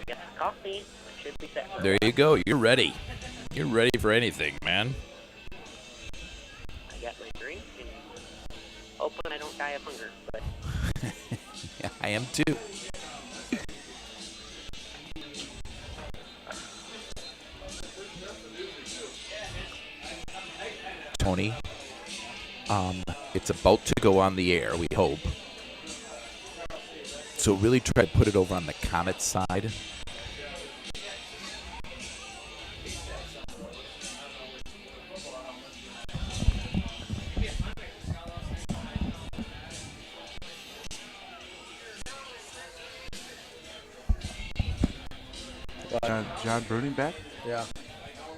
get the coffee. It should be set. There you go. You're ready. You're ready for anything, man. I got my drink and hoping I don't die of hunger. But Yeah, I am too. Tony, it's about to go on the air, we hope. So really try to put it over on the Comet side. John Bruning back? Yeah.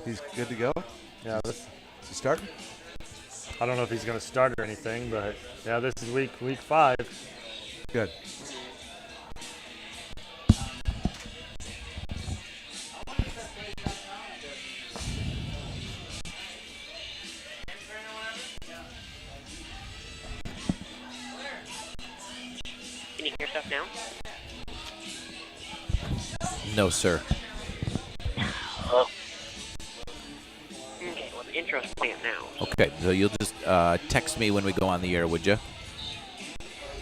He's good to go? Yeah. Is he starting? I don't know if he's going to start or anything, but yeah, this is week 5. Good. can you hear stuff now? No, sir. Oh. Okay, well, the intro's playing now. Okay, so you'll just text me when we go on the air, would you?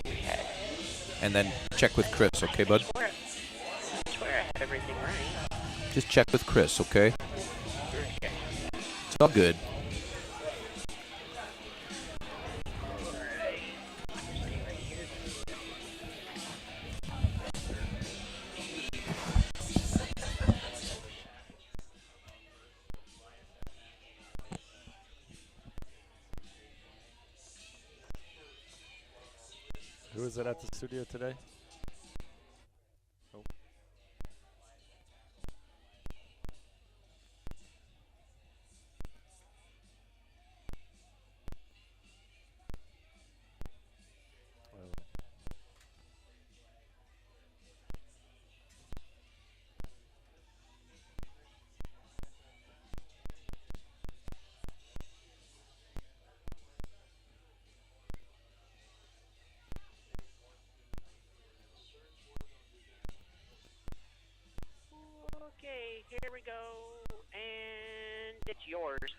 Okay. And then check with Chris, okay, bud? I swear I had everything right. Just check with Chris, okay? Okay. It's all good. Stay right here. Who is it at the studio today? Oh. Okay, here we go. And it's yours.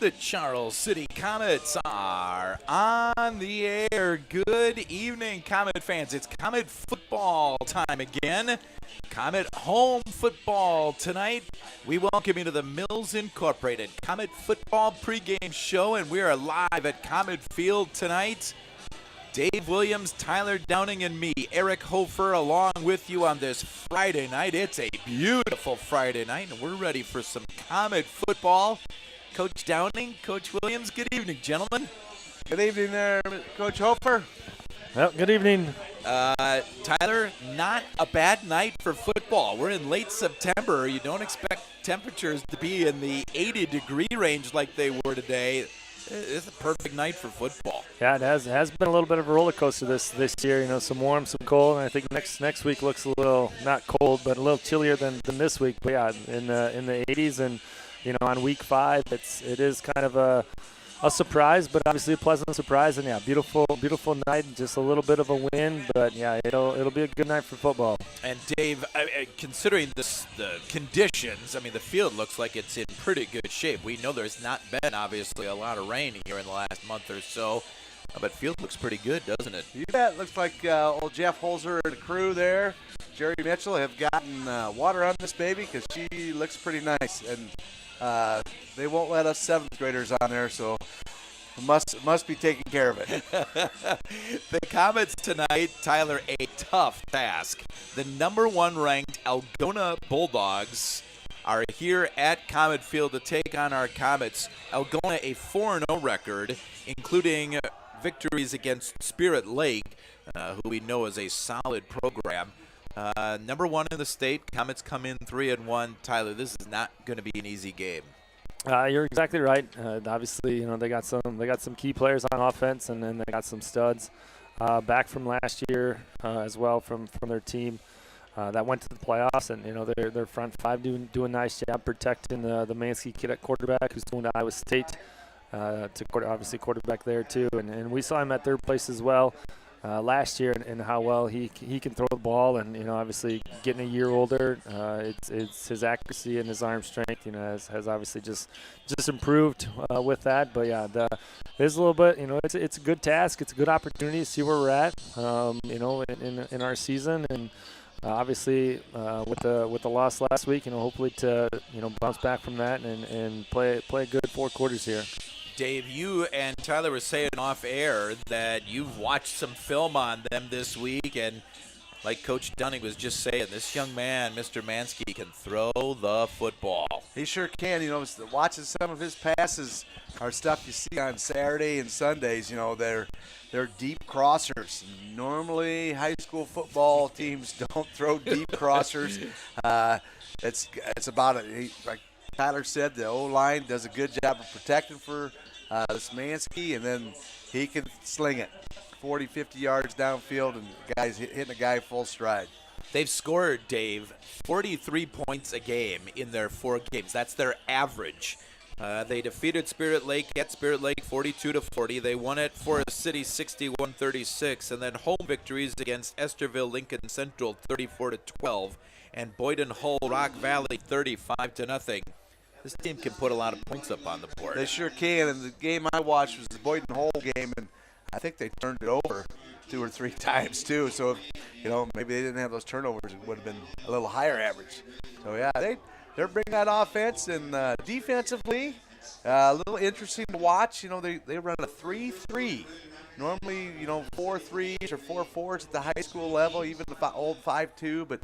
The Charles City Comets are on the air. Good evening, Comet fans. It's Comet football time again. Comet home football tonight. We welcome you to the Mills Incorporated Comet football pregame show, and we are live at Comet Field tonight. Dave Williams, Tyler Downing, and me, Eric Hofer, along with you on this Friday night. It's a beautiful Friday night, and we're ready for some Comet football. Coach Downing, Coach Williams, good evening, gentlemen. Good evening there, Coach Hofer. Well, good evening. Tyler, not a bad night for football. We're in late September. You don't expect temperatures to be in the 80-degree range like they were today. It's a perfect night for football. Yeah, it has been a little bit of a roller coaster this year. You know, some warm, some cold, and I think next week looks a little not cold, but a little chillier than this week. But yeah, in the 80s, and you know, on week 5, it is kind of a surprise, but obviously a pleasant surprise. And yeah, beautiful night, just a little bit of a wind, but yeah, it'll be a good night for football. And Dave, considering the conditions, I mean, the field looks like it's in pretty good shape. We know there's not been obviously a lot of rain here in the last month or so, but field looks pretty good, doesn't it? You bet. Looks like old Jeff Holzer and the crew there, Jerry Mitchell, have gotten water on this baby because she looks pretty nice. And they won't let us 7th graders on there, so must be taking care of it. The Comets tonight, Tyler, a tough task. The number 1 ranked Algona Bulldogs are here at Comet Field to take on our Comets. Algona, a 4-0 record, including victories against Spirit Lake, who we know is a solid program. Number 1 in the state. Comets come in 3-1. Tyler, this is not going to be an easy game. You're exactly right. Obviously, you know, they got some key players on offense, and then they got some studs back from last year as well from their team that went to the playoffs. And you know, their front 5 doing a nice job protecting the Mansky kid at quarterback, who's going to Iowa State. Obviously quarterback there too, and we saw him at third place as well. last year and how well he can throw the ball, and obviously getting a year older, it's his accuracy and his arm strength has obviously just improved with that. But yeah, there's a little bit, it's a good task, it's a good opportunity to see where we're at, in our season, and obviously with the loss last week, hopefully to bounce back from that and play a good 4 quarters here. Dave, you and Tyler were saying off air that you've watched some film on them this week, and like Coach Dunning was just saying, this young man, Mr. Mansky, can throw the football. He sure can. Watching some of his passes are stuff you see on Saturday and Sundays. They're deep crossers. Normally, high school football teams don't throw deep crossers. It's about it. Like Tyler said, the O-line does a good job of protecting for this Mansky, and then he can sling it 40, 50 yards downfield, and guys hitting a guy full stride. They've scored, Dave, 43 points a game in their 4 games. That's their average. They defeated Spirit Lake at Spirit Lake 42-40. They won at Forest City 61-36, and then home victories against Estherville Lincoln Central 34-12 and Boyden Hull Rock Valley 35-0. This team can put a lot of points up on the board. They sure can, and the game I watched was the Boyden Hull game, and I think they turned it over 2 or 3 times too. So, maybe they didn't have those turnovers, it would have been a little higher average. So yeah, they're bringing that offense, and defensively, a little interesting to watch. They run a 3-3. Normally, 4 3s or 4 4s at the high school level, even the old 5-2, but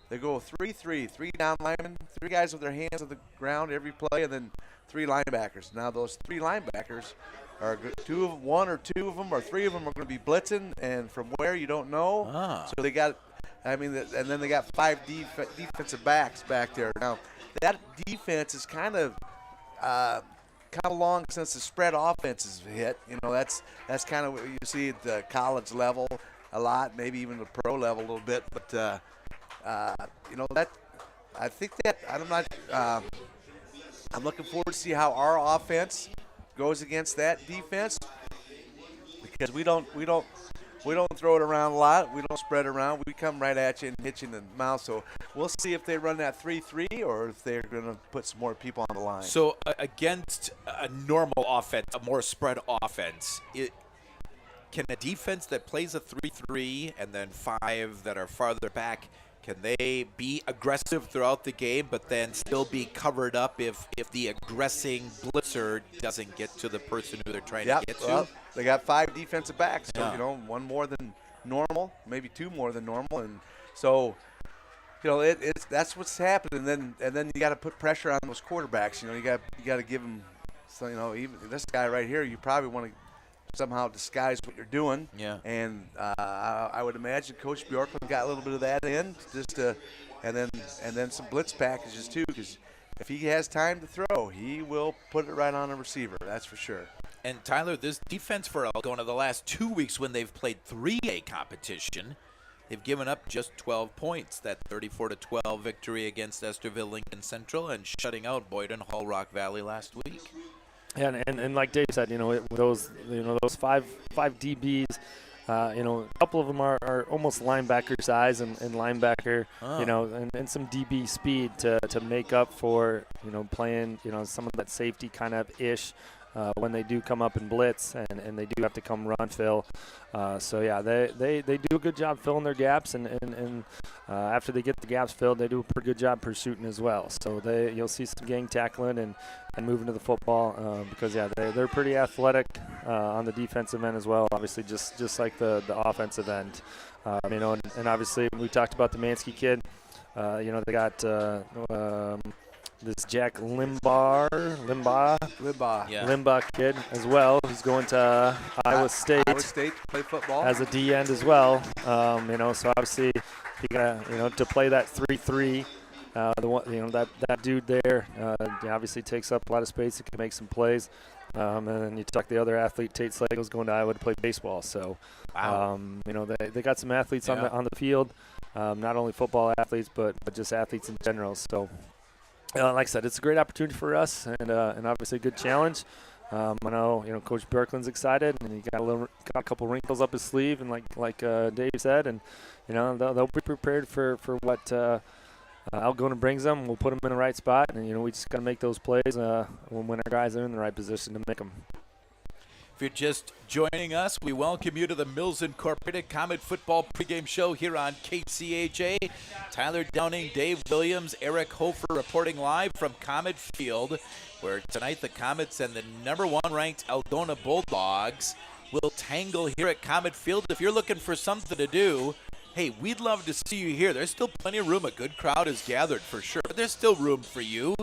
they go 3-3, 3 down linemen, 3 guys with their hands on the ground every play, and then 3 linebackers. Now those 3 linebackers are 1 or 2 of them or 3 of them are going to be blitzing, and from where you don't know. So they got, and then they got 5 defensive backs back there. Now that defense is kind of long since the spread offenses hit. That's kind of what you see at the college level a lot, maybe even the pro level a little bit, but. That I think that I'm looking forward to see how our offense goes against that defense, because we don't throw it around a lot. We don't spread around. We come right at you and hit you in the mouth. So we'll see if they run that 3-3 or if they're going to put some more people on the line. So against a normal offense, a more spread offense, can a defense that plays a 3-3 and then 5 that are farther back, can they be aggressive throughout the game but then still be covered up if the aggressing blitzer doesn't get to the person who they're trying to get to? Well, they got 5 defensive backs, so, 1 more than normal, maybe 2 more than normal, and so that's what's happening. And then you got to put pressure on those quarterbacks. You got to give them. So even this guy right here, you probably want to somehow disguise what you're doing. Yeah. And I would imagine Coach Bjorklund got a little bit of that in, and then some blitz packages too, because if he has time to throw, he will put it right on a receiver. That's for sure. And Tyler, this defense for Algona, the last 2 weeks when they've played 3A competition, they've given up just 12 points. That 34-12 victory against Estherville Lincoln Central and shutting out Boyden Hull Rock Valley last week. Yeah, and like Dave said, those 5 DBs, a couple of them are almost linebacker size and linebacker, and some DB speed to make up for playing some of that safety kind of ish. When they do come up and blitz, and they do have to come run fill. So yeah, they do a good job filling their gaps, and after they get the gaps filled, they do a pretty good job pursuing as well. So you'll see some gang tackling and moving to the football, because yeah, they're pretty athletic on the defensive end as well. Obviously, just like the offensive end, and obviously we talked about the Mansky kid. They got. This Jack Limbaugh kid as well, who's going to Iowa State to play football as a D end as well. So obviously you gotta to play that 3-3. That dude there obviously takes up a lot of space. He can make some plays. And then you talk the other athlete, Tate Slagle's going to Iowa to play baseball. So, wow. They got some athletes on the field, not only football athletes, but just athletes in general. So. Like I said, it's a great opportunity for us, and obviously a good challenge. I know, Coach Bjorklund's excited, and he got a couple wrinkles up his sleeve, and like Dave said, and they'll be prepared for what Algona brings them. We'll put them in the right spot, and we just got to make those plays when our guys are in the right position to make them. If you're just joining us, we welcome you to the Mills Incorporated Comet Football pregame show here on KCHA. Tyler Downing, Dave Williams, Eric Hofer reporting live from Comet Field, where tonight the Comets and the number 1 ranked Algona Bulldogs will tangle here at Comet Field. If you're looking for something to do, hey, we'd love to see you here. There's still plenty of room. A good crowd is gathered for sure, but there's still room for you.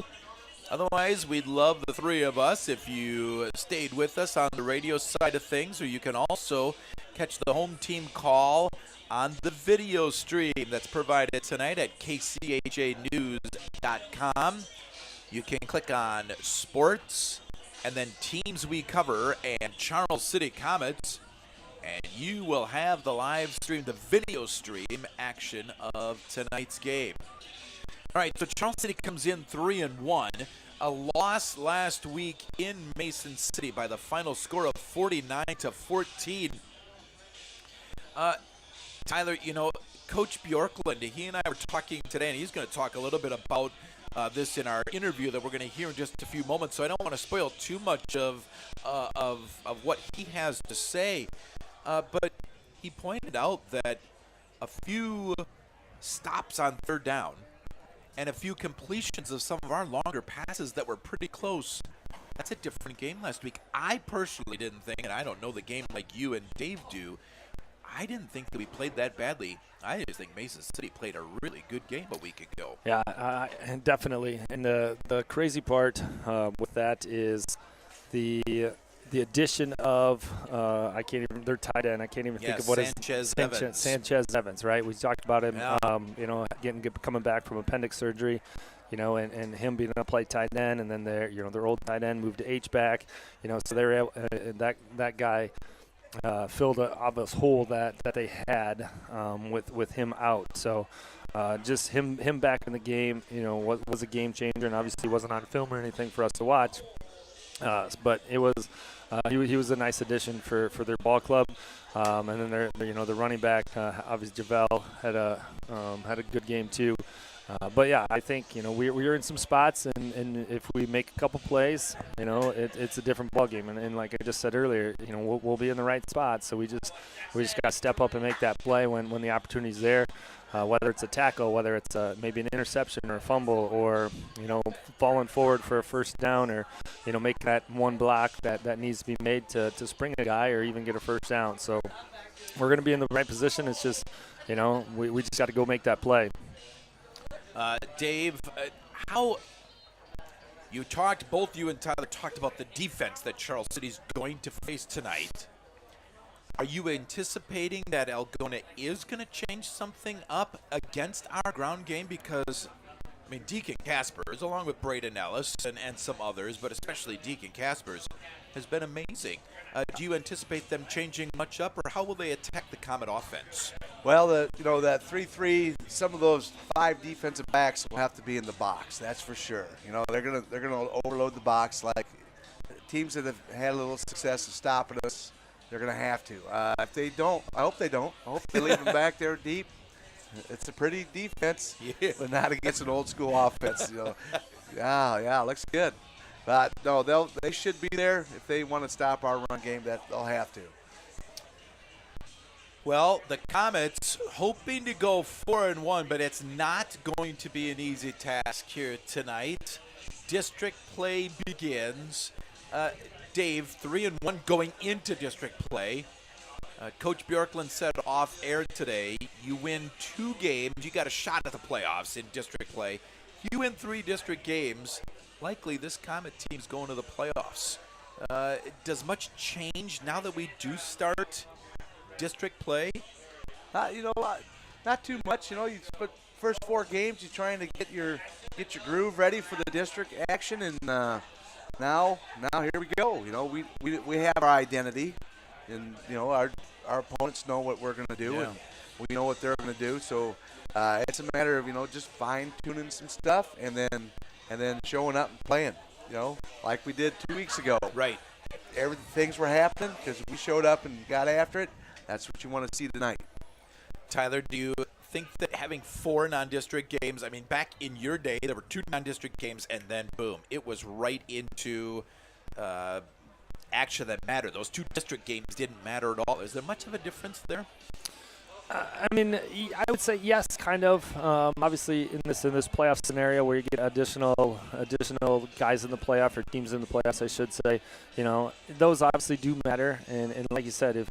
Otherwise, we'd love the 3 of us if you stayed with us on the radio side of things, or you can also catch the home team call on the video stream that's provided tonight at kchanews.com. You can click on sports and then teams we cover and Charles City Comets, and you will have the live stream, the video stream action of tonight's game. All right, so Charles City comes in 3-1. A loss last week in Mason City by the final score of 49-14. Tyler, Coach Bjorklund, he and I were talking today, and he's going to talk a little bit about this in our interview that we're going to hear in just a few moments. So I don't want to spoil too much of what he has to say. But he pointed out that a few stops on third down and a few completions of some of our longer passes that were pretty close. That's a different game last week. I personally didn't think, and I don't know the game like you and Dave do, I didn't think that we played that badly. I just think Mason City played a really good game a week ago. Yeah, and definitely. And the crazy part with that is the addition of their tight end. I can't even think of what Sanchez Evans, right? We talked about him, coming back from appendix surgery, and him being able to play tight end, and then their old tight end moved to H back, so they were able, that guy filled an obvious hole that they had with him out. So just him back in the game, was a game changer, and obviously wasn't on film or anything for us to watch. But it was he was a nice addition for their ball club, and then the running back obviously Javel had a good game too. But yeah, I think we're in some spots, and if we make a couple plays, it's a different ball game. And like I just said earlier, we'll be in the right spot. So we just got to step up and make that play when the opportunity's there. Whether it's a tackle, whether it's maybe an interception or a fumble, or falling forward for a first down, or make that one block that needs to be made to spring a guy or even get a first down. So we're going to be in the right position. It's just we just got to go make that play. Dave, both you and Tyler talked about the defense that Charles City's going to face tonight. Are you anticipating that Algona is going to change something up against our ground game? Because, Deacon Caspers, along with Braden Ellis and some others, but especially Deacon Caspers, has been amazing. Do you anticipate them changing much up, or how will they attack the Comet offense? Well, that 3-3, some of those 5 defensive backs will have to be in the box. That's for sure. They're gonna overload the box like teams that have had a little success in stopping us. They're going to have to. If they don't, I hope they don't. I hope they leave them back there deep. It's a pretty defense, but not against an old-school offense. Yeah, looks good. But, no, they should be there. If they want to stop our run game, that they'll have to. Well, the Comets hoping to go 4-1, but it's not going to be an easy task here tonight. District play begins. Dave, 3-1 going into district play. Coach Bjorklund said off air today, you win 2 games, you got a shot at the playoffs in district play. You win 3 district games, likely this Comet team's going to the playoffs. Does much change now that we do start district play? Not too much. You spent first 4 games, you're trying to get your groove ready for the district action, and now here we go. We have our identity, and our opponents know what we're going to do, and we know what they're going to do. So it's a matter of just fine tuning some stuff, and then showing up and playing. Like we did 2 weeks ago. Right. things were happening because we showed up and got after it. That's what you want to see tonight. Tyler, do you think that having 4 non-district games, I mean, back in your day, there were 2 non-district games, and then boom, it was right into action that mattered. Those 2 district games didn't matter at all. Is there much of a difference there? I mean, I would say yes, kind of. Obviously, in this playoff scenario where you get additional guys in the playoff or teams in the playoffs, I should say, those obviously do matter. And like you said, if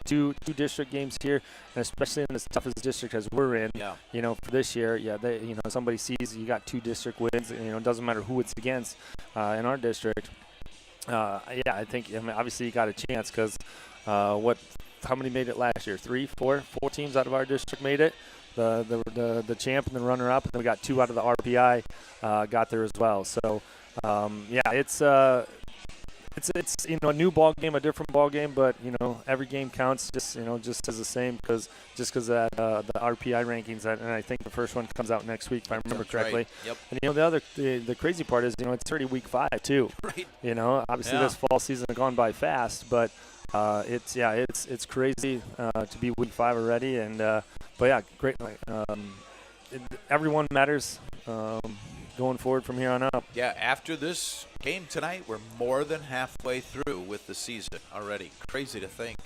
two district games here, and especially in as tough as district as we're in, for this year, somebody sees you got 2 district wins, and it doesn't matter who it's against in our district. I think obviously you got a chance because how many made it last year? 3, 4 teams out of our district made it. The champ and the runner-up, and then we got 2 out of the RPI got there as well. So, it's a new ball game, a different ball game, but every game counts. Just as the same because of that the RPI rankings, and I think the first one comes out next week if I remember correctly. Right. Yep. And the crazy part is it's already week 5 too. Right. Obviously this fall season has gone by fast, but. It's crazy to be week 5 already, and great. Everyone matters going forward from here on out. Yeah, after this game tonight, we're more than halfway through with the season already. Crazy to think.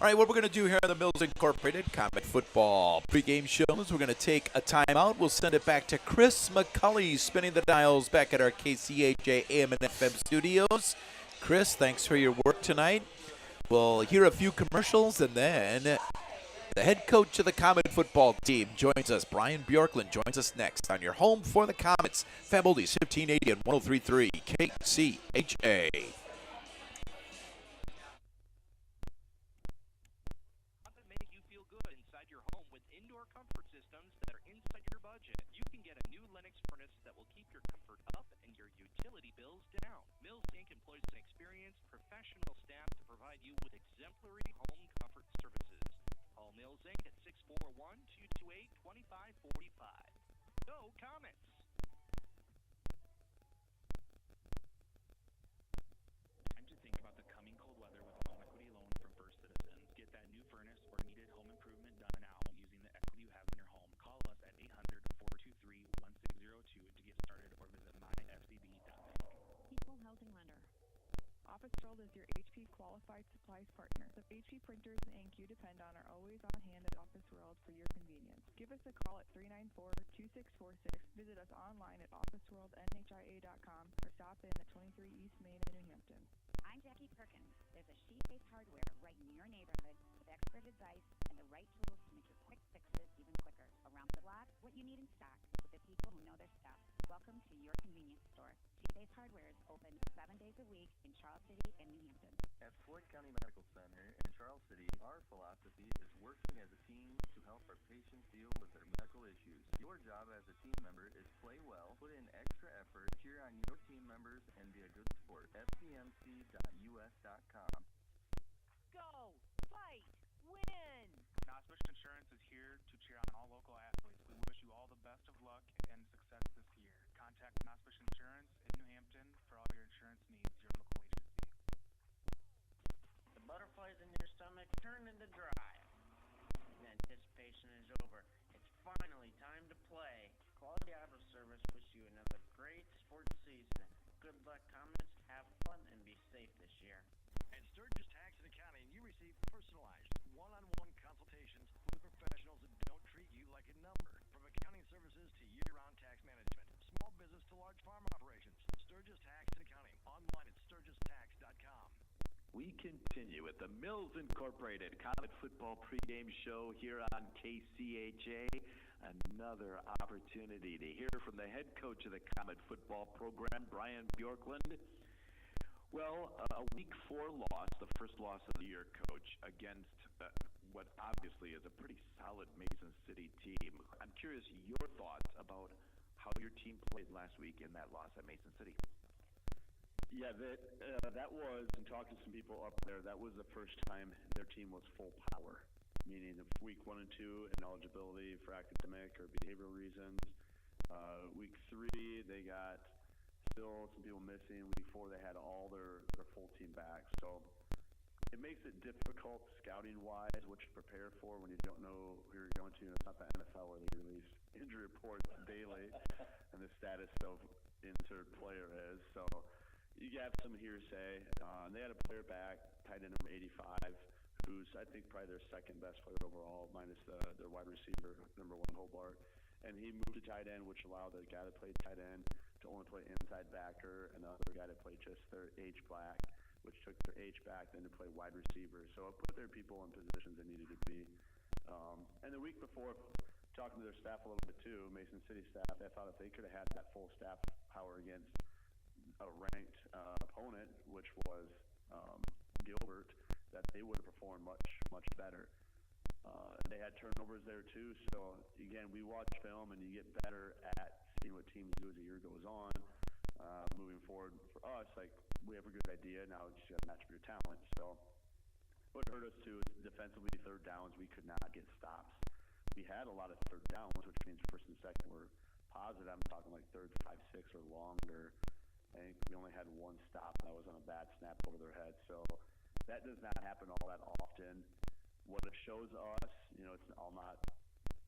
All right, what we're going to do here on the Mills Incorporated Comet Football pregame shows, we're going to take a timeout. We'll send it back to Chris McCulley, spinning the dials back at our KCHA AM and FM studios. Chris, thanks for your work tonight. We'll hear a few commercials, and then the head coach of the Comet football team joins us. Brian Bjorklund joins us next on your home for the Comets. Fab Oldies 1580 and 103.3 KCHA. Make you feel good inside your home with indoor comfort systems that are inside your budget. You can get a new Lennox furnace that will keep your comfort up and your utility bills down. Mills Inc. employs an experienced professional staff to provide you with exemplary home comfort services. Call Mills Inc. at 641-228-2545. Go Comets! Time to think about the coming cold weather with a home equity loan from First Citizens. Get that new furnace or needed home improvement done now using the equity you have in your home. Call us at 800-423-1602 to get started or visit myfcb.bank. Equal Housing Lender. Office World is your HP qualified supplies partner. The HP printers and ink you depend on are always on hand at Office World for your convenience. Give us a call at 394-2646. Visit us online at officeworldnhia.com or stop in at 23 East Main in New Hampton. I'm Jackie Perkins. There's a She-Face Hardware right in your neighborhood with expert advice and the right tools to make your quick fixes even quicker. Around the block, what you need in stock with the people who know their stuff. Welcome to your convenience store. She-Face Hardware is open 7 days a week in Charles City and New Hampton. At Floyd County Medical Center in Charles City, our philosophy is working as a team to help our patients deal with their medical issues. Your job as a team member is play well, put in extra effort, cheer on your team members, and be a good sport. fcmc.us.com. Go! Fight! Win! Nosbush Insurance is here to cheer on all local athletes. We wish you all the best of luck and success this year. Contact Nosbush Insurance in New Hampton for all your insurance needs, your local agency. The butterflies in your stomach turn into dry. The anticipation is over. It's finally time to play. Quality Auto Service wish you another great sports season. Good luck, Comets. Have fun and be safe this year. At Sturgis Tax and Accounting, you receive personalized, one-on-one consultations with professionals that don't treat you like a number. From accounting services to year-round tax management, small business to large farm operations, Sturgis Tax and Accounting. Online at sturgistax.com. We continue with the Mills Incorporated Comet Football pregame show here on KCHA. Another opportunity to hear from the head coach of the Comet Football program, Brian Bjorklund. Well, a Week 4 loss, the first loss of the year, Coach, against what obviously is a pretty solid Mason City team. I'm curious your thoughts about how your team played last week in that loss at Mason City. Yeah, that was, and talking to some people up there, that was the first time their team was full power, meaning week 1 and 2 ineligibility for academic or behavioral reasons. Week 3, they got still some people missing. Week 4, they had all their full team back. So it makes it difficult scouting-wise, what you prepare for when you don't know who you're going to. And it's not the NFL where they release injury reports daily and the status of insert player is. So you have some hearsay. They had a player back, tight end number 85, who's I think probably their second best player overall, minus their wide receiver, number 1 Hobart. And he moved to tight end, which allowed the guy that played tight end to only play inside backer, and the other guy to play just their H-back, which took their H-back then to play wide receiver. So it put their people in positions they needed to be. And the week before, talking to their staff a little bit too, Mason City staff, they thought if they could have had that full staff power against a ranked opponent, which was Gilbert, that they would have performed much, much better. They had turnovers there too, so again, we watch film and you get better at seeing what teams do as the year goes on. Moving forward for us, like we have a good idea, now you just got to match up your talent. So what hurt us too is defensively, third downs, we could not get stops. We had a lot of third downs, which means first and second were positive. I'm talking like third, 5, 6 or longer. I think we only had 1 stop, and that was on a bad snap over their head. So that does not happen all that often. What it shows us, it's all not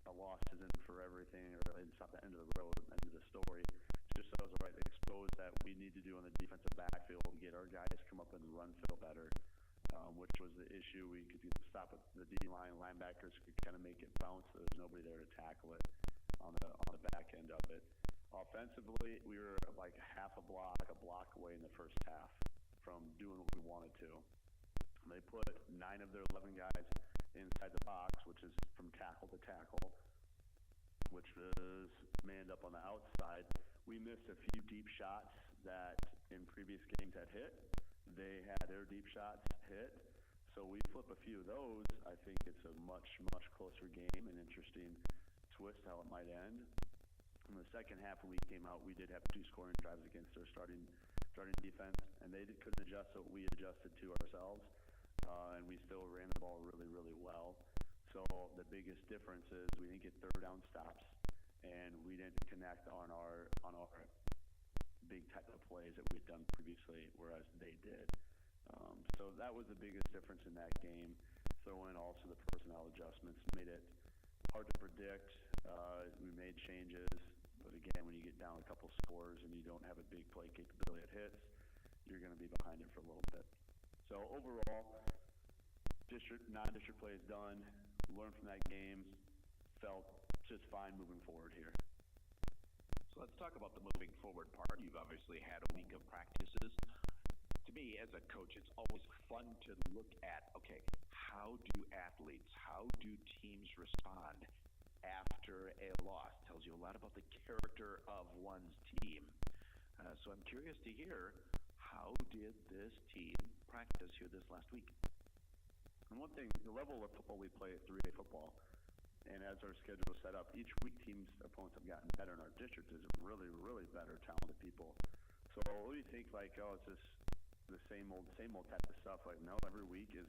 a loss isn't for everything, or it's not the end of the road, end of the story. It just shows right expose that we need to do on the defensive backfield, get our guys come up and run feel better, which was the issue. We could stop at the D-line, linebackers could kind of make it bounce. There's nobody there to tackle it on the back end of it. Offensively, we were like a block away in the first half from doing what we wanted to. They put 9 of their 11 guys inside the box, which is from tackle to tackle, which is manned up on the outside. We missed a few deep shots that in previous games had hit. They had their deep shots hit. So we flip a few of those. I think it's a much, much closer game, an interesting twist how it might end. In the second half, when we came out, we did have 2 scoring drives against their starting defense, and they couldn't adjust what we adjusted to ourselves, and we still ran the ball really, really well. So the biggest difference is we didn't get third down stops, and we didn't connect on our big type of plays that we'd done previously, whereas they did. So that was the biggest difference in that game. Throw in also the personnel adjustments made it hard to predict. We made changes, but again, when you get down a couple scores and you don't have a big play capability that hits, you're going to be behind it for a little bit. So overall, non-district play is done. Learned from that game. Felt just fine moving forward here. So let's talk about the moving forward part. You've obviously had a week of practices. To me, as a coach, it's always fun to look at, okay, how do teams respond after a loss? Tells you a lot about the character of one's team. So I'm curious to hear, how did this team practice here this last week? And one thing, the level of football we play at 3A football, and as our schedule is set up, each week teams' opponents have gotten better, and our district is really, really better, talented people. So we think like, oh, it's just the same old type of stuff. Like, no, every week is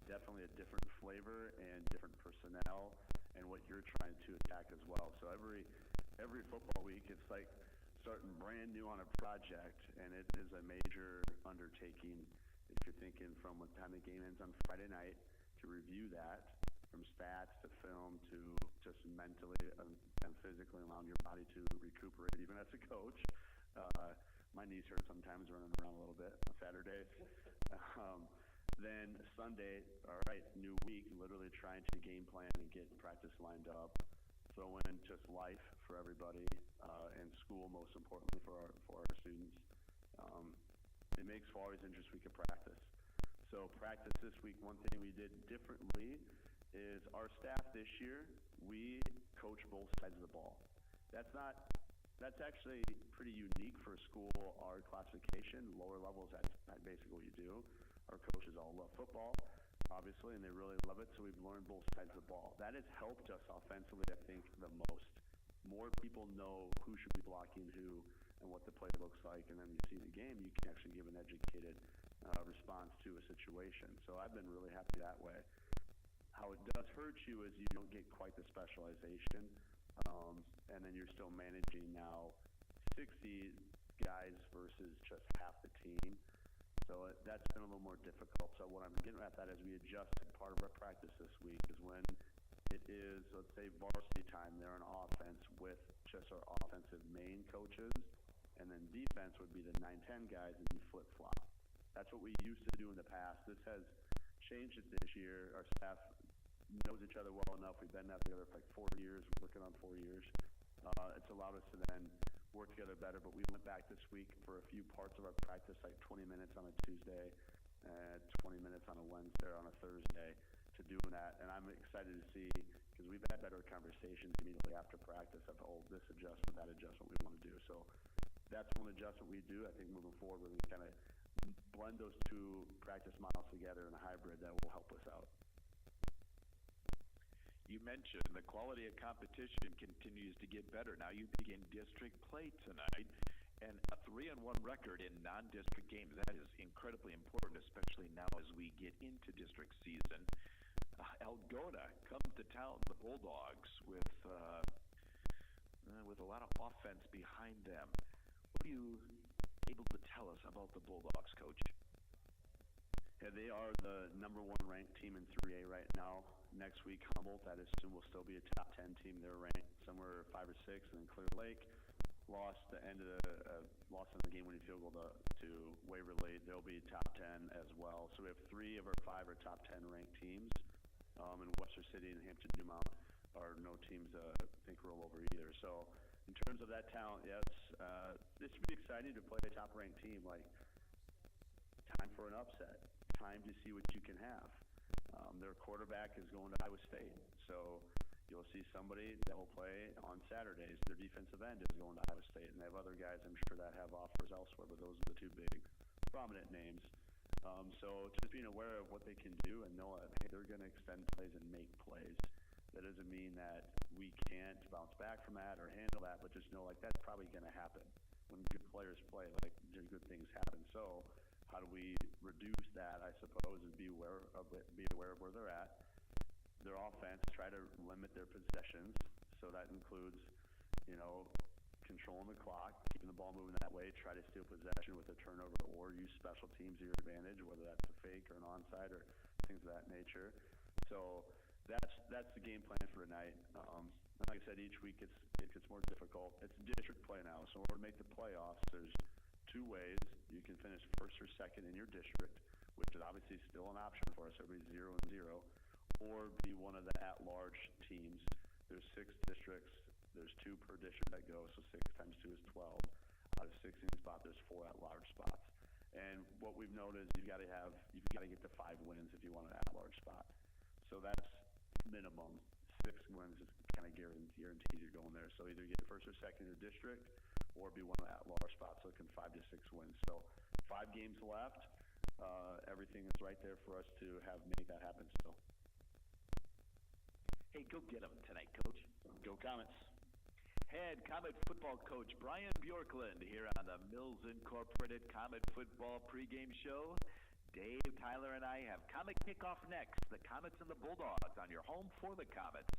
definitely a different flavor and different personnel and what you're trying to attack as well. So every football week, it's like starting brand new on a project, and it is a major undertaking. If you're thinking from what time the game ends on Friday night to review that, from stats to film to just mentally and physically allowing your body to recuperate, even as a coach. My knees hurt sometimes running around a little bit on Saturdays. Then Sunday, all right, new week, literally trying to game plan and get practice lined up, throw in just life for everybody, and school most importantly for our students. It makes fall always an interesting week of practice. So practice this week, one thing we did differently is our staff this year, we coach both sides of the ball. That's actually pretty unique for a school our classification. Lower levels, that's basically what you do. Our coaches all love football, obviously, and they really love it, so we've learned both sides of the ball. That has helped us offensively, I think, the most. More people know who should be blocking who and what the play looks like, and then you see the game, you can actually give an educated response to a situation. So I've been really happy that way. How it does hurt you is you don't get quite the specialization, and then you're still managing now 60 guys versus just half the team. So that's been a little more difficult. So what I'm getting at that is we adjusted part of our practice this week is when it is, let's say, varsity time, they're on offense with just our offensive main coaches, and then defense would be the 9-10 guys, and you flip-flop. That's what we used to do in the past. This has changed it this year. Our staff knows each other well enough. We've been together for like 4 years, working on 4 years. It's allowed us to then work together better, but we went back this week for a few parts of our practice, like 20 minutes on a Tuesday, 20 minutes on a Wednesday or on a Thursday to doing that. And I'm excited to see, because we've had better conversations immediately after practice of, oh, this adjustment, that adjustment we want to do. So that's one adjustment we do. I think moving forward, we're going to kind of blend those two practice models together in a hybrid that will help us out. You mentioned the quality of competition continues to get better. Now you begin district play tonight, and a 3-1 record in non-district games. That is incredibly important, especially now as we get into district season. Algona comes to town, the Bulldogs, with a lot of offense behind them. What are you able to tell us about the Bulldogs, Coach? Yeah, they are the #1 ranked team in 3A right now. Next week, Humboldt, I assume, will still be a top 10 team. They're ranked somewhere 5 or 6, and then Clear Lake lost in the game-winning field goal to Waverly. They'll be top 10 as well. So we have 3 of our 5 are top 10 ranked teams. And Webster City and Hampton Dumont are no teams think roll over either. So in terms of that talent, yes, this should be exciting to play a top-ranked team. Like, time for an upset. Time to see what you can have. Their quarterback is going to Iowa State, so you'll see somebody that will play on Saturdays. Their defensive end is going to Iowa State, and they have other guys, I'm sure, that have offers elsewhere, but those are the 2 big prominent names. So just being aware of what they can do and know that, hey, they're going to extend plays and make plays. That doesn't mean that we can't bounce back from that or handle that, but just know, like, that's probably going to happen. When good players play, like, good things happen. So how do we reduce that, I suppose, and be aware of where they're at. Their offense, try to limit their possessions. So that includes, controlling the clock, keeping the ball moving that way, try to steal possession with a turnover or use special teams to your advantage, whether that's a fake or an onside or things of that nature. So that's the game plan for tonight. And like I said, each week it gets more difficult. It's district play now, so in order to make the playoffs, there's 2 ways. You can finish first or second in your district, which is obviously still an option for us. Everybody's 0-0, or be one of the at-large teams. There's 6 districts. There's 2 per district that go, so 6 times 2 is 12. Out of 16 spots, there's 4 at-large spots. And what we've noted is you've got to get to 5 wins if you want an at-large spot. So that's minimum. 6 wins is kind of guaranteed you're going there. So either get first or second in your district, or be one of the at-large spots, looking 5 to 6 wins. So 5 games left. Everything is right there for us to make that happen still. Hey, go get them tonight, Coach. Go Comets. Head Comet football coach Brian Bjorklund here on the Mills Incorporated Comet football pregame show. Dave, Tyler, and I have Comet kickoff next. The Comets and the Bulldogs on your home for the Comets.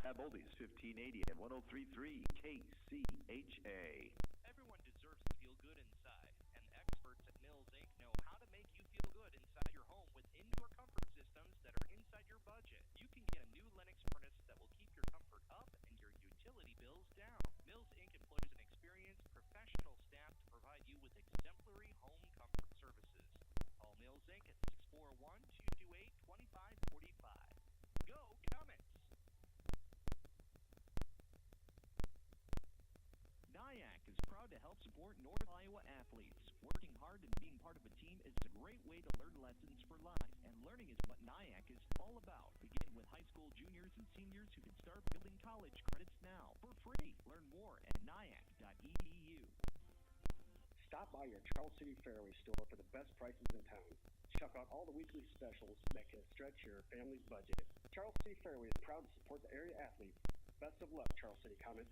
Tab Oldies 1580 and 103.3 KCHA. Everyone deserves to feel good inside, and the experts at Mills Inc. know how to make you feel good inside your home with indoor comfort systems that are inside your budget. You can get a new Lennox furnace that will keep your comfort up and your utility bills down. Mills Inc. employs an experienced professional staff to provide you with exemplary home comfort services. Call Mills Inc. at 641-228-2545. Go Comets! NIAC is proud to help support North Iowa athletes. Working hard and being part of a team is a great way to learn lessons for life, and learning is what NIAC is all about. Beginning with high school juniors and seniors who can start building college credits now for free. Learn more at niac.edu. Stop by your Charles City Fairway store for the best prices in town. Check out all the weekly specials that can stretch your family's budget. Charles City Fairway is proud to support the area athletes. Best of luck, Charles City Comets.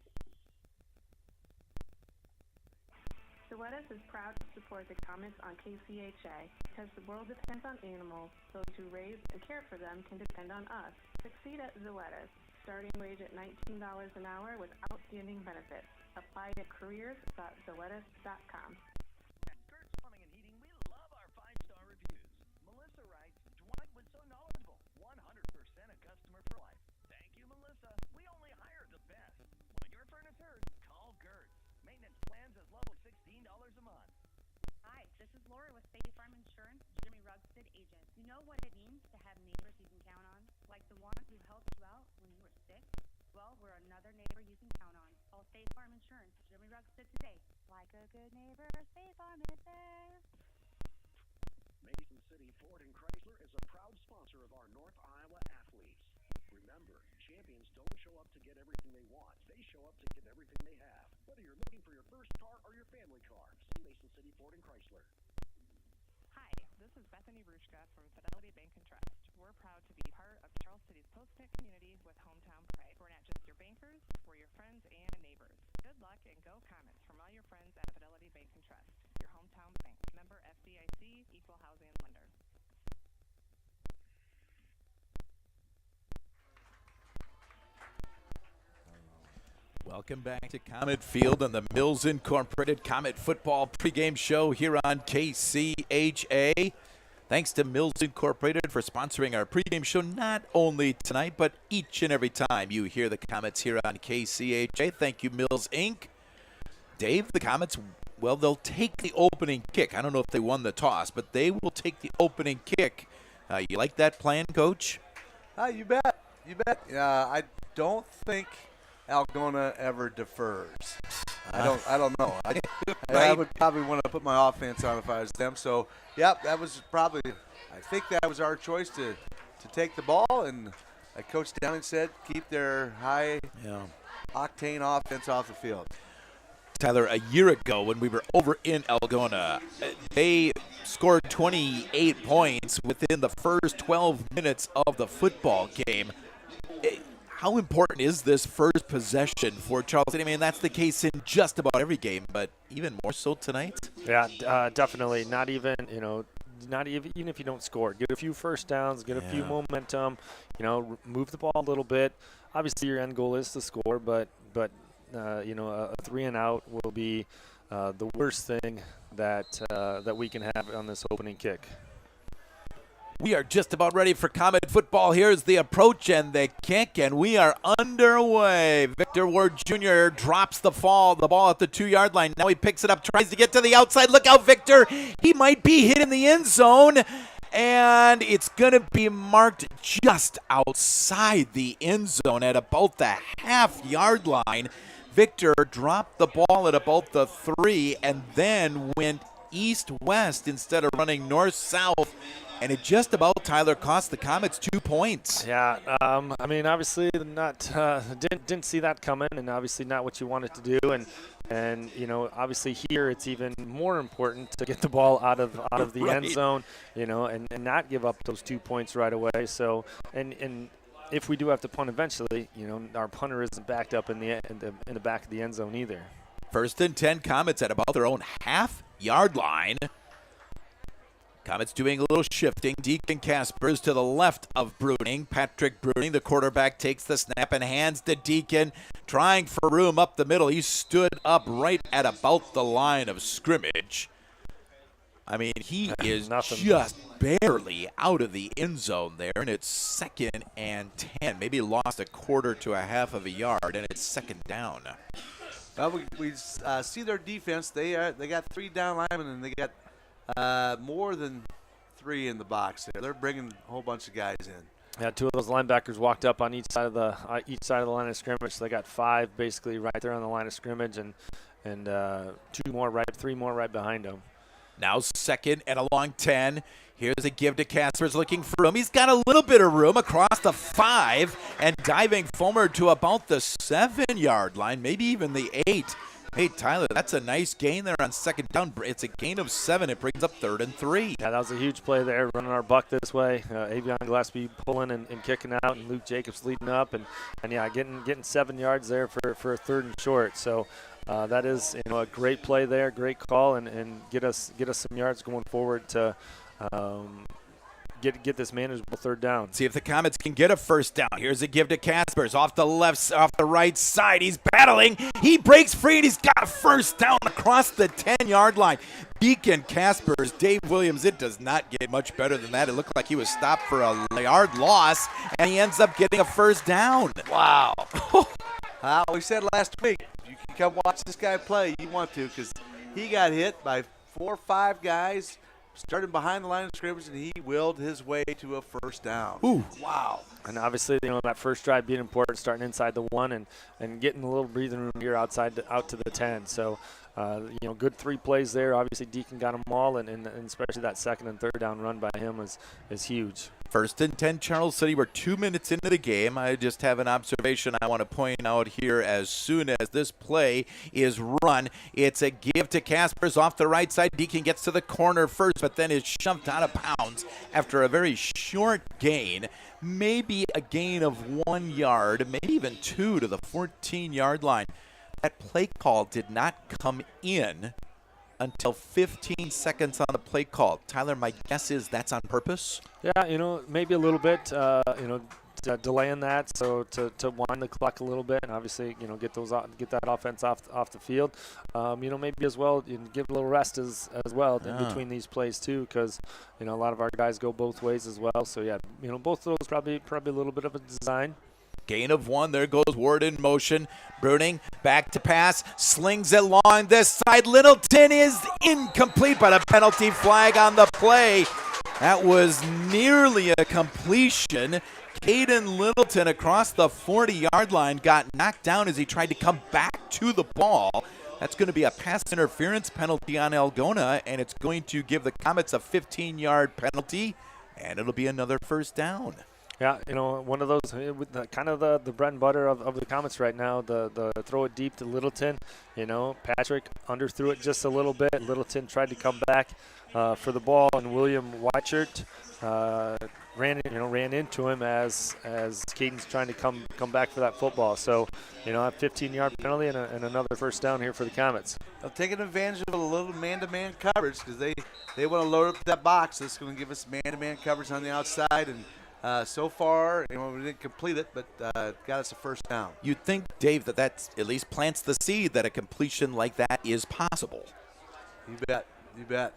Zoetis is proud to support the Comets on KCHA because the world depends on animals. Those who raise and care for them can depend on us. Succeed at Zoetis. starting wage at $19 an hour with outstanding benefits. Apply at careers.zoetis.com. At Skirts Plumbing and Heating, we love our 5-star reviews. Melissa writes, Dwight was so knowledgeable. 100% a customer for life. Thank you, Melissa. We only hire the best. When your furnace hurts, call Gertz. Maintenance plans as low as $16 a month. Hi, this is Laura with State Farm Insurance, Jimmy Rugstead agent. You know what it means to have neighbors you can count on? Like the one who helped you out when you were sick? Well, we're another neighbor you can count on. Call State Farm Insurance, Jimmy Rugstead today. Like a good neighbor, State Farm is there. Mason City Ford and Chrysler is a proud sponsor of our North Iowa athletes. Remember, champions don't show up to get everything they want. They show up to get everything they have. Whether you're looking for your first car or your family car, see Mason City Ford and Chrysler. Hi, this is Bethany Bruchka from Fidelity Bank and Trust. We're proud to be part of Charles City's close-knit community with hometown pride. We're not just your bankers, we're your friends and neighbors. Good luck and go Comets from all your friends at Fidelity Bank and Trust, your hometown bank. Member FDIC, equal housing lender. Welcome back to Comet Field on the Mills Incorporated Comet Football pregame show here on KCHA. Thanks to Mills Incorporated for sponsoring our pregame show not only tonight, but each and every time you hear the Comets here on KCHA. Thank you, Mills Inc. Dave, the Comets, well, they'll take the opening kick. I don't know if they won the toss, but they will take the opening kick. You like that plan, Coach? You bet. You bet. I don't think Algona ever defers. I don't know. I would probably want to put my offense on if I was them. So, yep, that was probably, I think that was our choice to take the ball. And like Coach Downing said, keep their high octane offense off the field. Tyler, a year ago when we were over in Algona, they scored 28 points within the first 12 minutes of the football game. How important is this first possession for Charles City? I mean, that's the case in just about every game, but even more so tonight? Yeah, definitely. Not even if you don't score. Get a few first downs, get a few momentum, move the ball a little bit. Obviously, your end goal is to score, but a 3 and out will be the worst thing that we can have on this opening kick. We are just about ready for Comet football. Here's the approach and the kick, and we are underway. Victor Ward Jr. drops the ball at the 2-yard line. Now he picks it up, tries to get to the outside. Look out, Victor. He might be hit in the end zone, and it's going to be marked just outside the end zone at about the half-yard line. Victor dropped the ball at about the 3 and then went east-west instead of running north-south. And it just about, Tyler, cost the Comets 2 points. Yeah, obviously didn't see that coming, and obviously not what you wanted to do. And obviously here it's even more important to get the ball out of the end zone, and not give up those 2 points right away. So and if we do have to punt eventually, our punter isn't backed up in the back of the end zone either. 1st and 10, Comets at about their own half-yard line. Comets doing a little shifting. Deacon Kaspers to the left of Bruning. Patrick Bruning, the quarterback, takes the snap and hands to Deacon, trying for room up the middle. He stood up right at about the line of scrimmage. I mean, he is just barely out of the end zone there, and it's 2nd and 10. Maybe lost a quarter to a half of a yard, and it's 2nd down. Well, we see their defense. They got 3 down linemen, and they got more than 3 in the box there. They're bringing a whole bunch of guys in. Yeah, 2 of those linebackers walked up on each side of the line of scrimmage. So they got 5 basically right there on the line of scrimmage, and 3 more right behind them. Now 2nd and a long 10. Here's a give to Kaspers looking for room. He's got a little bit of room across the 5 and diving forward to about the 7-yard line, maybe even the 8. Hey, Tyler, that's a nice gain there on 2nd down. It's a gain of 7. It brings up 3rd and 3. Yeah, that was a huge play there, running our buck this way. Avion Gillespie pulling and kicking out, and Luke Jacobs leading up, and getting 7 yards there for a 3rd and short. So that is a great play there, great call, and get us some yards going forward to get this manageable third down. See if the Comets can get a first down. Here's a give to Kaspers off the right side. He's battling. He breaks free, and he's got a first down across the 10-yard line. Deacon Kaspers, Dave Williams, it does not get much better than that. It looked like he was stopped for a yard loss, and he ends up getting a first down. Wow. We said last week, you can come watch this guy play. You want to, because he got hit by 4 or 5 guys starting behind the line of scrimmage, and he willed his way to a first down. Ooh. Wow. And obviously, that first drive being important, starting inside the 1 and getting a little breathing room here out to the 10. So, good 3 plays there. Obviously, Deacon got them all, and especially that second and third down run by him is huge. First and 10, Charles City. We're 2 minutes into the game. I just have an observation I want to point out here. As soon as this play is run, it's a give to Kaspers off the right side. Deacon gets to the corner first, but then is shoved out of bounds after a very short gain. Maybe a gain of 1 yard, maybe even 2 to the 14-yard line. That play call did not come in until 15 seconds on the play call. Tyler, my guess is that's on purpose? Yeah, maybe a little bit, delaying that so to wind the clock a little bit and obviously, get that offense off the field. Maybe as well, give a little rest as well in between these plays too, because, a lot of our guys go both ways as well. So, yeah, both of those probably a little bit of a design. Gain of 1. There goes Ward in motion. Bruning back to pass. Slings it long this side. Littleton is incomplete, but a penalty flag on the play. That was nearly a completion. Caden Littleton across the 40-yard line got knocked down as he tried to come back to the ball. That's going to be a pass interference penalty on Algona, and it's going to give the Comets a 15-yard penalty, and it'll be another first down. Yeah, one of those, kind of the bread and butter of the Comets right now, the throw it deep to Littleton. Patrick underthrew it just a little bit. Littleton tried to come back for the ball, and William Whiteshirt ran into him as Caden's trying to come back for that football. So, a 15-yard penalty and another first down here for the Comets. They're taking advantage of a little man-to-man coverage because they want to load up that box. That's going to give us man-to-man coverage on the outside, and so far, we didn't complete it, but got us a first down. You'd think, Dave, that at least plants the seed that a completion like that is possible. You bet.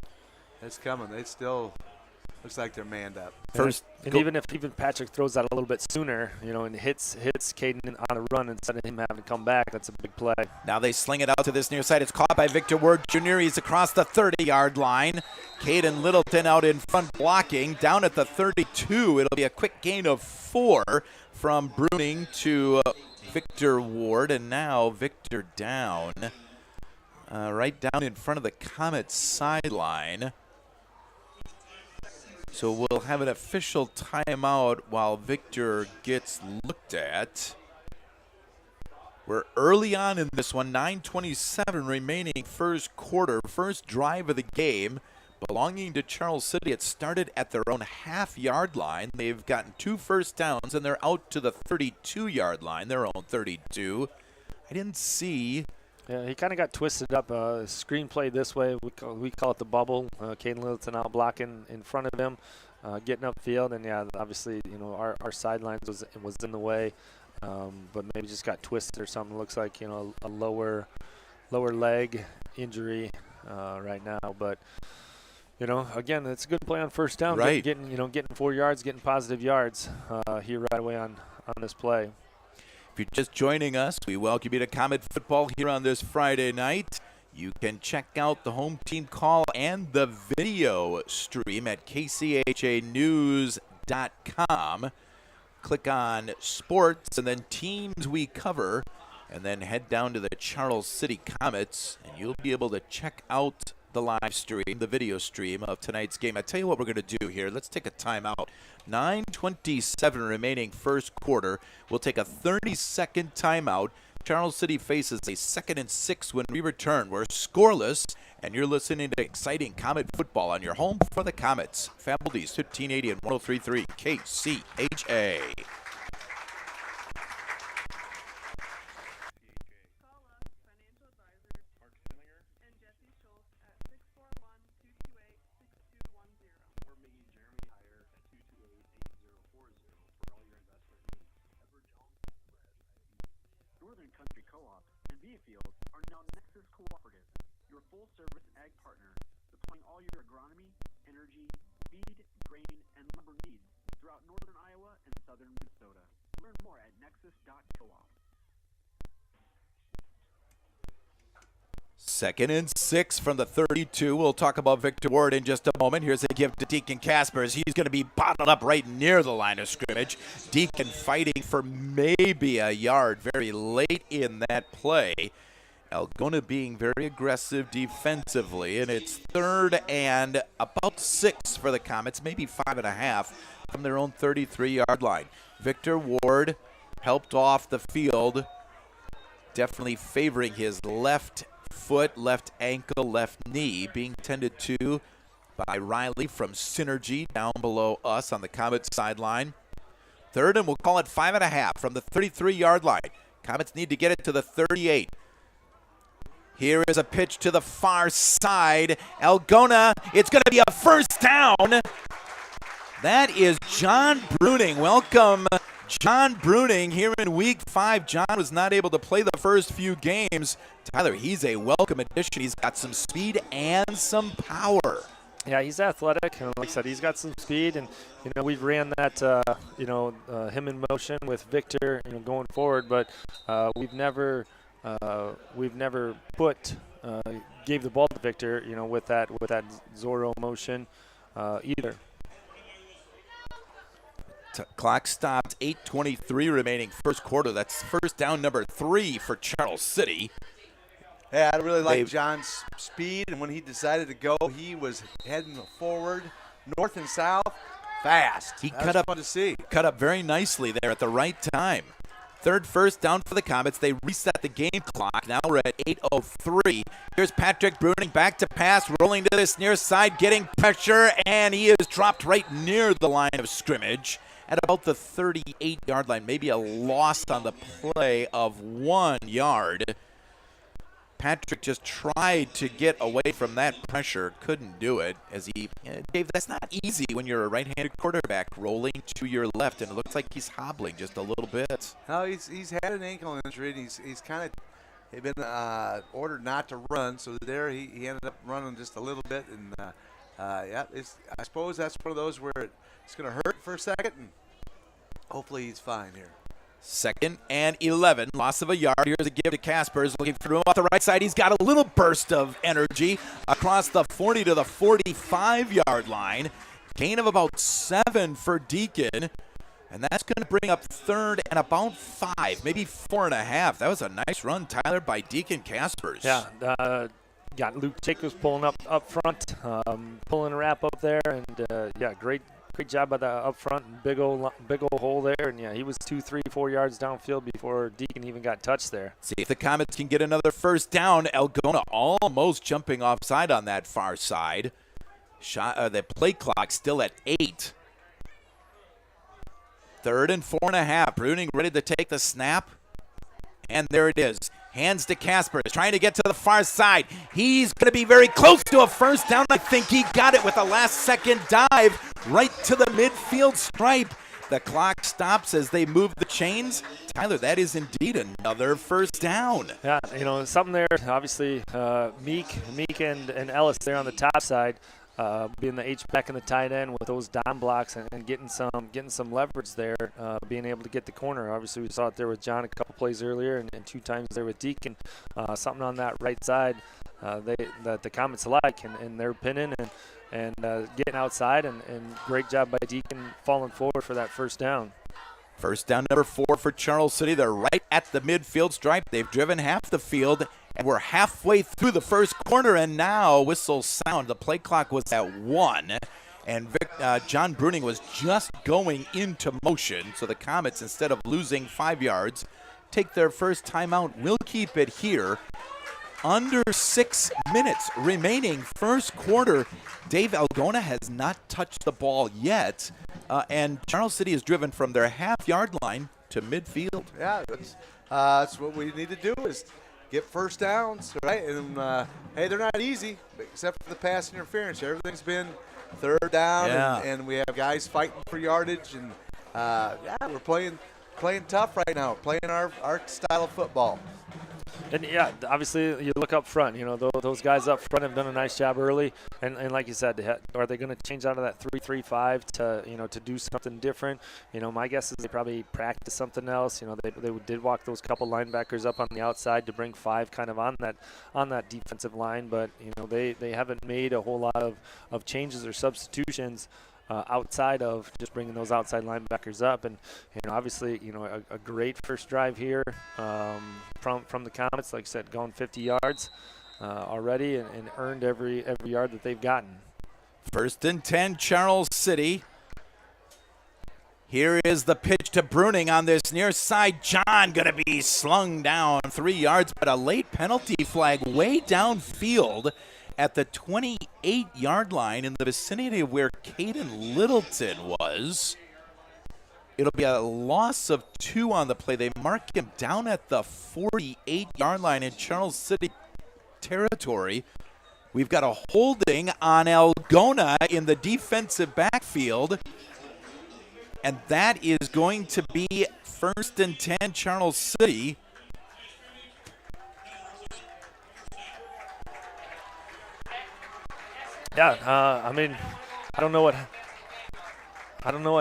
It's coming. They still looks like they're manned up. First, and even if Patrick throws that a little bit sooner, and hits Caden on a run instead of him having to come back, that's a big play. Now they sling it out to this near side. It's caught by Victor Ward Jr. He's across the 30-yard line. Caden Littleton out in front blocking. Down at the 32, it'll be a quick gain of 4 from Bruning to Victor Ward, and now Victor down, right down in front of the Comets sideline. So we'll have an official timeout while Victor gets looked at. We're early on in this one, 9:27 remaining first quarter, first drive of the game. Belonging to Charles City, it started at their own half-yard line. They've gotten 2 first downs, and they're out to the 32-yard line, their own 32. I didn't see... Yeah, he kind of got twisted up. Screenplay this way, we call it the bubble. Caden Littleton out blocking in front of him, getting upfield, and yeah, obviously, our sidelines was in the way, but maybe just got twisted or something. Looks like a lower leg injury right now, but again, it's a good play on first down. Right. Getting 4 yards, getting positive yards here right away on this play. If you're just joining us, we welcome you to Comet Football here on this Friday night. You can check out the home team call and the video stream at kchanews.com. Click on sports and then teams we cover, and then head down to the Charles City Comets, and you'll be able to check out the live stream, the video stream of tonight's game. I tell you what we're going to do here. Let's take a timeout. 9:27 remaining first quarter. We'll take a 30-second timeout. Charles City faces a 2nd and 6 when we return. We're scoreless, and you're listening to exciting Comet football on your home for the Comets. Fab Oldies, 1580 and 103.3 KCHA. Country Co-op and Beafield are now Nexus Cooperative, your full-service ag partner, supplying all your agronomy, energy, feed, grain, and lumber needs throughout northern Iowa and southern Minnesota. Learn more at nexus.coop. 2nd and 6 from the 32. We'll talk about Victor Ward in just a moment. Here's a give to Deacon Kaspers. He's going to be bottled up right near the line of scrimmage. Deacon fighting for maybe a yard very late in that play. Algona being very aggressive defensively, and it's 3rd and about 6 for the Comets, maybe 5.5 from their own 33-yard line. Victor Ward helped off the field, definitely favoring his left foot, left ankle, left knee, being tended to by Riley from Synergy down below us on the Comets sideline. 3rd, and we'll call it 5.5 from the 33-yard line. Comets need to get it to the 38. Here is a pitch to the far side. Algona, it's going to be a first down. That is John Bruning. Welcome, John Bruning, here in Week 5. John was not able to play the first few games. Tyler, he's a welcome addition. He's got some speed and some power. Yeah, he's athletic, and like I said, he's got some speed, and we've ran that him in motion with Victor, going forward, but we've never gave the ball to Victor, with that Zorro motion either. Clock stopped, 8:23 remaining first quarter. That's first down number 3 for Charles City. Yeah, I really like John's speed, and when he decided to go, he was heading forward, north and south, fast. He cut up fun to see. Cut up very nicely there at the right time. 3rd first down for the Comets. They reset the game clock. Now we're at 8:03. Here's Patrick Bruning back to pass, rolling to this near side, getting pressure, and he is dropped right near the line of scrimmage at about the 38-yard line. Maybe a loss on the play of 1 yard. Patrick just tried to get away from that pressure, couldn't do it. Dave, that's not easy when you're a right-handed quarterback rolling to your left, and it looks like he's hobbling just a little bit. No, he's had an ankle injury, and he's kind of been ordered not to run, so there he ended up running just a little bit, and I suppose that's one of those where it's going to hurt for a second, and hopefully he's fine here. 2nd and 11, loss of a yard. Here's a give to Kaspers, looking for him off the right side. He's got a little burst of energy across the 40 to the 45-yard line. Gain of about 7 for Deacon, and that's going to bring up 3rd and about 5, maybe 4.5. That was a nice run, Tyler, by Deacon Kaspers. Yeah, got Luke Jacobs pulling up front, pulling a wrap up there, and great job by the up front, big old hole there, and he was 2, 3, 4 yards downfield before Deacon even got touched there. See if the Comets can get another first down. Algona almost jumping offside on that far side. The play clock still at 8. 3rd and 4.5. Bruning ready to take the snap, and there it is. Hands to Kaspers, trying to get to the far side. He's going to be very close to a first down. I think he got it with a last-second dive right to the midfield stripe. The clock stops as they move the chains. Tyler, that is indeed another first down. Yeah, something there. Obviously, Meek and Ellis there on the top side, being the H-back and the tight end with those dime blocks and getting some leverage there, being able to get the corner. Obviously, we saw it there with John a couple plays earlier and 2 times there with Deacon. Something on that right side that the Comets like, and they're pinning and getting outside, and great job by Deacon falling forward for that first down. First down number 4 for Charles City. They're right at the midfield stripe. They've driven half the field, and we're halfway through the first quarter, and now whistles sound. The play clock was at 1, and John Bruning was just going into motion. So the Comets, instead of losing 5 yards, take their first timeout. We'll keep it here. Under 6 minutes remaining first quarter. Dave, Algona has not touched the ball yet, and Charles City is driven from their half-yard line to midfield. Yeah, that's what we need to do is get first downs, right? And, hey, they're not easy, except for the pass interference. Everything's been 3rd down, and we have guys fighting for yardage. And, we're playing playing tough right now, playing our style of football. And yeah, obviously you look up front. You know, those guys up front have done a nice job early. And like you said, are they going to change out of that 3-3-5 to do something different? You know, my guess is they probably practice something else. You know, they did walk those couple linebackers up on the outside to bring 5 kind of on that defensive line. But you know, they haven't made a whole lot of changes or substitutions outside of just bringing those outside linebackers up. And you know, obviously, you know, a great first drive here from the Comets. Like I said, going 50 yards already and earned every yard that they've gotten. 1st and 10, Charles City. Here is the pitch to Bruning on this near side. John going to be slung down 3 yards, but a late penalty flag way downfield at the 28-yard line in the vicinity of where Caden Littleton was. It'll be a loss of 2 on the play. They mark him down at the 48-yard line in Charles City territory. We've got a holding on Algona in the defensive backfield. And that is going to be 1st and 10, Charles City. Yeah, I mean, I don't know what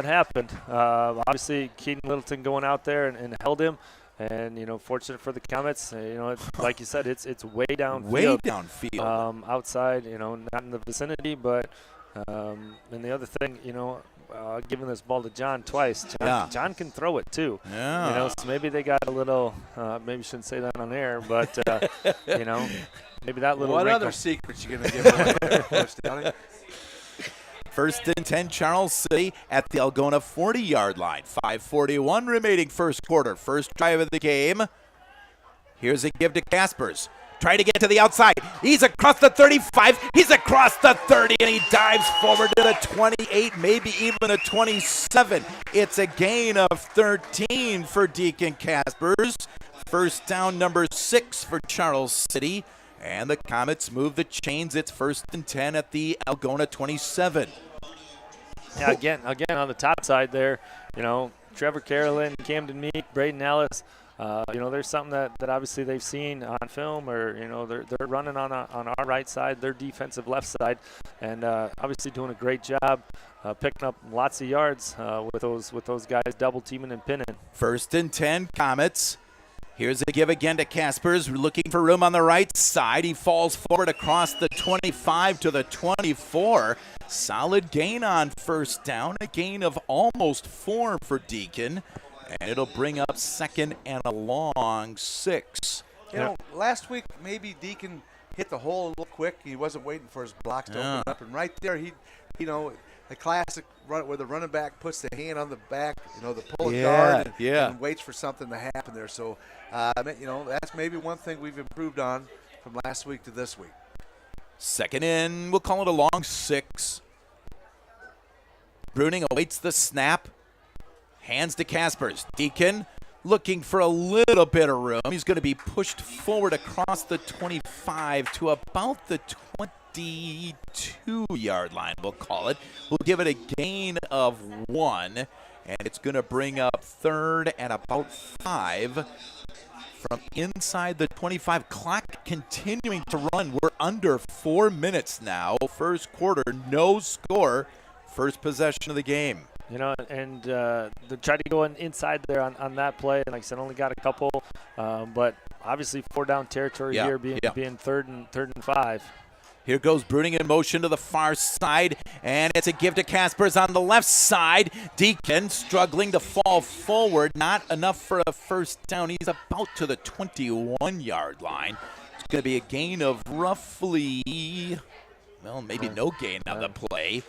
happened. Obviously, Keaton Littleton going out there and held him, and you know, fortunate for the Comets. You know, like you said, it's way downfield. Way downfield. Outside, you know, not in the vicinity, but and the other thing, you know, giving this ball to John twice. John can throw it too. Yeah. You know, so maybe they got a little. Maybe shouldn't say that on air, but you know. Maybe that little What wrinkle. other secrets you going to give away there, Coach Downey? 1st and 10, Charles City at the Algona 40-yard line. 5:41 remaining first quarter. First drive of the game. Here's a give to Kaspers. Try to get to the outside. He's across the 35. He's across the 30, and he dives forward to the 28, maybe even a 27. It's a gain of 13 for Deacon Kaspers. First down, number 6 for Charles City. And the Comets move the chains. It's 1st and 10 at the Algona 27. Yeah, again on the top side there, you know, Trevor Carolyn, Camden Meek, Braden Ellis. You know, there's something that obviously they've seen on film, or you know, they're running on our right side, their defensive left side, and obviously doing a great job picking up lots of yards with those guys double teaming and pinning. 1st and 10, Comets. Here's a give again to Kaspers, looking for room on the right side. He falls forward across the 25 to the 24. Solid gain on first down, a gain of almost 4 for Deacon. And it'll bring up 2nd and a long 6. You know, last week maybe Deacon hit the hole a little quick. He wasn't waiting for his blocks to open up. And right there, you know, the classic run where the running back puts the hand on the back, you know, the pull guard and waits for something to happen there. So, you know, that's maybe one thing we've improved on from last week to this week. 2nd in, we'll call it a long 6. Bruning awaits the snap. Hands to Kaspers. Deacon looking for a little bit of room. He's going to be pushed forward across the 25 to about the 22-yard line, we'll call it. We'll give it a gain of 1, and it's going to bring up 3rd and about 5 from inside the 25. Clock continuing to run. We're under 4 minutes now. First quarter, no score. First possession of the game. You know, and they tried to go inside there on that play, and like I said, only got a couple. But obviously, 4-down territory here, being 3rd and 5. Here goes Bruning in motion to the far side, and it's a give to Kaspers on the left side. Deacon struggling to fall forward, not enough for a first down. He's about to the 21-yard line. It's going to be a gain of roughly, well, maybe no gain on the play.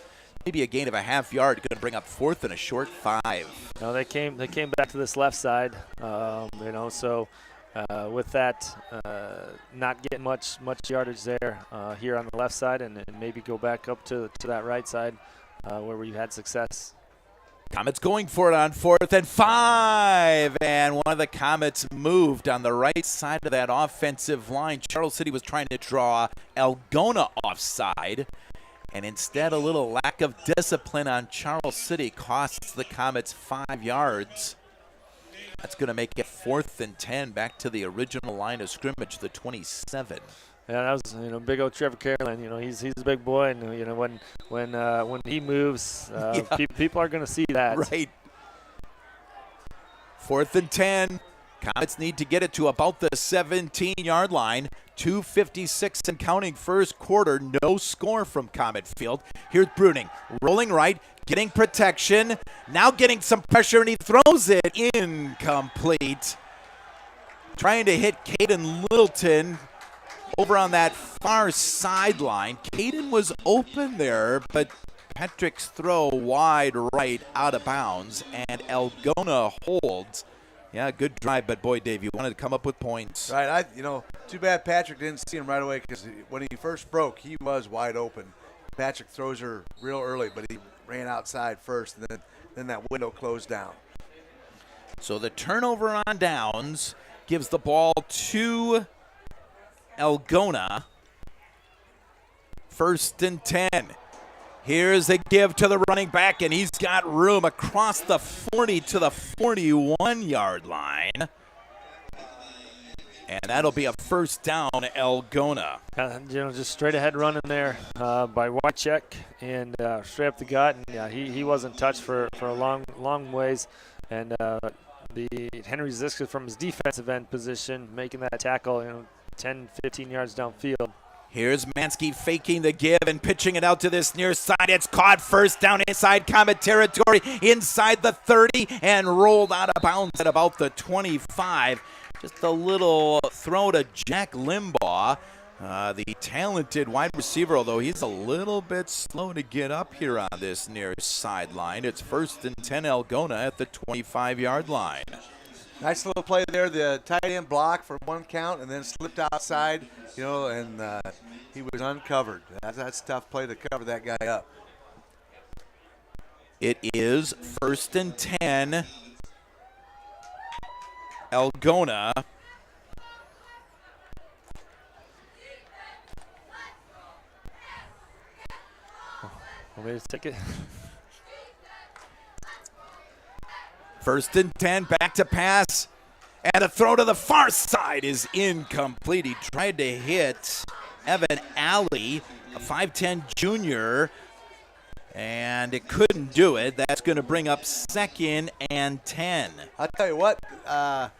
Maybe a gain of a half yard, going to bring up 4th and a short 5. No, they came back to this left side, you know, so with that, not getting much yardage there here on the left side, and maybe go back up to that right side where we had success. Comets going for it on 4th and 5, and one of the Comets moved on the right side of that offensive line. Charles City was trying to draw Algona offside. And instead, a little lack of discipline on Charles City costs the Comets 5 yards. That's going to make it 4th and 10 back to the original line of scrimmage, the 27. Yeah, that was big old Trevor Caroline. He's a big boy, and when he moves, people are going to see that. Right. 4th and 10. Comets need to get it to about the 17-yard line. 2:56 and counting first quarter. No score from Comet Field. Here's Bruning rolling right, getting protection. Now getting some pressure, and he throws it incomplete. Trying to hit Caden Littleton over on that far sideline. Caden was open there, but Patrick's throw wide right out of bounds, and Algona holds. Yeah, good drive, but boy, Dave, you wanted to come up with points. Right, too bad Patrick didn't see him right away, because when he first broke, he was wide open. Patrick throws her real early, but he ran outside first, and then that window closed down. So the turnover on downs gives the ball to Algona. 1st and 10. Here's a give to the running back, and he's got room across the 40 to the 41-yard line. And that'll be a 1st down, Algona. Just straight ahead running there by Wycheck, and straight up the gut. And he wasn't touched for a long ways. And the Henry Ziska from his defensive end position making that tackle, 10, 15 yards downfield. Here's Mansky faking the give and pitching it out to this near side. It's caught 1st down inside Comet territory, inside the 30, and rolled out of bounds at about the 25. Just a little throw to Jack Limbaugh, the talented wide receiver, although he's a little bit slow to get up here on this near sideline. It's 1st and 10 Algona at the 25-yard line. Nice little play there. The tight end blocked for 1 count and then slipped outside, and he was uncovered. That's a tough play to cover that guy up. It is 1st and 10 Algona. Wait a second. 1st and 10, back to pass, and a throw to the far side is incomplete. He tried to hit Evan Alley, a 5'10 junior, and it couldn't do it. That's going to bring up 2nd and 10. I'll tell you what, the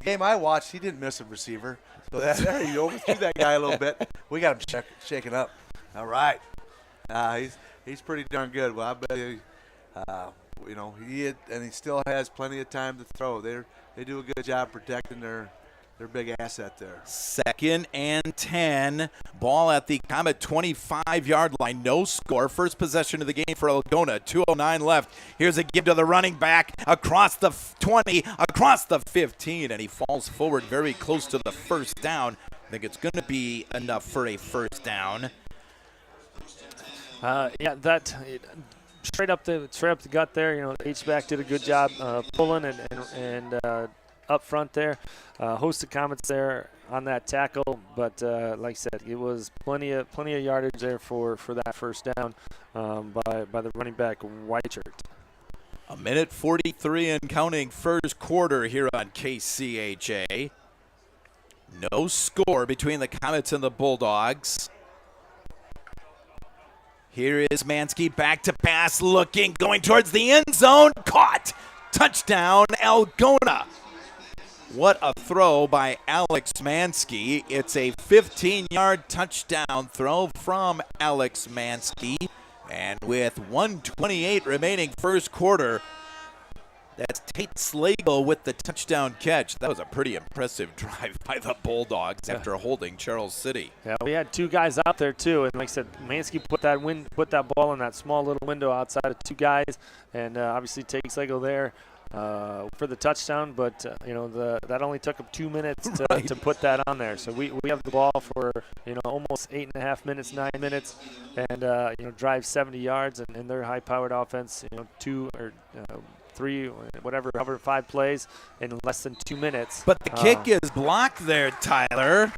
game I watched, he didn't miss a receiver. So there he overthrew that guy a little bit. We got him shaken up. All right. He's pretty darn good. Well, I bet you, he still has plenty of time to throw. They do a good job protecting their big asset there. 2nd and 10. Ball at the Comet 25-yard line. No score. First possession of the game for Algona. 2:09 left. Here's a give to the running back across the 20, across the 15, and he falls forward very close to the 1st down. I think it's going to be enough for a 1st down. Straight up the gut there. H-back did a good job pulling and up front there. Host of Comets there on that tackle, but like I said, it was plenty of yardage there for that 1st down by the running back Weichert. 1:43 and counting first quarter here on KCHA. No score between the Comets and the Bulldogs. Here is Mansky back to pass, going towards the end zone. Caught. Touchdown, Algona. What a throw by Alex Mansky. It's a 15-yard touchdown throw from Alex Mansky. And with 1:28 remaining first quarter, that's Tate Slagle with the touchdown catch. That was a pretty impressive drive by the Bulldogs after holding Charles City. Yeah, we had 2 guys out there too, and like I said, Mansky put that ball in that small little window outside of 2 guys, and obviously Tate Slagle there for the touchdown. But that only took him 2 minutes to put that on there. So we have the ball for almost 8.5 minutes, 9 minutes, and drive 70 yards, and their high-powered offense, 2 or 3, whatever, however, 5 plays in less than 2 minutes. But the kick is blocked there, Tyler.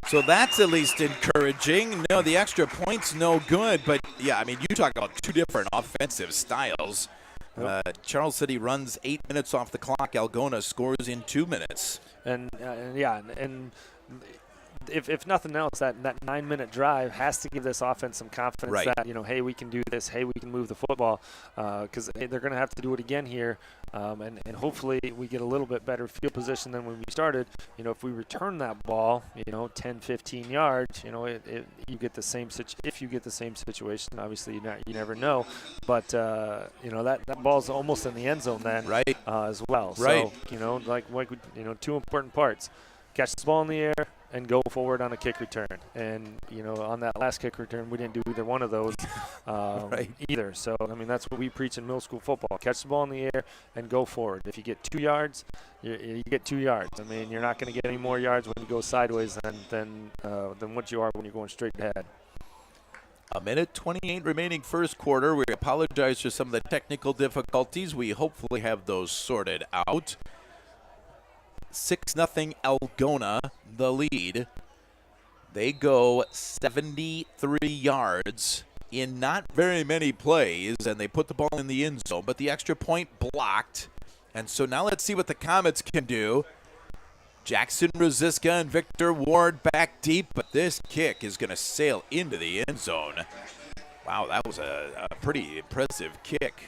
So that's at least encouraging. No, the extra point's no good. But, yeah, I mean, you talk about 2 different offensive styles. Charles City runs 8 minutes off the clock. Algona scores in 2 minutes. And if nothing else, that 9-minute drive has to give this offense some confidence that, hey, we can do this. Hey, we can move the football, because they're going to have to do it again here. And hopefully we get a little bit better field position than when we started. If we return that ball, 10, 15 yards, you get the same if you get the same situation. Obviously, you never know. But, that ball's almost in the end zone then as well. Right. So, two important parts. Catch the ball in the air and go forward on a kick return. And, on that last kick return, we didn't do either one of those either. So, that's what we preach in middle school football. Catch the ball in the air and go forward. If you get 2 yards, you get 2 yards. You're not going to get any more yards when you go sideways than what you are when you're going straight ahead. 1:28 remaining first quarter. We apologize for some of the technical difficulties. We hopefully have those sorted out. 6-0 Algona, the lead. They go 73 yards in not very many plays, and they put the ball in the end zone, but the extra point blocked. And so now let's see what the Comets can do. Jackson Rosiska and Victor Ward back deep, but this kick is going to sail into the end zone. Wow, that was a pretty impressive kick.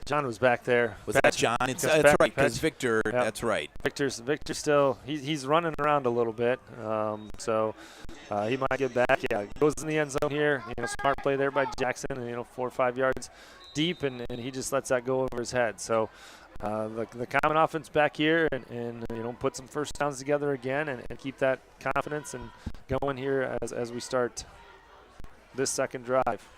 John was back there. Was that John? That's right, because Victor, that's right. Victor's still, he's running around a little bit, so he might get back. Yeah, goes in the end zone here. Smart play there by Jackson, and 4 or 5 yards deep, and he just lets that go over his head. So the common offense back here, and put some first downs together again, and keep that confidence and going here as we start this second drive.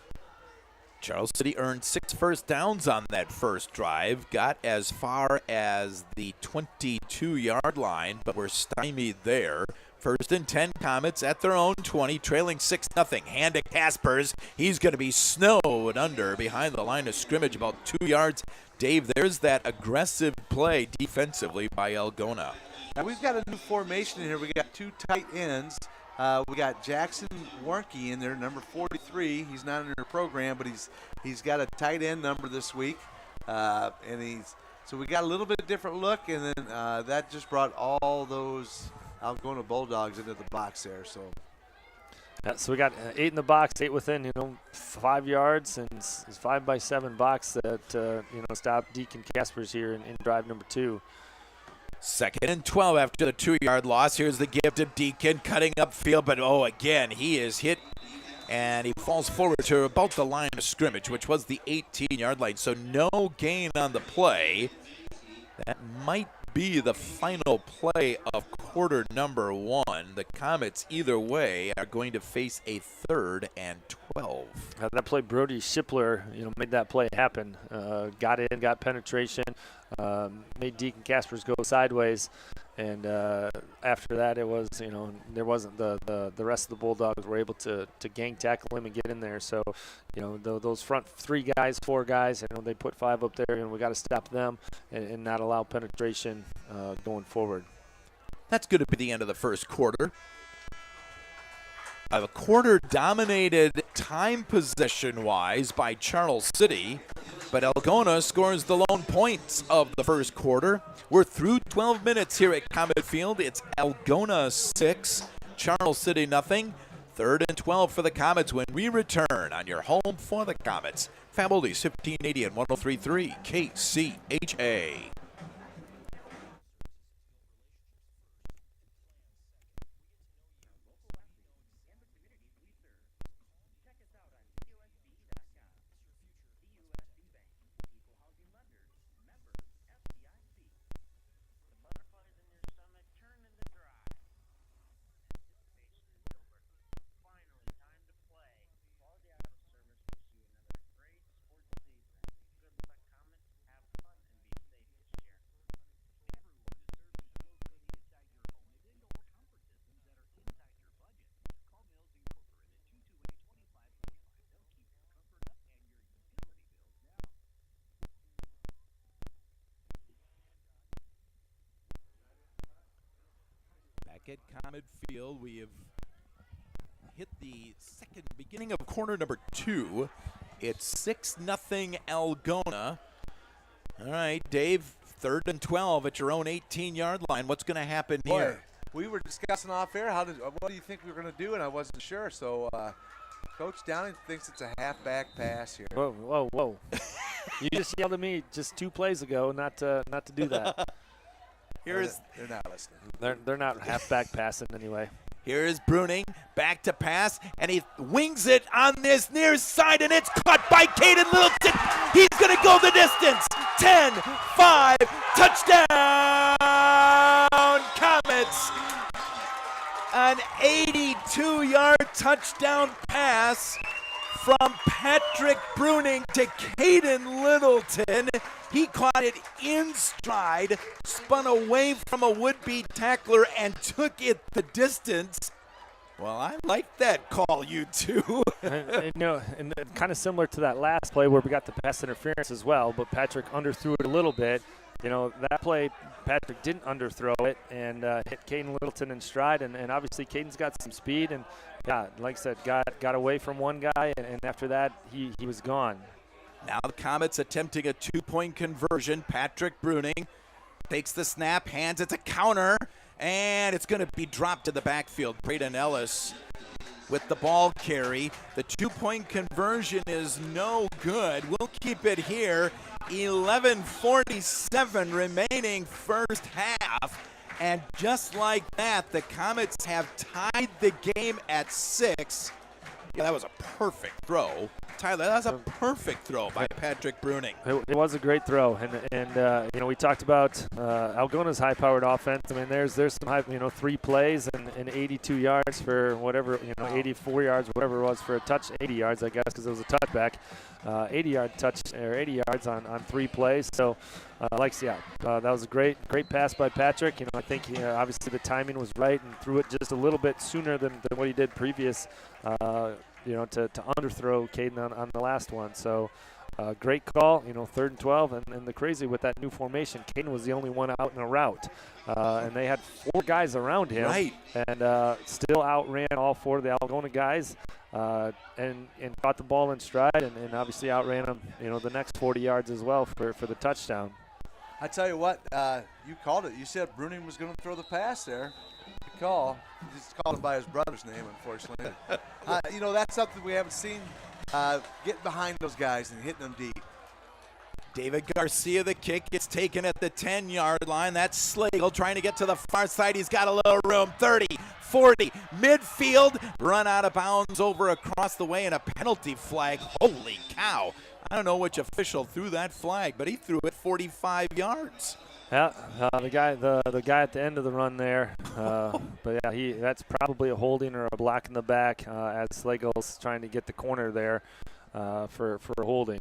Charles City earned 6 first downs on that first drive, got as far as the 22-yard line, but were stymied there. First and 10 Comets at their own 20, trailing 6-0. Hand to Kaspers. He's going to be snowed under behind the line of scrimmage, about 2 yards. Dave, there's that aggressive play defensively by Algona. Now we've got a new formation in here. We got 2 tight ends. We got Jackson Warnke in there, number 43. He's not in our program, but he's got a tight end number this week, so we got a little bit different look, and then that just brought all those Algona Bulldogs into the box there. So we got 8 in the box, 8 within 5 yards, and it's 5x7 box that stopped Deacon Kaspers here in drive number 2. 2nd and 12 after the 2-yard loss. Here's the give to Deacon, cutting upfield, but again, he is hit, and he falls forward to about the line of scrimmage, which was the 18-yard line. So no gain on the play. That might be the final play of quarter number 1. The Comets, either way, are going to face a 3rd and 12. That play, Brody Shipler, made that play happen. Got in, got penetration, made Deacon Kaspers go sideways, and after that, it was there wasn't the rest of the Bulldogs were able to gang tackle him and get in there. So those front 3 guys, 4 guys, they put 5 up there, and we got to stop them and not allow penetration going forward. That's going to be the end of the first quarter. A quarter dominated time possession-wise by Charles City, but Algona scores the lone points of the first quarter. We're through 12 minutes here at Comet Field. It's Algona 6, Charles City nothing. 3rd and 12 for the Comets when we return on your home for the Comets. Fab Oldies 1580 and 103.3 KCHA. At Comet Field, we have hit the beginning of quarter number 2. It's 6-0 Algona. All right, Dave, 3rd and 12 at your own 18-yard line. What's going to happen here? We were discussing off air. What do you think we were going to do? And I wasn't sure. So Coach Downing thinks it's a halfback pass here. Whoa. You just yelled at me just 2 plays ago not to do that. They're not listening. They're not halfback passing anyway. Here is Bruning, back to pass, and he wings it on this near side, and it's caught by Caden Littleton. He's going to go the distance. 10, 5, touchdown, Comets. An 82-yard touchdown pass from Patrick Bruning to Caden Littleton. He caught it in stride, spun away from a would-be tackler, and took it the distance. Well, I like that call, you two. and kind of similar to that last play where we got the pass interference as well, but Patrick underthrew it a little bit. That play, Patrick didn't underthrow it and hit Caden Littleton in stride, and obviously Caden's got some speed, and yeah, like I said, got away from one guy, and after that, he was gone. Now the Comets attempting a 2-point conversion. Patrick Bruning takes the snap, hands it to counter, and it's going to be dropped to the backfield. Braden Ellis with the ball carry. The 2-point conversion is no good. We'll keep it here. 11:47 remaining first half. And just like that, the Comets have tied the game at 6. Yeah, that was a perfect throw. Tyler, that was a perfect throw by Patrick Bruning. It was a great throw, and we talked about Algona's high-powered offense. I mean, there's some high, 3 plays and 82 yards for whatever, 84 yards, whatever it was for a touch, 80 yards, I guess, because it was a touchback. 80-yard touch or 80 yards on 3 plays. So, that was a great pass by Patrick. I think obviously the timing was right and threw it just a little bit sooner than what he did previous. To underthrow Caden on the last one. So great call, 3rd and 12. And the crazy with that new formation, Caden was the only one out in a route. And they had 4 guys around him. Right. And still outran all 4 of the Algona guys and caught the ball in stride and obviously outran them, the next 40 yards as well for the touchdown. I tell you what, you called it. You said Bruning was going to throw the pass there. Good call. You just called him by his brother's name, unfortunately. That's something we haven't seen. Getting behind those guys and hitting them deep. David Garcia, the kick gets taken at the 10-yard line. That's Slagle trying to get to the far side. He's got a little room. 30, 40, midfield. Run out of bounds over across the way and a penalty flag. Holy cow. I don't know which official threw that flag, but he threw it 45 yards. Yeah, the guy at the end of the run there, but yeah, that's probably a holding or a block in the back as Slagle's trying to get the corner there for a holding.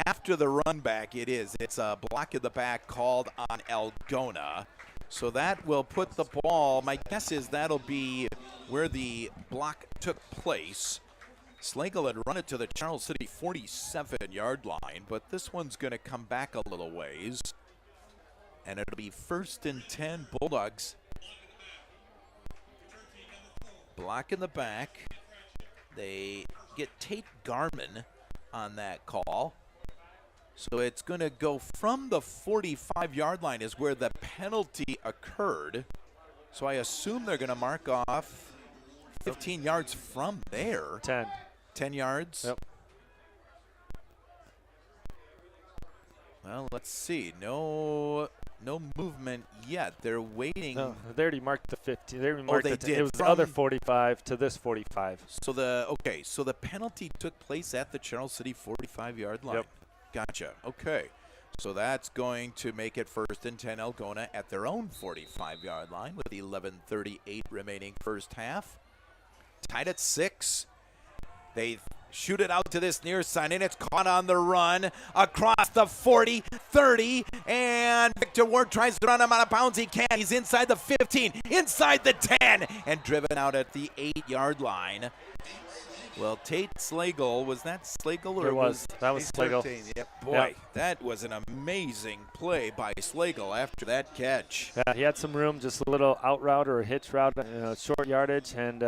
After the run back, it's a block in the back called on Algona. So that will put the ball, my guess is that'll be where the block took place. Slagle had run it to the Charles City 47-yard line, but this one's going to come back a little ways. And it'll be 1st and 10 Bulldogs. Block in the back. They get Tate Garman on that call. So it's going to go from the 45-yard line is where the penalty occurred. So I assume they're going to mark off 15 yards from there. 10 yards? Yep. Well, let's see. No movement yet. They're waiting. No, they already marked the 15. They already marked they did. It was the other 45 to this 45. So the penalty took place at the Charles City 45-yard line. Yep. Gotcha. Okay. So that's going to make it 1st and 10 Algona at their own 45-yard line with 11:38 remaining first half. Tied at 6. They shoot it out to this near side, and it's caught on the run across the 40, 30, and Victor Ward tries to run him out of bounds. He can't. He's inside the 15, inside the 10, and driven out at the 8-yard line. Well, Tate Slagle, was that Slagle or It was. That was He's Slagle. 13, yep. Boy, Yep. that was an amazing play by Slagle after that catch. Yeah, he had some room, just a little out route or a hitch route, short yardage, and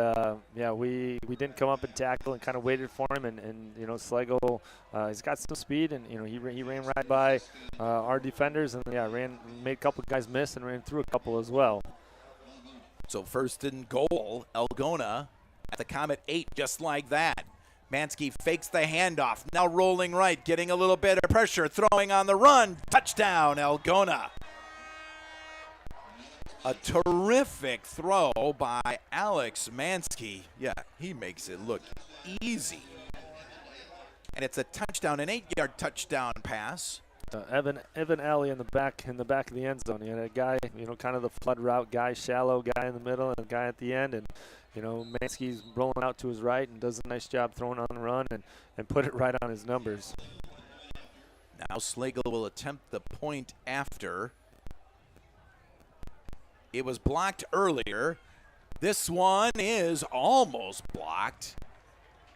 yeah, we didn't come up and tackle and kind of waited for him, and Slagle, he's got some speed, and he ran right by our defenders, and yeah, made a couple guys miss and ran through a couple as well. So first and goal, Algona at the Comet 8, just like that. Mansky fakes the handoff, now rolling right, getting a little bit of pressure, throwing on the run. Touchdown, Algona. A terrific throw by Alex Mansky. Yeah, he makes it look easy. And it's a touchdown, an 8-yard touchdown pass. Evan Alley in the back of the end zone. He had a guy, kind of the flood route guy, shallow guy in the middle, and a guy at the end. And Mansky's rolling out to his right and does a nice job throwing on the run and put it right on his numbers. Now Slagle will attempt the point after. It was blocked earlier. This one is almost blocked.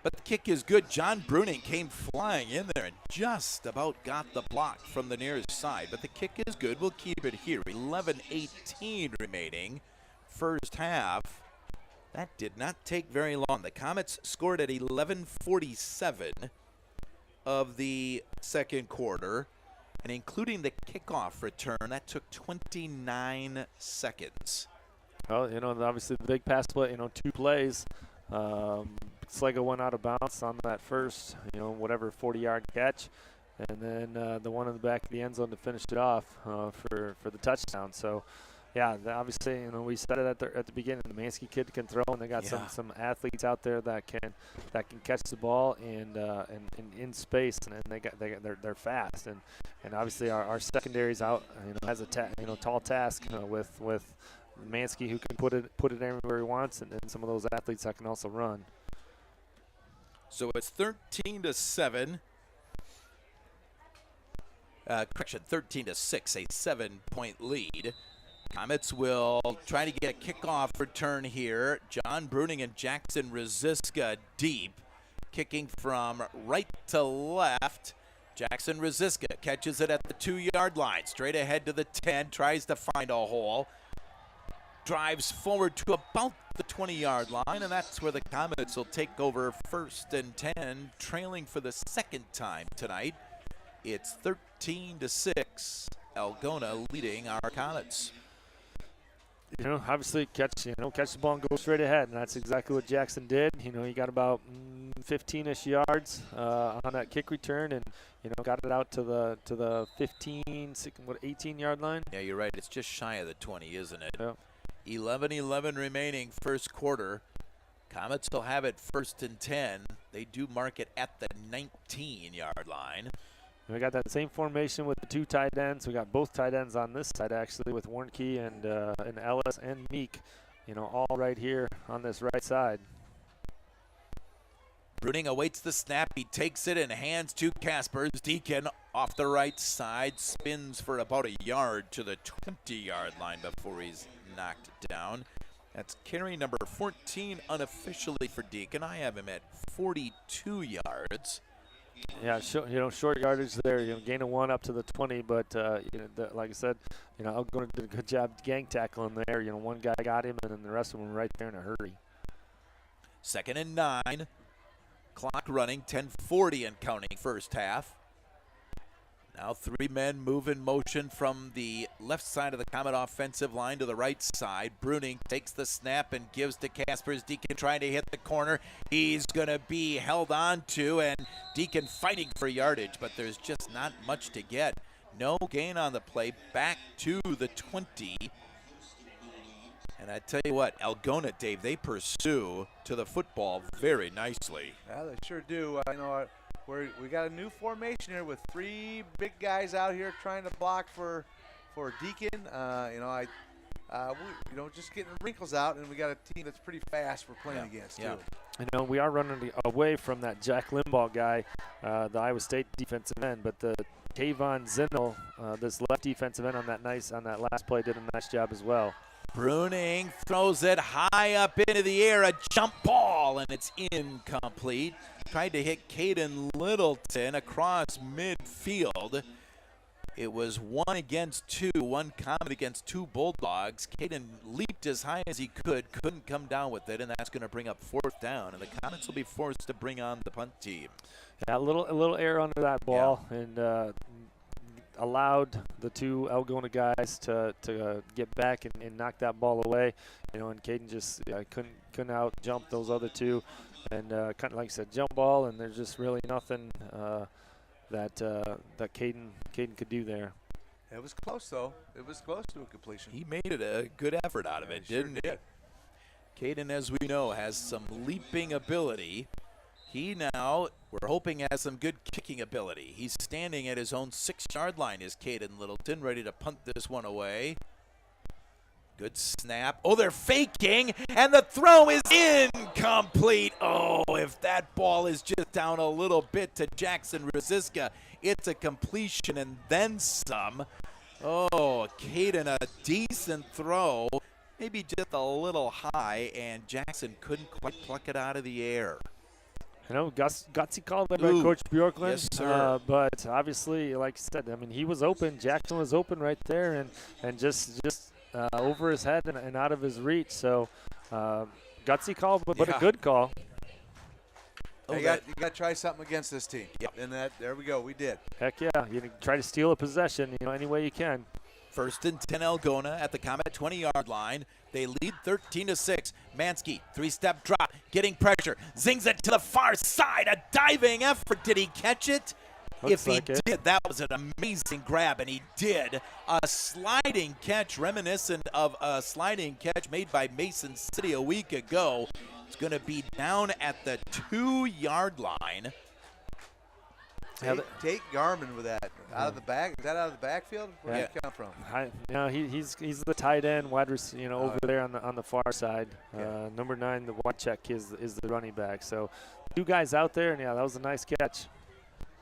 But the kick is good. John Bruning came flying in there and just about got the block from the nearest side. But the kick is good. We'll keep it here. 11:18 remaining. First half. That did not take very long. The Comets scored at 11:47 of the second quarter. And including the kickoff return, that took 29 seconds. Well, obviously the big pass play, 2 plays. Slagle went out of bounds on that first, 40-yard catch. And then the one in the back of the end zone to finish it off for the touchdown. So, yeah, obviously, we said it at the beginning. The Mansky kid can throw, and they got some athletes out there that can catch the ball and in space, and they're fast. And obviously our secondary's out, has a tall task with Mansky, who can put it anywhere he wants, and some of those athletes that can also run. So it's 13-7. 13-6, a 7-point lead. Comets will try to get a kickoff return here. John Bruning and Jackson Resiska deep, kicking from right to left. Jackson Resiska catches it at the 2-yard line, straight ahead to the 10, tries to find a hole. Drives forward to about the 20-yard line, and that's where the Comets will take over first and 10, trailing for the second time tonight. It's 13-6, Algona leading our Comets. Obviously catch the ball and go straight ahead, and that's exactly what Jackson did. He got about 15-ish yards on that kick return, and got it out to the 18-yard line. Yeah, you're right. It's just shy of the 20, isn't it? Yep. 11-11 remaining, first quarter. Comets will have it first and 10. They do mark it at the 19-yard line. And we got that same formation with the 2 tight ends. We got both tight ends on this side, actually, with Warnke and Ellis and Meek, all right here on this right side. Bruning awaits the snap. He takes it and hands to Kaspers. Deacon off the right side, spins for about a yard to the 20-yard line before he's knocked down. That's carry number 14 unofficially for Deacon. I have him at 42 yards. Yeah, short yardage there. Gain of 1 up to the 20, but like I said, Algona did a good job gang tackling there. One guy got him, and then the rest of them were right there in a hurry. 2nd and 9. Clock running, 10:40 and counting first half. Now 3 men move in motion from the left side of the Comet offensive line to the right side. Bruning takes the snap and gives to Kaspers. Deacon trying to hit the corner. He's going to be held on to, and Deacon fighting for yardage, but there's just not much to get. No gain on the play. Back to the 20. And I tell you what, Algona, Dave, they pursue to the football very nicely. Yeah, they sure do. We got a new formation here with 3 big guys out here trying to block for Deacon. Just getting wrinkles out, and we got a team that's pretty fast we're playing against too. We are running away from that Jack Limbaugh guy, the Iowa State defensive end, but the Tavon Zinnel, this left defensive end on that last play, did a nice job as well. Bruning throws it high up into the air, a jump ball, and it's incomplete. Tried to hit Caden Littleton across midfield. It was 1 against 2, one Comet against 2 Bulldogs. Caden leaped as high as he couldn't come down with it, and that's going to bring up 4th down, and the Comets will be forced to bring on the punt team. Yeah, a little air under that ball, and allowed the 2 Algona guys to get back and knock that ball away. You know, and Caden just couldn't out jump those other 2, and kind of like I said, jump ball, and there's just really nothing that Caden could do there. It was close, though. It was close to a completion. He made it a good effort out of it, didn't he? Caden, as we know, has some leaping ability. He now, we're hoping, has some good kicking ability. He's standing at his own 6-yard line, is Caden Littleton, ready to punt this one away. Good snap. Oh, they're faking, and the throw is incomplete. Oh, if that ball is just down a little bit to Jackson Rosiska, it's a completion and then some. Oh, Caden, a decent throw. Maybe just a little high, and Jackson couldn't quite pluck it out of the air. You know, gutsy call there by Coach Bjorklund. Yes, sir. But obviously, like you said, I mean, he was open. Jackson was open right there, and just over his head and out of his reach. So, gutsy call, but a good call. You got to try something against this team. Yep. And there we go. We did. Heck yeah. You try to steal a possession, any way you can. 1st and 10 Algona at the Comet 20-yard line. They lead 13-6. Mansky, 3-step drop, getting pressure. Zings it to the far side. A diving effort. Did he catch it? If he did, that was an amazing grab, and he did. A sliding catch reminiscent of a sliding catch made by Mason City a week ago. It's going to be down at the 2-yard line. Take Garmin with that. Out of the back? Is that out of the backfield? Where did it come from? He's the tight end, wide receiver, over there on the far side. Number 9, the white check is the running back. So 2 guys out there, and that was a nice catch.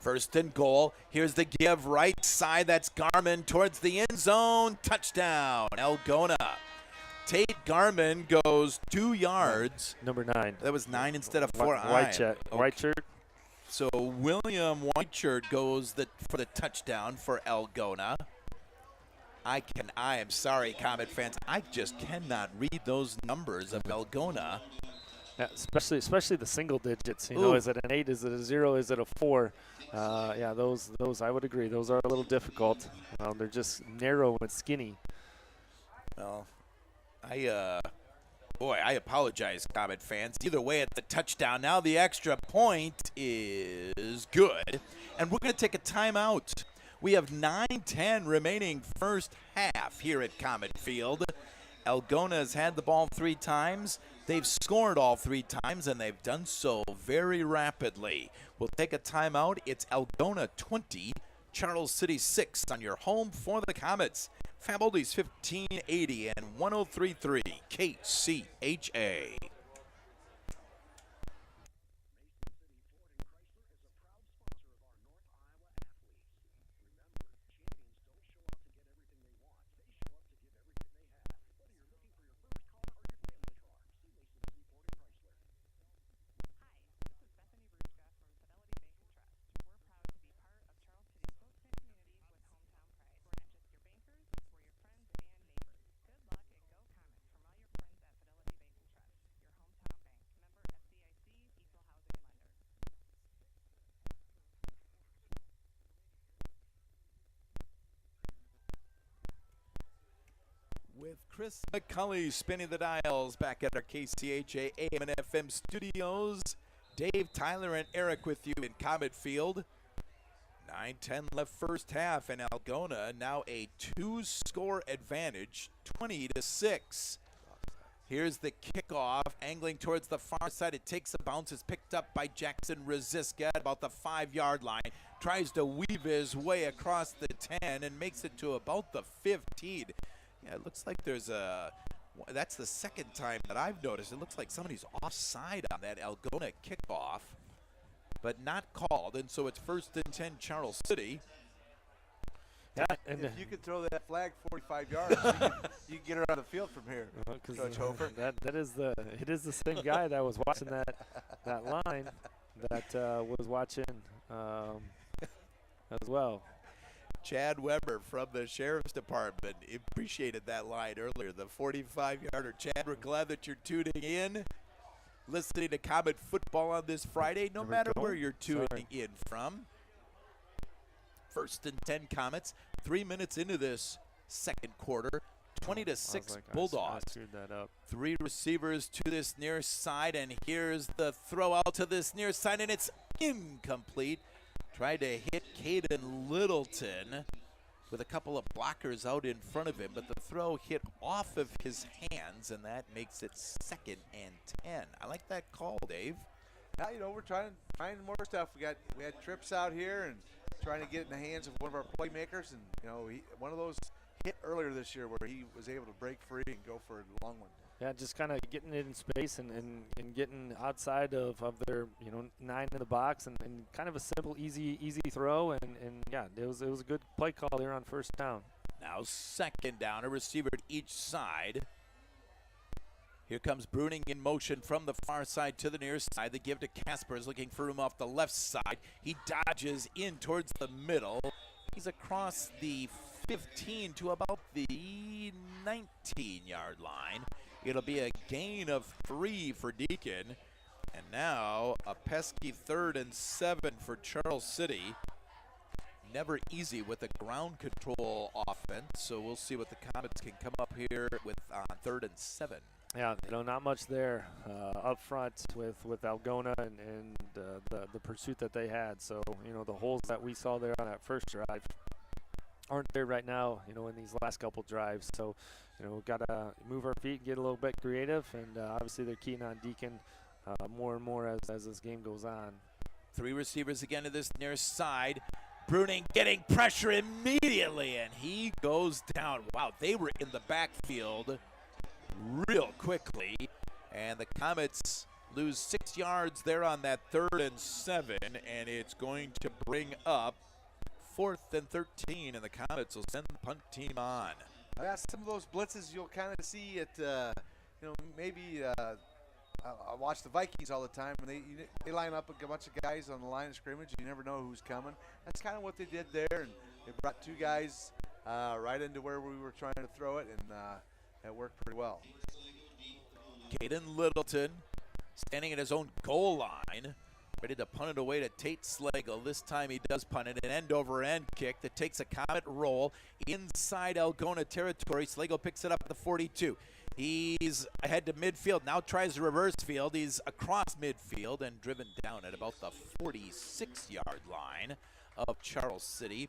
1st and goal. Here's the give right side. That's Garmin towards the end zone. Touchdown, Algona. Tate Garmin goes 2 yards. Number 9. That was 9 instead of 4. White check. Okay. White shirt. So William Whiteshirt goes for the touchdown for Algona. I am sorry, Comet fans. I just cannot read those numbers of Algona. Yeah, especially the single digits. Is it an 8? Is it a 0? Is it a 4? Those I would agree. Those are a little difficult. They're just narrow and skinny. Well, I apologize, Comet fans. Either way, at the touchdown, now the extra point is good. And we're going to take a timeout. We have 9:10 remaining first half here at Comet Field. Algona has had the ball 3 times. They've scored all 3 times, and they've done so very rapidly. We'll take a timeout. It's Algona 20, Charles City 6 on your home for the Comets. Fab Oldies 1580 and 103.3 KCHA. With Chris McCulley spinning the dials back at our KCHA AM and FM studios. Dave, Tyler, and Eric with you in Comet Field. 9:10 left first half, and Algona now a 2-score advantage, 20-6. Here's the kickoff, angling towards the far side. It takes a bounce. It's picked up by Jackson Rosiska at about the 5-yard line. Tries to weave his way across the 10 and makes it to about the 15. Yeah, it looks like that's the second time that I've noticed. It looks like somebody's offside on that Algona kickoff, but not called. And so it's 1st and 10 Charles City. Yeah, and if you could throw that flag 45 yards, you can get her on the field from here, Coach Hofer. It is the same guy that was watching that line that was watching as well. Chad Weber from the Sheriff's Department appreciated that line earlier, the 45-yarder. Chad, we're glad that you're tuning in, listening to Comet Football on this Friday, no matter where you're tuning in from. 1st and 10 Comets, 3 minutes into this second quarter, 20-6 Bulldogs. I screwed that up. 3 receivers to this near side, and here's the throw out to this near side, and it's incomplete. Tried to hit Caden Littleton with a couple of blockers out in front of him, but the throw hit off of his hands, and that makes it 2nd and 10. I like that call, Dave. Yeah, we're trying to find more stuff. We had trips out here and trying to get it in the hands of one of our playmakers, and one of those hit earlier this year where he was able to break free and go for a long one. Yeah, just kind of getting it in space and getting outside of their 9 in the box and kind of a simple, easy throw and yeah, it was a good play call there on 1st down. Now 2nd down, a receiver at each side. Here comes Bruning in motion from the far side to the near side. The give to Casper is looking for room off the left side. He dodges in towards the middle. He's across the 15 to about the 19-yard line. It'll be a gain of 3 for Deacon. And now a pesky 3rd and 7 for Charles City. Never easy with a ground control offense, so we'll see what the Comets can come up here with on 3rd and 7. Yeah, not much there up front with Algona and the pursuit that they had. So, the holes that we saw there on that first drive aren't there right now, in these last couple drives. So, we've got to move our feet and get a little bit creative, and obviously they're keying on Deacon more and more as this game goes on. 3 receivers again to this near side. Bruning getting pressure immediately, and he goes down. Wow, they were in the backfield real quickly, and the Comets lose 6 yards there on that 3rd and 7, and it's going to bring up 4th and 13, and the Comets will send the punt team on. Some of those blitzes you'll kind of see at, maybe I watch the Vikings all the time, and they line up a bunch of guys on the line of scrimmage. You never know who's coming. That's kind of what they did there, and they brought 2 guys right into where we were trying to throw it, and it worked pretty well. Caden Littleton standing at his own goal line, ready to punt it away to Tate Slagle. This time he does punt it, an end-over-end kick that takes a Comet roll inside Algona territory. Slagle picks it up at the 42. He's ahead to midfield, now tries the reverse field. He's across midfield and driven down at about the 46-yard line of Charles City.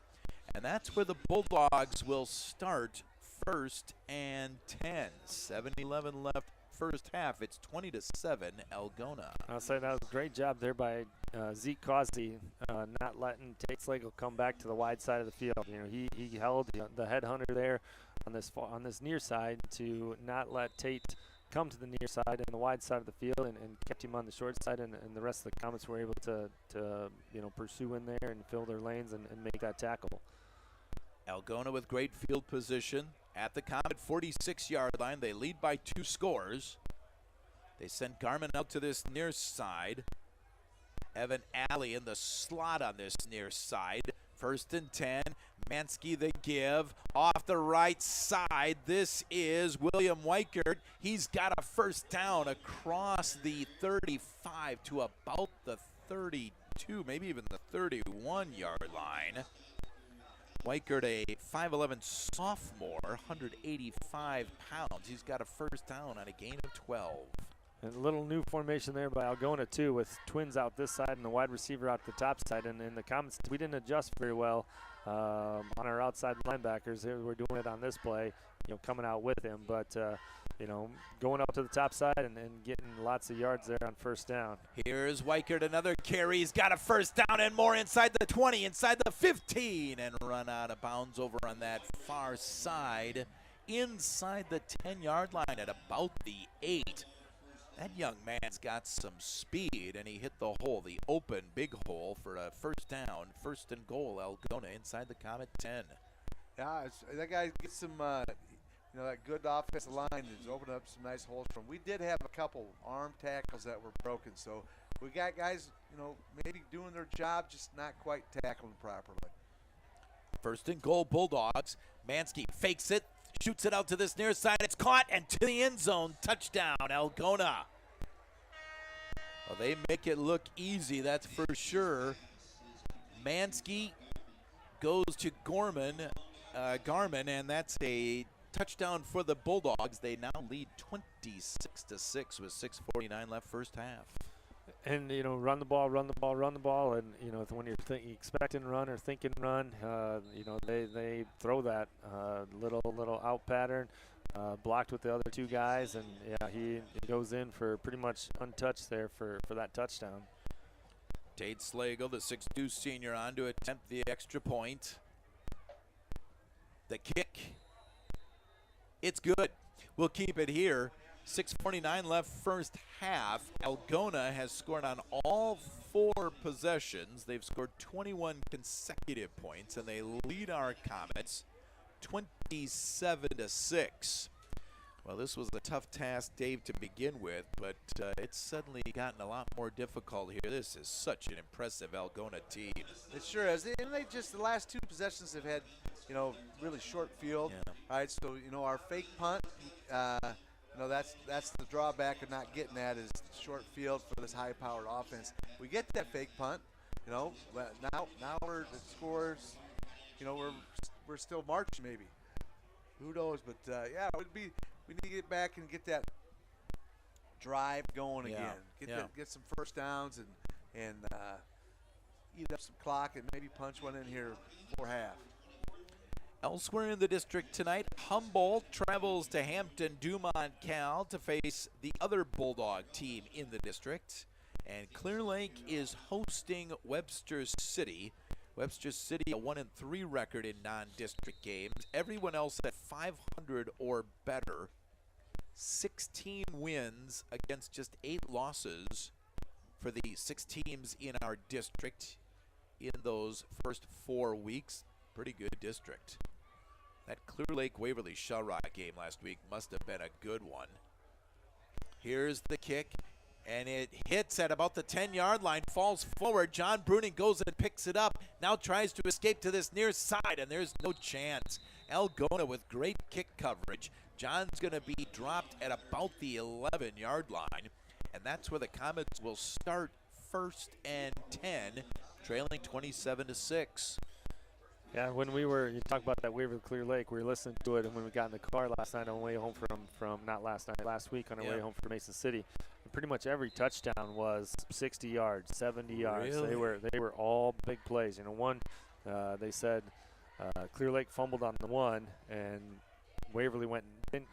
And that's where the Bulldogs will start 1st and 10. 7-11 left first half. It's 20-7 Algona. I'll say that was a great job there by Zeke Causey, not letting Tate Slagle come back to the wide side of the field. He held the headhunter there on this near side to not let Tate come to the near side and the wide side of the field, and kept him on the short side, and the rest of the Comets were able to pursue in there and fill their lanes and make that tackle. Algona with great field position at the Comet 46-yard line. They lead by 2 scores. They send Garmin out to this near side. Evan Alley in the slot on this near side. 1st and 10. Mansky the give off the right side. This is William Weichert. He's got a 1st down across the 35 to about the 32, maybe even the 31-yard line. Weichert, a 5'11 sophomore, 185 pounds. He's got a 1st down on a gain of 12. And a little new formation there by Algona, too, with twins out this side and the wide receiver out the top side. And in the Comets, we didn't adjust very well on our outside linebackers. We're doing it on this play, coming out with him. But, going up to the top side and getting lots of yards there on 1st down. Here's Weichert, another carry. He's got a 1st down and more inside the 20, inside the 15, and run out of bounds over on that far side, inside the 10-yard line at about the 8. That young man's got some speed, and he hit the hole, the open big hole for a 1st down, 1st and goal. Algona inside the Comet 10. Yeah, that guy gets some, that good offensive line has opened up some nice holes for them. We did have a couple arm tackles that were broken, so we got guys, maybe doing their job, just not quite tackling properly. First and goal, Bulldogs. Mansky fakes it, shoots it out to this near side. It's caught and to the end zone. Touchdown, Algona. Well, they make it look easy, that's for sure. Mansky goes to Garmin, and that's a touchdown for the Bulldogs. They now lead 26-6 with 6:49 left first half. And, run the ball, and, when you're expecting run or thinking run, they throw that little out pattern, blocked with the other two guys, and, he goes in for pretty much untouched there for that touchdown. Tate Slagle, the 6'2 senior, on to attempt the extra point. The kick, it's good. We'll keep it here. 6:49 left first half. Algona has scored on all 4 possessions. They've scored 21 consecutive points, and they lead our Comets 27-6. Well, this was a tough task, Dave, to begin with, but it's suddenly gotten a lot more difficult here. This is such an impressive Algona team. It sure is. And they just, the last 2 possessions have had, really short field. Yeah. All right, so, our fake punt, that's the drawback of not getting that is short field for this high-powered offense. We get that fake punt, but now the scores, we're still marching maybe. Who knows? But we need to get back and get that drive going again. Get some first downs and eat up some clock and maybe punch one in here before half. Elsewhere in the district tonight, Humboldt travels to Hampton Dumont Cal to face the other Bulldog team in the district. And Clear Lake is hosting Webster City. Webster City, a 1-3 record in non-district games. Everyone else at 500 or better. 16 wins against just 8 losses for the 6 teams in our district in those first 4 weeks. Pretty good district. That Clear Lake Waverly Shell Rock game last week must have been a good one. Here's the kick, and it hits at about the 10-yard line, falls forward. John Bruning goes and picks it up, now tries to escape to this near side, and there's no chance. Algona with great kick coverage. John's going to be dropped at about the 11-yard line, and that's where the Comets will start 1st and 10, trailing 27-6. Yeah, you talk about that Waverly Clear Lake, we were listening to it, and when we got in the car last night on the way home last week on our way home from Mason City, and pretty much every touchdown was 60 yards, 70 yards. Really? They were all big plays. One, they said Clear Lake fumbled on the one, and Waverly went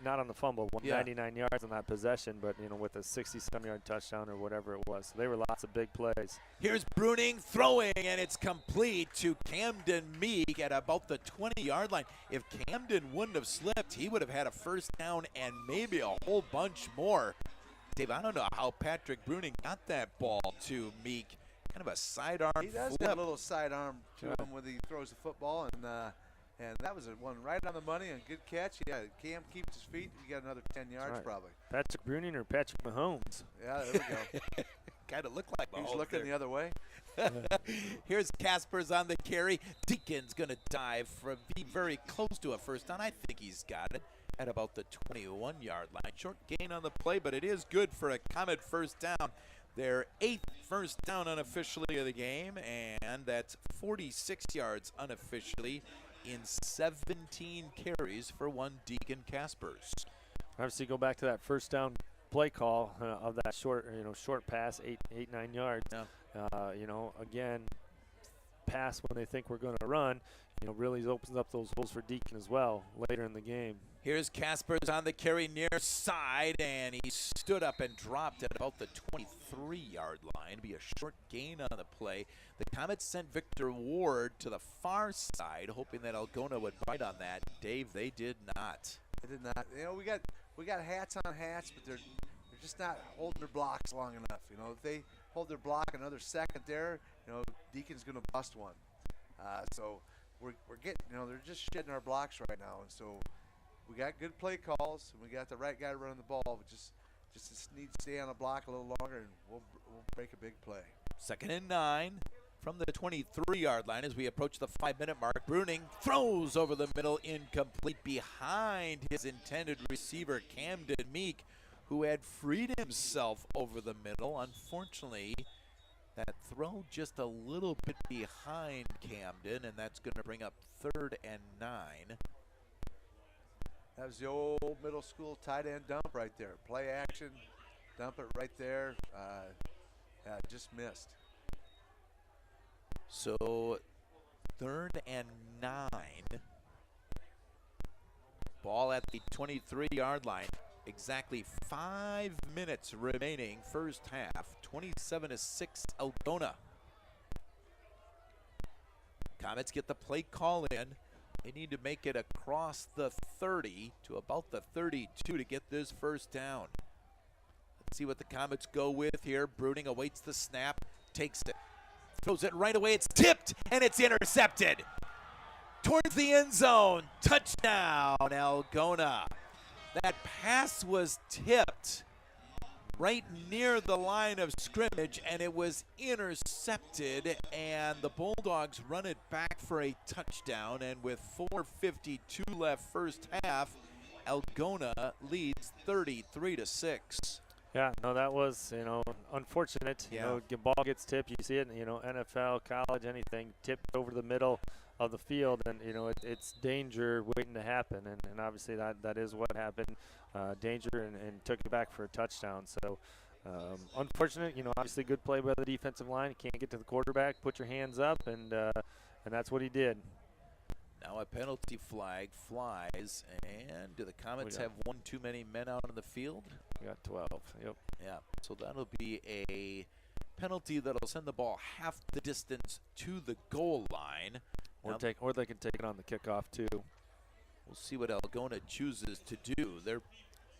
not on the fumble, 99 yards on that possession, but with a 60-some-yard touchdown or whatever it was. So they were lots of big plays. Here's Bruning throwing, and it's complete to Camden Meek at about the 20-yard line. If Camden wouldn't have slipped, he would have had a first down and maybe a whole bunch more. Dave, I don't know how Patrick Bruning got that ball to Meek. Kind of a sidearm He does flip. got a little sidearm to him when he throws the football, and that was one right on the money and good catch. Yeah, Cam keeps his feet. You got another 10 yards probably. Patrick Bruning or Patrick Mahomes? Yeah, there we go. Kind of looked like Mahomes. He's looking there. the other way. Here's Caspers on the carry. Deacon's going to dive for be very close to a first down. I think he's got it at about the 21-yard line. Short gain on the play, but it is good for a Comet first down. Their 8th first down unofficially of the game, and that's 46 yards unofficially in 17 carries for one Deacon Caspers. Obviously, go back to that first down play call of that short pass, 9 yards. Yeah. Again, pass when they think we're going to run, really opens up those holes for Deacon as well later in the game. Here's Caspers on the carry near side, and he stood up and dropped at about the 23-yard line. Be a short gain on the play. The Comets sent Victor Ward to the far side, hoping that Algona would bite on that. Dave, they did not. They did not. We got hats on hats, but they're just not holding their blocks long enough. If they hold their block another second there, Deacon's going to bust one. So we're getting, they're just shedding our blocks right now, and so we got good play calls, and we got the right guy running the ball. We just need to stay on the block a little longer, and we'll make a big play. 2nd and 9 from the 23-yard line as we approach the 5-minute mark. Bruning throws over the middle, incomplete behind his intended receiver, Camden Meek, who had freed himself over the middle. Unfortunately, that throw just a little bit behind Camden, and that's going to bring up 3rd and 9. That was the old middle school tight end dump right there. Play action, dump it right there. Just missed. So 3rd and 9. Ball at the 23-yard line. Exactly 5 minutes remaining first half. 27-6 Algona. Comets get the play call in. They need to make it across the 30 to about the 32 to get this first down. Let's see what the Comets go with here. Bruning awaits the snap, takes it, throws it right away. It's tipped, and it's intercepted. Towards the end zone. Touchdown, Algona. That pass was tipped right near the line of scrimmage, and it was intercepted, and the Bulldogs run it back for a touchdown, and with 4:52 left first half, Algona leads 33-6. Yeah, no, that was, unfortunate. Yeah. The ball gets tipped. You see it, NFL, college, anything, tipped over the middle of the field, and, it's danger waiting to happen, and obviously that is what happened. Danger and took it back for a touchdown. So, unfortunate, obviously good play by the defensive line. You can't get to the quarterback, put your hands up, and that's what he did. Now a penalty flag flies, and do the Comets have one too many men out on the field? We got 12, yep. Yeah, so that'll be a penalty that'll send the ball half the distance to the goal line. Or they can take it on the kickoff too. We'll see what Algona chooses to do. They're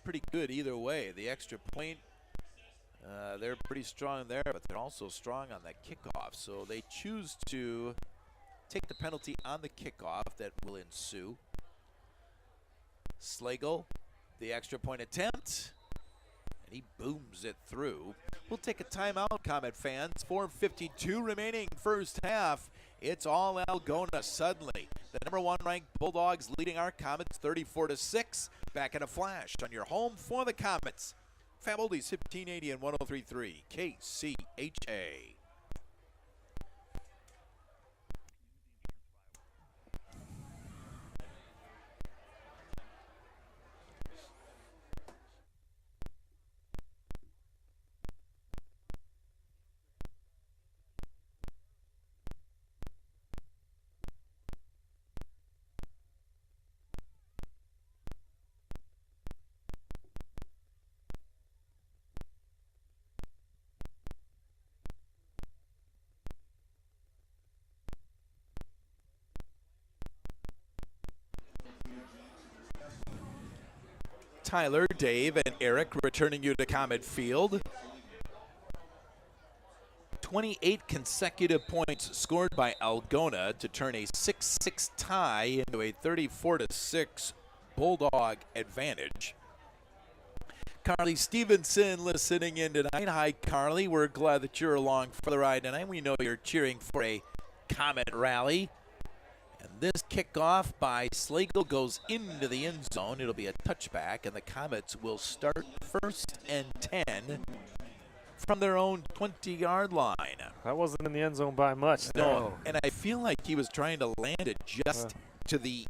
pretty good either way. The extra point, they're pretty strong there, but they're also strong on the kickoff. So they choose to take the penalty on the kickoff that will ensue. Slagle, the extra point attempt, and he booms it through. We'll take a timeout, Comet fans. 4:52 remaining first half. It's all Algona suddenly. The number 1 ranked Bulldogs leading our Comets 34-6. Back in a flash on your home for the Comets. Fab Oldies 1580 and 103.3 KCHA. Tyler, Dave, and Eric returning you to Comet Field. 28 consecutive points scored by Algona to turn a 6-6 tie into a 34-6 Bulldog advantage. Carly Stevenson listening in tonight. Hi, Carly. We're glad that you're along for the ride tonight. We know you're cheering for a Comet rally. And this kickoff by Slagle goes into the end zone. It'll be a touchback, and the Comets will start 1st and 10 from their own 20-yard line. That wasn't in the end zone by much. No, and I feel like he was trying to land it just to the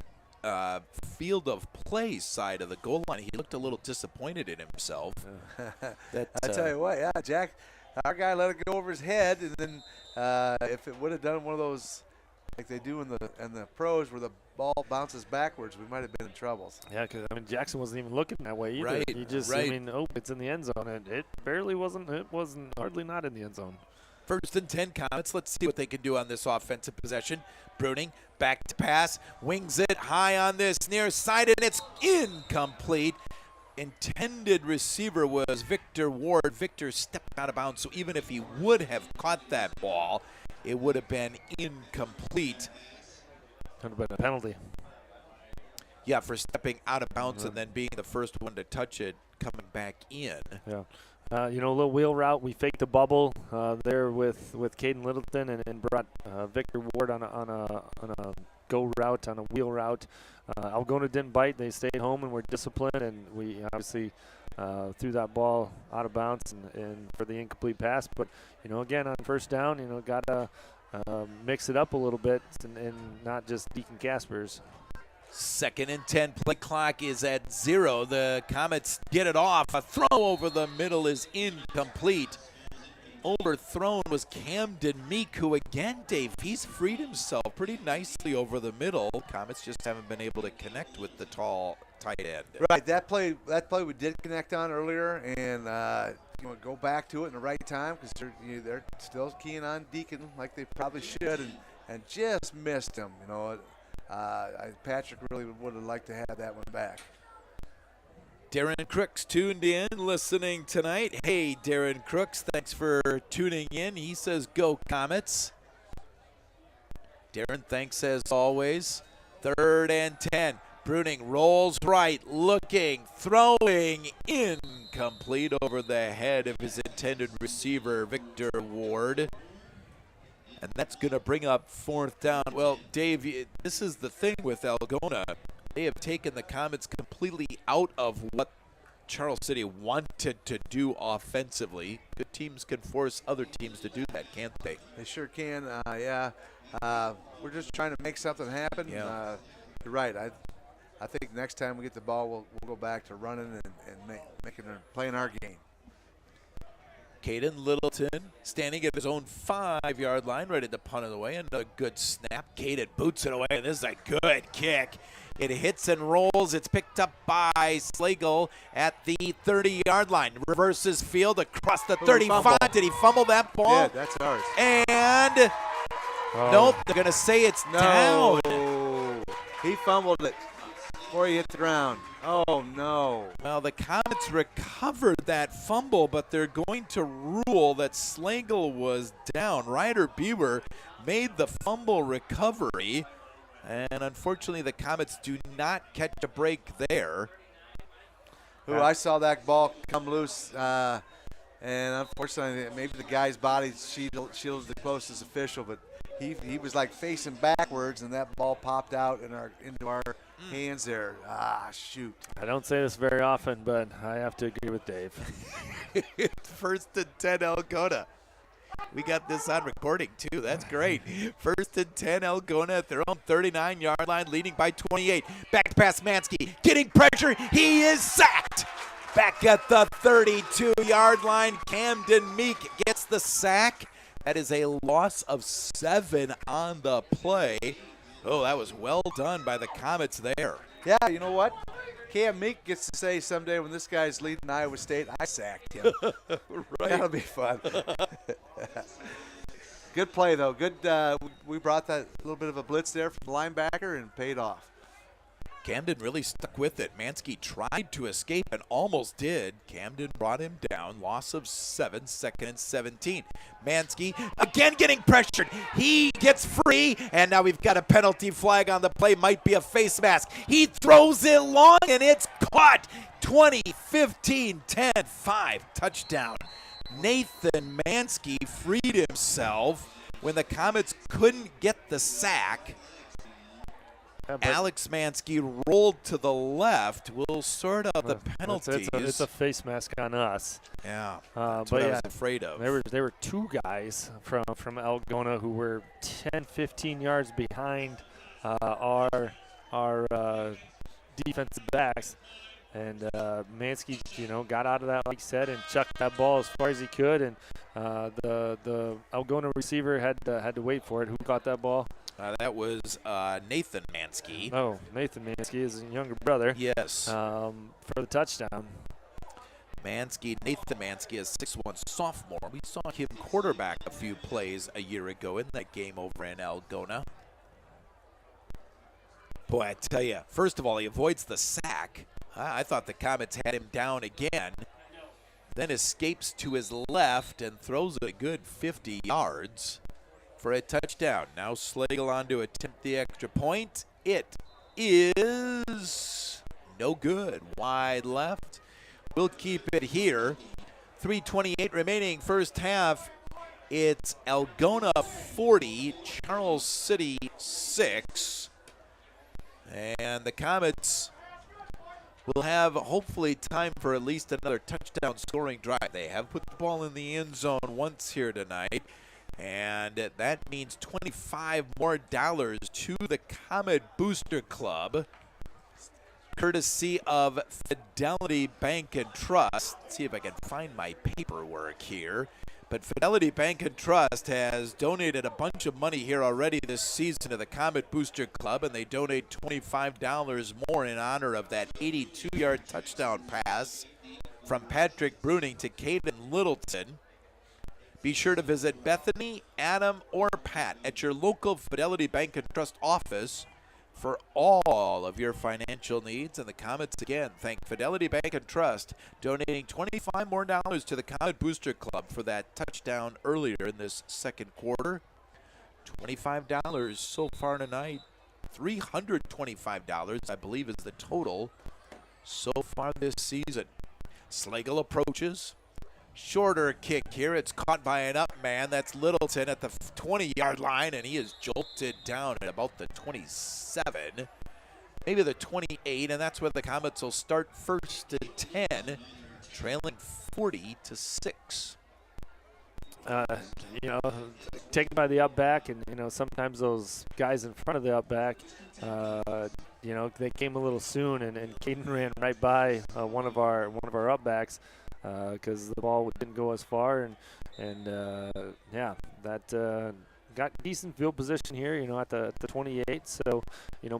field of play side of the goal line. He looked a little disappointed in himself. I tell you what, Jack, our guy let it go over his head, and then if it would have done one of those like they do in the pros where the ball bounces backwards, we might have been in trouble. Yeah, because Jackson wasn't even looking that way either. Right, He just, it's in the end zone, and it barely wasn't. It wasn't hardly not in the end zone. 1st and 10 Comets. Let's see what they can do on this offensive possession. Bruning back to pass, wings it high on this near side, and it's incomplete. Intended receiver was Victor Ward. Victor stepped out of bounds, so even if he would have caught that ball, it would have been incomplete. Could have been a penalty. Yeah, for stepping out of bounds and then being the first one to touch it coming back in. Yeah. A little wheel route. We faked a bubble there with Caden Littleton and brought Victor Ward on a go route, on a wheel route. Algona didn't bite. They stayed home and were disciplined, and we obviously threw that ball out of bounds and for the incomplete pass. But, again, on first down, got to mix it up a little bit and not just Deacon Caspers. 2nd and 10. Play clock is at 0. The Comets get it off. A throw over the middle is incomplete. Overthrown was Camden Meek, who again, Dave, he's freed himself pretty nicely over the middle. Comets just haven't been able to connect with the tall tight end. Right, that play we did connect on earlier, and go back to it in the right time because they're still keying on Deacon like they probably should, and just missed him. Patrick really would have liked to have that one back. Darren Crooks tuned in, listening tonight. Hey, Darren Crooks, thanks for tuning in. He says, go Comets. Darren, thanks as always. 3rd and 10. Bruning rolls right, looking, throwing, incomplete over the head of his intended receiver, Victor Ward. And that's going to bring up 4th down. Well, Dave, this is the thing with Algona. They have taken the Comets completely out of what Charles City wanted to do offensively. Good teams can force other teams to do that, can't they? They sure can, yeah. We're just trying to make something happen. Yeah. You're right. I think next time we get the ball, we'll go back to running and playing our game. Caden Littleton standing at his own 5-yard line, ready to punt it away. Another good snap. Caden boots it away, and this is a good kick. It hits and rolls. It's picked up by Slagle at the 30-yard line. Reverses field across the 35. Did he fumble that ball? Yeah, that's ours. And nope, they're going to say it's down. He fumbled it before he hit the ground. Oh, no. Well, the Comets recovered that fumble, but they're going to rule that Slagle was down. Ryder Bieber made the fumble recovery, and unfortunately the Comets do not catch a break there. I saw that ball come loose, and unfortunately maybe the guy's body shields the closest official, but he was like facing backwards, and that ball popped out into our hands there. Shoot. I don't say this very often, but I have to agree with Dave. 1st and 10 Algona. We got this on recording, too. That's great. 1st and 10 Algona at their own 39-yard line, leading by 28. Back to pass Mansky. Getting pressure. He is sacked. Back at the 32-yard line, Camden Meek gets the sack. That is a loss of 7 on the play. Oh, that was well done by the Comets there. Yeah, you know what? Cam Meek gets to say someday when this guy's leading Iowa State, I sacked him. Right. That'll be fun. Good play, though. Good. We brought that little bit of a blitz there from the linebacker and paid off. Camden really stuck with it. Mansky tried to escape and almost did. Camden brought him down. Loss of 7, 2nd and 17. Mansky again getting pressured. He gets free, and now we've got a penalty flag on the play. Might be a face mask. He throws it long, and it's caught. 20, 15, 10, 5. Touchdown. Nathan Mansky freed himself when the Comets couldn't get the sack. Alex Mansky rolled to the left. We'll sort out the penalties. It's a face mask on us. Yeah, that's what I was afraid of. There were 2 guys from Algona who were 10, 15 yards behind our defensive backs. And Mansky, got out of that, like you said, and chucked that ball as far as he could. And the Algona receiver had to wait for it. Who caught that ball? That was Nathan Mansky. Oh, Nathan Mansky is his younger brother. Yes. For the touchdown. Nathan Mansky is 6'1" sophomore. We saw him quarterback a few plays a year ago in that game over in Algona. Boy, I tell you, first of all, he avoids the sack. I thought the Comets had him down again. Then escapes to his left and throws a good 50 yards for a touchdown. Now Slagle on to attempt the extra point. It is is no good. Wide left. We'll keep it here. 3:28 remaining first half. It's Algona 40, Charles City 6. And the Comets will have hopefully time for at least another touchdown scoring drive. They have put the ball in the end zone once here tonight. And that means $25 more to the Comet Booster Club, courtesy of Fidelity Bank and Trust. Let's see if I can find my paperwork here. But Fidelity Bank and Trust has donated a bunch of money here already this season to the Comet Booster Club, and they donate $25 more in honor of that 82-yard touchdown pass from Patrick Bruning to Caden Littleton. Be sure to visit Bethany, Adam, or Pat at your local Fidelity Bank and Trust office for all of your financial needs. And the Comets, again, thank Fidelity Bank and Trust, donating $25 more to the Comet Booster Club for that touchdown earlier in this second quarter. $25 so far tonight. $325, I believe, is the total so far this season. Slagle approaches. Shorter kick here. It's caught by an up man. That's Littleton at the 20-yard line, and he is jolted down at about the 27, maybe the 28, and that's where the Comets will start first and 10, trailing 40-6. Taken by the up back, and sometimes those guys in front of the up back, they came a little soon, and Caden ran right by one of our up backs because the ball didn't go as far, and that got decent field position here, at the 28. So,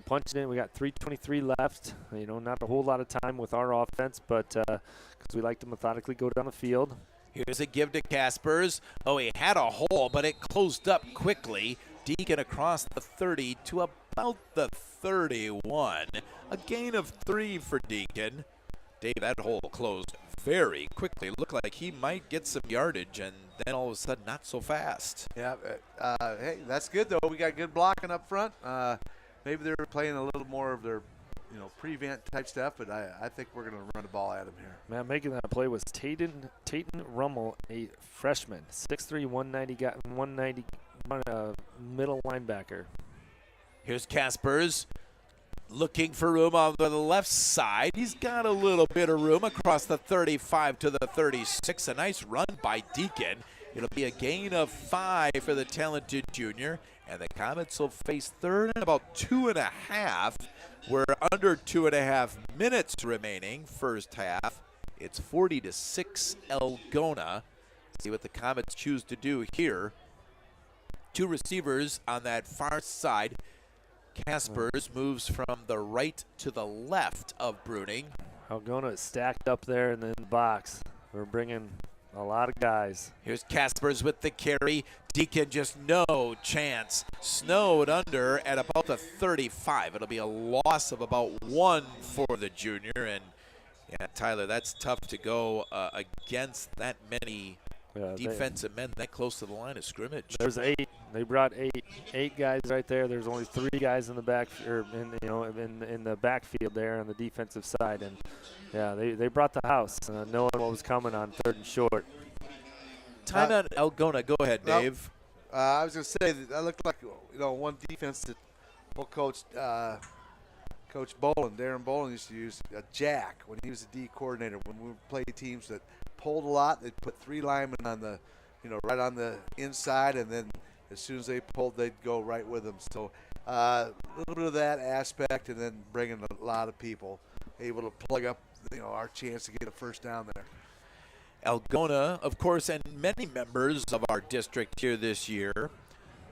punched in. We got 3:23 left. Not a whole lot of time with our offense, but because we like to methodically go down the field. Here's a give to Kaspers. Oh, he had a hole, but it closed up quickly. Deacon across the 30 to about the 31. A gain of 3 for Deacon. Dave, that hole closed very quickly. Looked like he might get some yardage, and then all of a sudden, not so fast. Yeah, hey, that's good, though. We got good blocking up front. Maybe they're playing a little more of their prevent type stuff, but I think we're going to run the ball at him here. Man, making that play was Tayton Rummel, a freshman, 6'3", 190 middle linebacker. Here's Kaspers looking for room on the left side. He's got a little bit of room across the 35 to the 36. A nice run by Deacon. It'll be a gain of 5 for the talented junior, and the Comets will face third and about 2.5. We're under 2.5 minutes remaining first half. It's 40-6 Algona. See what the Comets choose to do here. 2 receivers on that far side. Kaspers moves from the right to the left of Bruning. Algona is stacked up there in the box. We're bringing a lot of guys. Here's Kaspers with the carry. Deacon just no chance. Snowed under at about the 35. It'll be a loss of about 1 for the junior. And yeah, Tyler, that's tough to go against that many defensive men that close to the line of scrimmage. There's 8. They brought 8 guys right there. There's only 3 guys in the back, or in the backfield there on the defensive side, and yeah, they brought the house, knowing what was coming on 3rd and short. Timeout Algona. Go ahead, Dave. I was going to say that looked like one defense that Coach Bolin, Darren Bolin, used to use a jack when he was a D coordinator. When we played teams that pulled a lot, they'd put 3 linemen on the, right on the inside, and then as soon as they pulled, they'd go right with them. So a little bit of that aspect, and then bringing a lot of people, able to plug up, our chance to get a first down there. Algona, of course, and many members of our district here this year,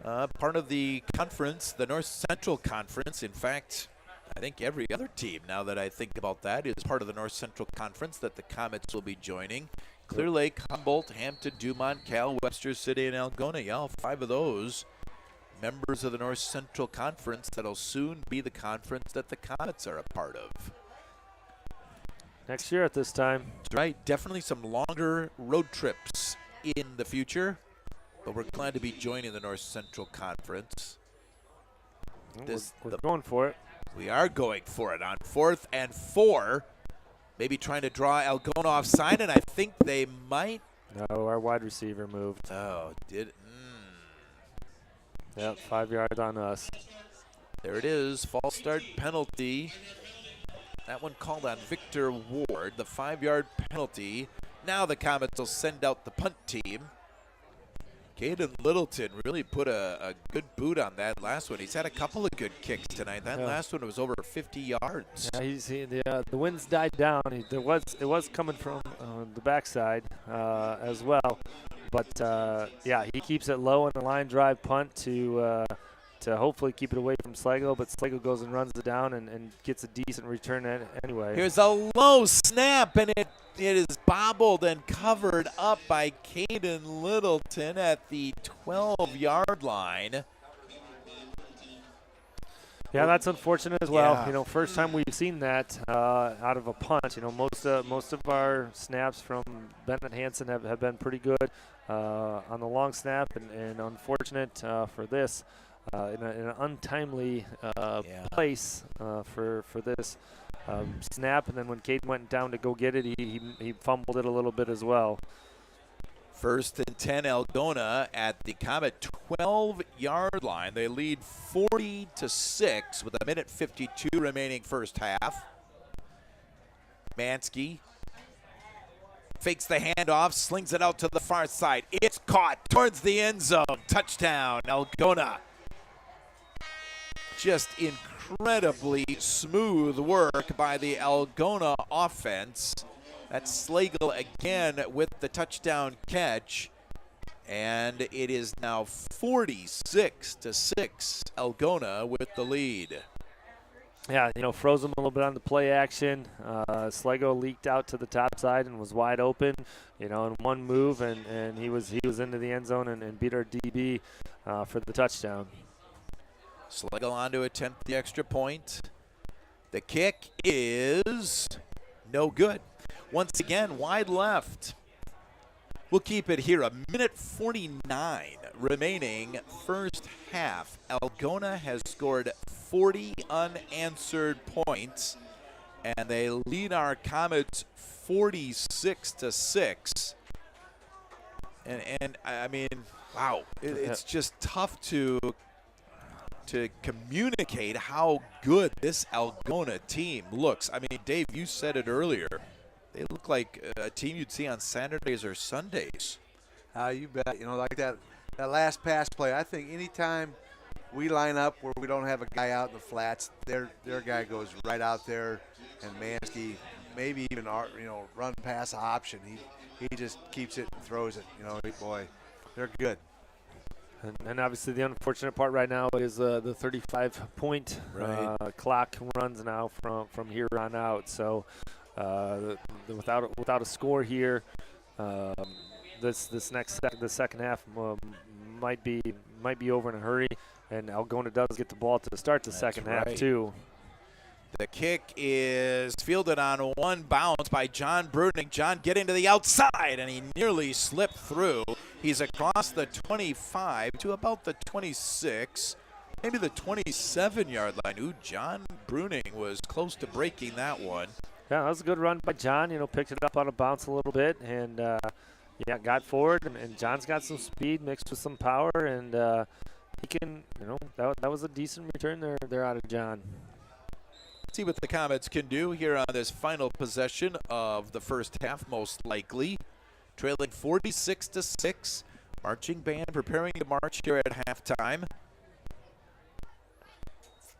part of the conference, the North Central Conference. In fact, I think every other team, now that I think about that, is part of the North Central Conference that the Comets will be joining. Clear Lake, Humboldt, Hampton, Dumont, Cal, Webster City, and Algona. Yeah, all 5 of those members of the North Central Conference that'll soon be the conference that the Comets are a part of. Next year at this time. That's right. Definitely some longer road trips in the future, but we're glad to be joining the North Central Conference. We're going for it. We are going for it on 4th and 4. Maybe trying to draw Algona offside, and I think they might. No, our wide receiver moved. Oh, did. Yep, 5 yards on us. There it is, false start penalty. That one called on Victor Ward, the 5-yard penalty. Now the Comets will send out the punt team. Caden Littleton really put a good boot on that last one. He's had a couple of good kicks tonight. That last one was over 50 yards. Yeah, the winds died down. It was coming from the backside as well. But, yeah, he keeps it low on the line drive punt to hopefully keep it away from Sligo. But Sligo goes and runs it down and gets a decent return anyway. Here's a low snap, and it is bobbled and covered up by Caden Littleton at the 12-yard line. Yeah, that's unfortunate as well. Yeah. You know, first time we've seen that out of a punt. You know, most of our snaps from Bennett Hansen have been pretty good on the long snap, and unfortunate for this in an untimely place for this snap. And then when Caden went down to go get it, he fumbled it a little bit as well. 1st and 10, Algona at the Comet 12-yard line. They lead 40-6 with 1:52 remaining first half. Mansky fakes the handoff, slings it out to the far side. It's caught towards the end zone. Touchdown, Algona. Just incredibly smooth work by the Algona offense. That's Slagle again with the touchdown catch. And it is now 46-6, Algona with the lead. Yeah, you know, froze him a little bit on the play action. Sligo leaked out to the top side and was wide open, you know, in one move, and he was into the end zone and beat our DB for the touchdown. Sligo on to attempt the extra point. The kick is no good. Once again, wide left. We'll keep it here. 1:49 remaining first half. Algona has scored 40 unanswered points, and they lead our Comets 46-6. And I mean, wow, it's just tough to communicate how good this Algona team looks. I mean, Dave, you said it earlier. They look like a team you'd see on Saturdays or Sundays. You bet. You know, like that last pass play, I think anytime we line up where we don't have a guy out in the flats, their guy goes right out there, and Mansky maybe even run pass option. He just keeps it and throws it. You know, boy, they're good. And obviously the unfortunate part right now is the 35-point clock runs now from here on out. So without a score here, the second half might be over in a hurry. And Algona does get the ball to start the second half too. The kick is fielded on one bounce by John Bruning. John getting to the outside, and he nearly slipped through. He's across the 25 to about the 26, maybe the 27-yard line. Ooh, John Bruning was close to breaking that one. Yeah, that was a good run by John. You know, picked it up on a bounce a little bit, and got forward. And John's got some speed mixed with some power, and he can. You know, that was a decent return there out of John. See what the Comets can do here on this final possession of the first half, most likely. Trailing 46-6. Marching band preparing to march here at halftime.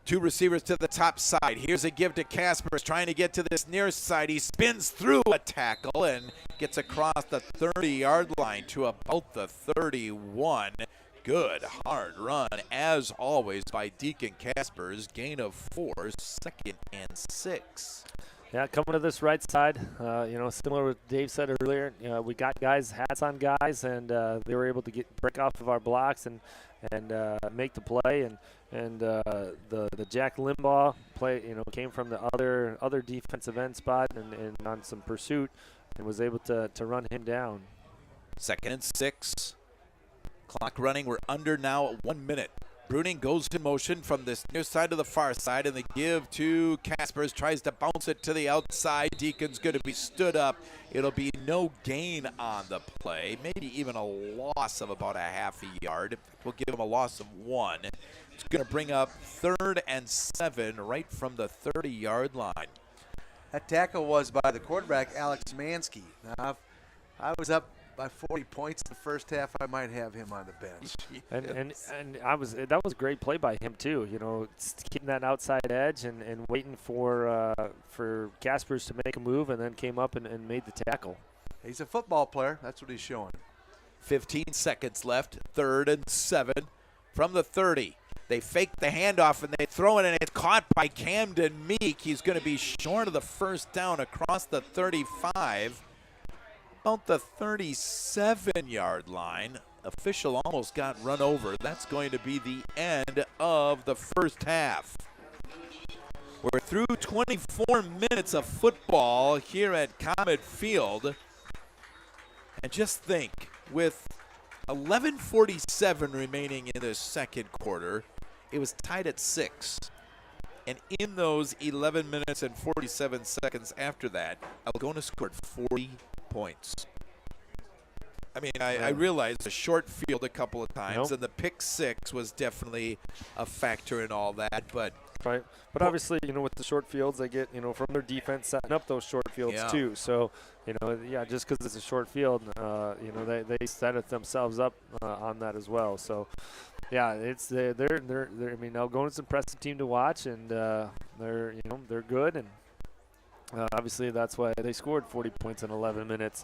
Two receivers to the top side. Here's a give to Kaspers trying to get to this near side. He spins through a tackle and gets across the 30-yard line to about the 31. Good hard run, as always, by Deacon Kaspers. Gain of 4, 2nd and 6. Yeah, coming to this right side, similar to what Dave said earlier, we got guys, hats on guys, and they were able to break off of our blocks and make the play. And the Jack Limbaugh play, came from the other defensive end spot and on some pursuit, and was able to run him down. 2nd and 6. Clock running. We're under now at 1 minute. Bruning goes in motion from this near side to the far side, and the give to Kaspers. Tries to bounce it to the outside. Deacon's going to be stood up. It'll be no gain on the play, maybe even a loss of about a half a yard. We'll give him a loss of 1. It's going to bring up 3rd and 7 right from the 30-yard line. That tackle was by the quarterback, Alex Mansky. Now, if I was up by 40 points in the first half, I might have him on the bench. And that was a great play by him too. You know, keeping that outside edge and waiting for Kaspers to make a move, and then came up and made the tackle. He's a football player. That's what he's showing. 15 seconds left. 3rd and 7 from the 30. They fake the handoff and they throw it, and it's caught by Camden Meek. He's going to be short of the first down across the 35. About the 37-yard line. Official almost got run over. That's going to be the end of the first half. We're through 24 minutes of football here at Comet Field. And just think, with 11:47 remaining in the second quarter, it was tied at 6. And in those 11 minutes and 47 seconds after that, Algona scored 40 points. I mean, I realized a short field a couple of times, and the pick 6 was definitely a factor in all that. But right, but obviously, you know, with the short fields, they get, you know, from their defense setting up those short fields too. So, you know, yeah, just because it's a short field, you know, they set it themselves up on that as well. So, yeah, it's they're I mean, Algona's an impressive team to watch, and they're good, and obviously that's why they scored 40 points in 11 minutes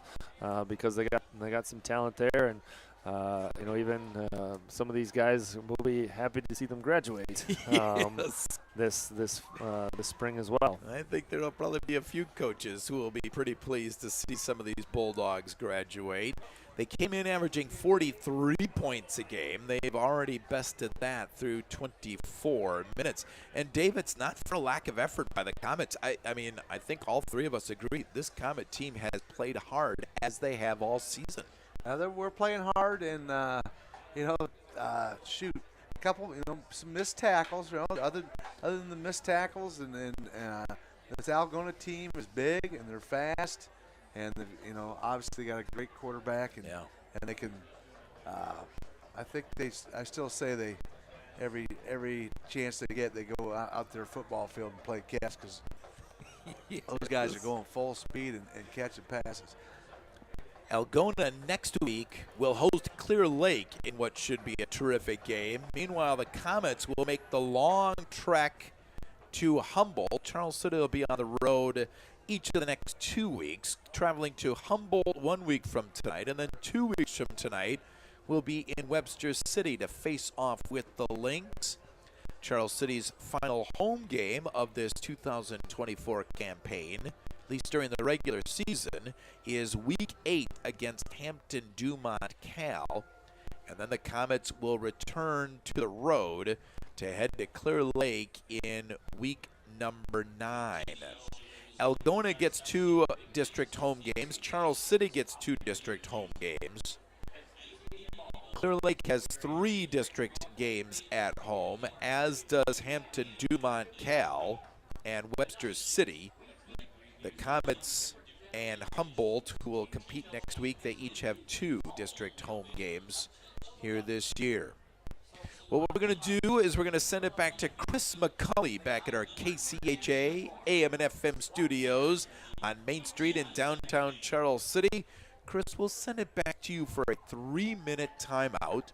because they got some talent there, and you know, even some of these guys will be happy to see them graduate this spring as well. I think there will probably be a few coaches who will be pretty pleased to see some of these Bulldogs graduate. They came in averaging 43 points a game. They've already bested that through 24 minutes. And Dave, it's not for lack of effort by the Comets. I mean, I think all three of us agree this Comet team has played hard as they have all season. We're playing hard, and you know, shoot, a couple, you know, some missed tackles. You know, other than the missed tackles, and this Algona team is big and they're fast. And, you know, obviously got a great quarterback, and they can. I think I still say they every chance they get, they go out their football field and play catch, because those guys are going full speed and catching passes. Algona next week will host Clear Lake in what should be a terrific game. Meanwhile, the Comets will make the long trek to Humboldt. Charles City will be on the road each of the next 2 weeks, traveling to Humboldt 1 week from tonight, and then 2 weeks from tonight we'll be in Webster City to face off with the Lynx. Charles City's final home game of this 2024 campaign, at least during the regular season, is Week 8 against Hampton-Dumont Cal, and then the Comets will return to the road to head to Clear Lake in week number 9. Algona gets 2 district home games. Charles City gets 2 district home games. Clear Lake has 3 district games at home, as does Hampton-Dumont Cal and Webster City. The Comets and Humboldt, who will compete next week, they each have 2 district home games here this year. Well, what we're going to do is we're going to send it back to Chris McCulley back at our KCHA AM and FM studios on Main Street in downtown Charles City. Chris, we'll send it back to you for a 3-minute timeout,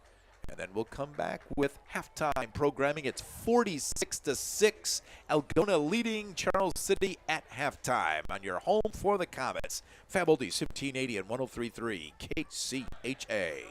and then we'll come back with halftime programming. It's 46-6, Algona leading Charles City at halftime on your home for the Comets. Fab Oldies 1580 and 103.3 KCHA.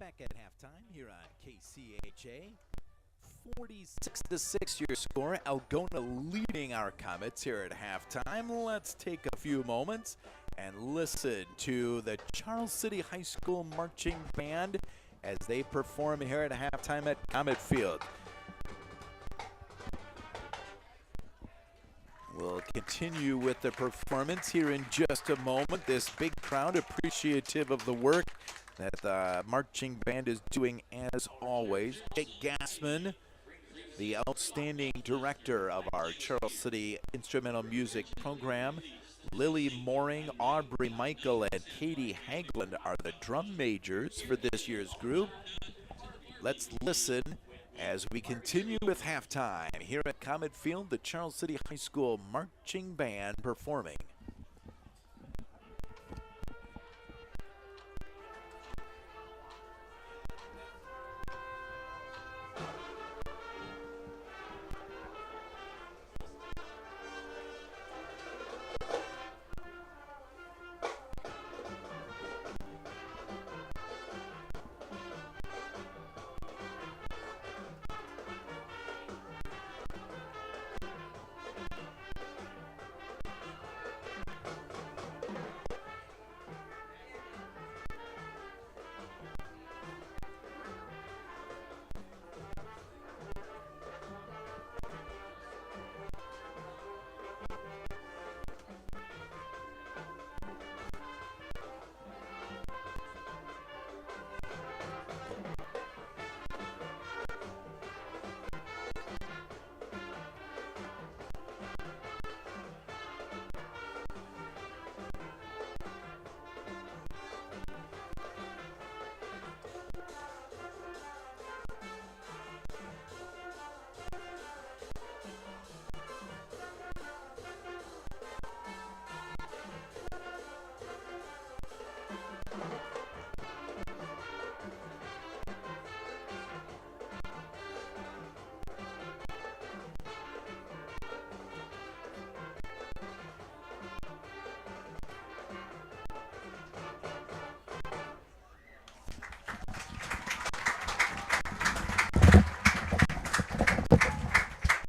Back at halftime here on KCHA. 46-6 your score. Algona leading our Comets here at halftime. Let's take a few moments and listen to the Charles City High School Marching Band as they perform here at halftime at Comet Field. We'll continue with the performance here in just a moment. This big crowd appreciative of the work that the marching band is doing as always. Jake Gassman, the outstanding director of our Charles City Instrumental Music Program. Lily Mooring, Aubrey Michael, and Katie Haglund are the drum majors for this year's group. Let's listen as we continue with halftime here at Comet Field, the Charles City High School Marching Band performing.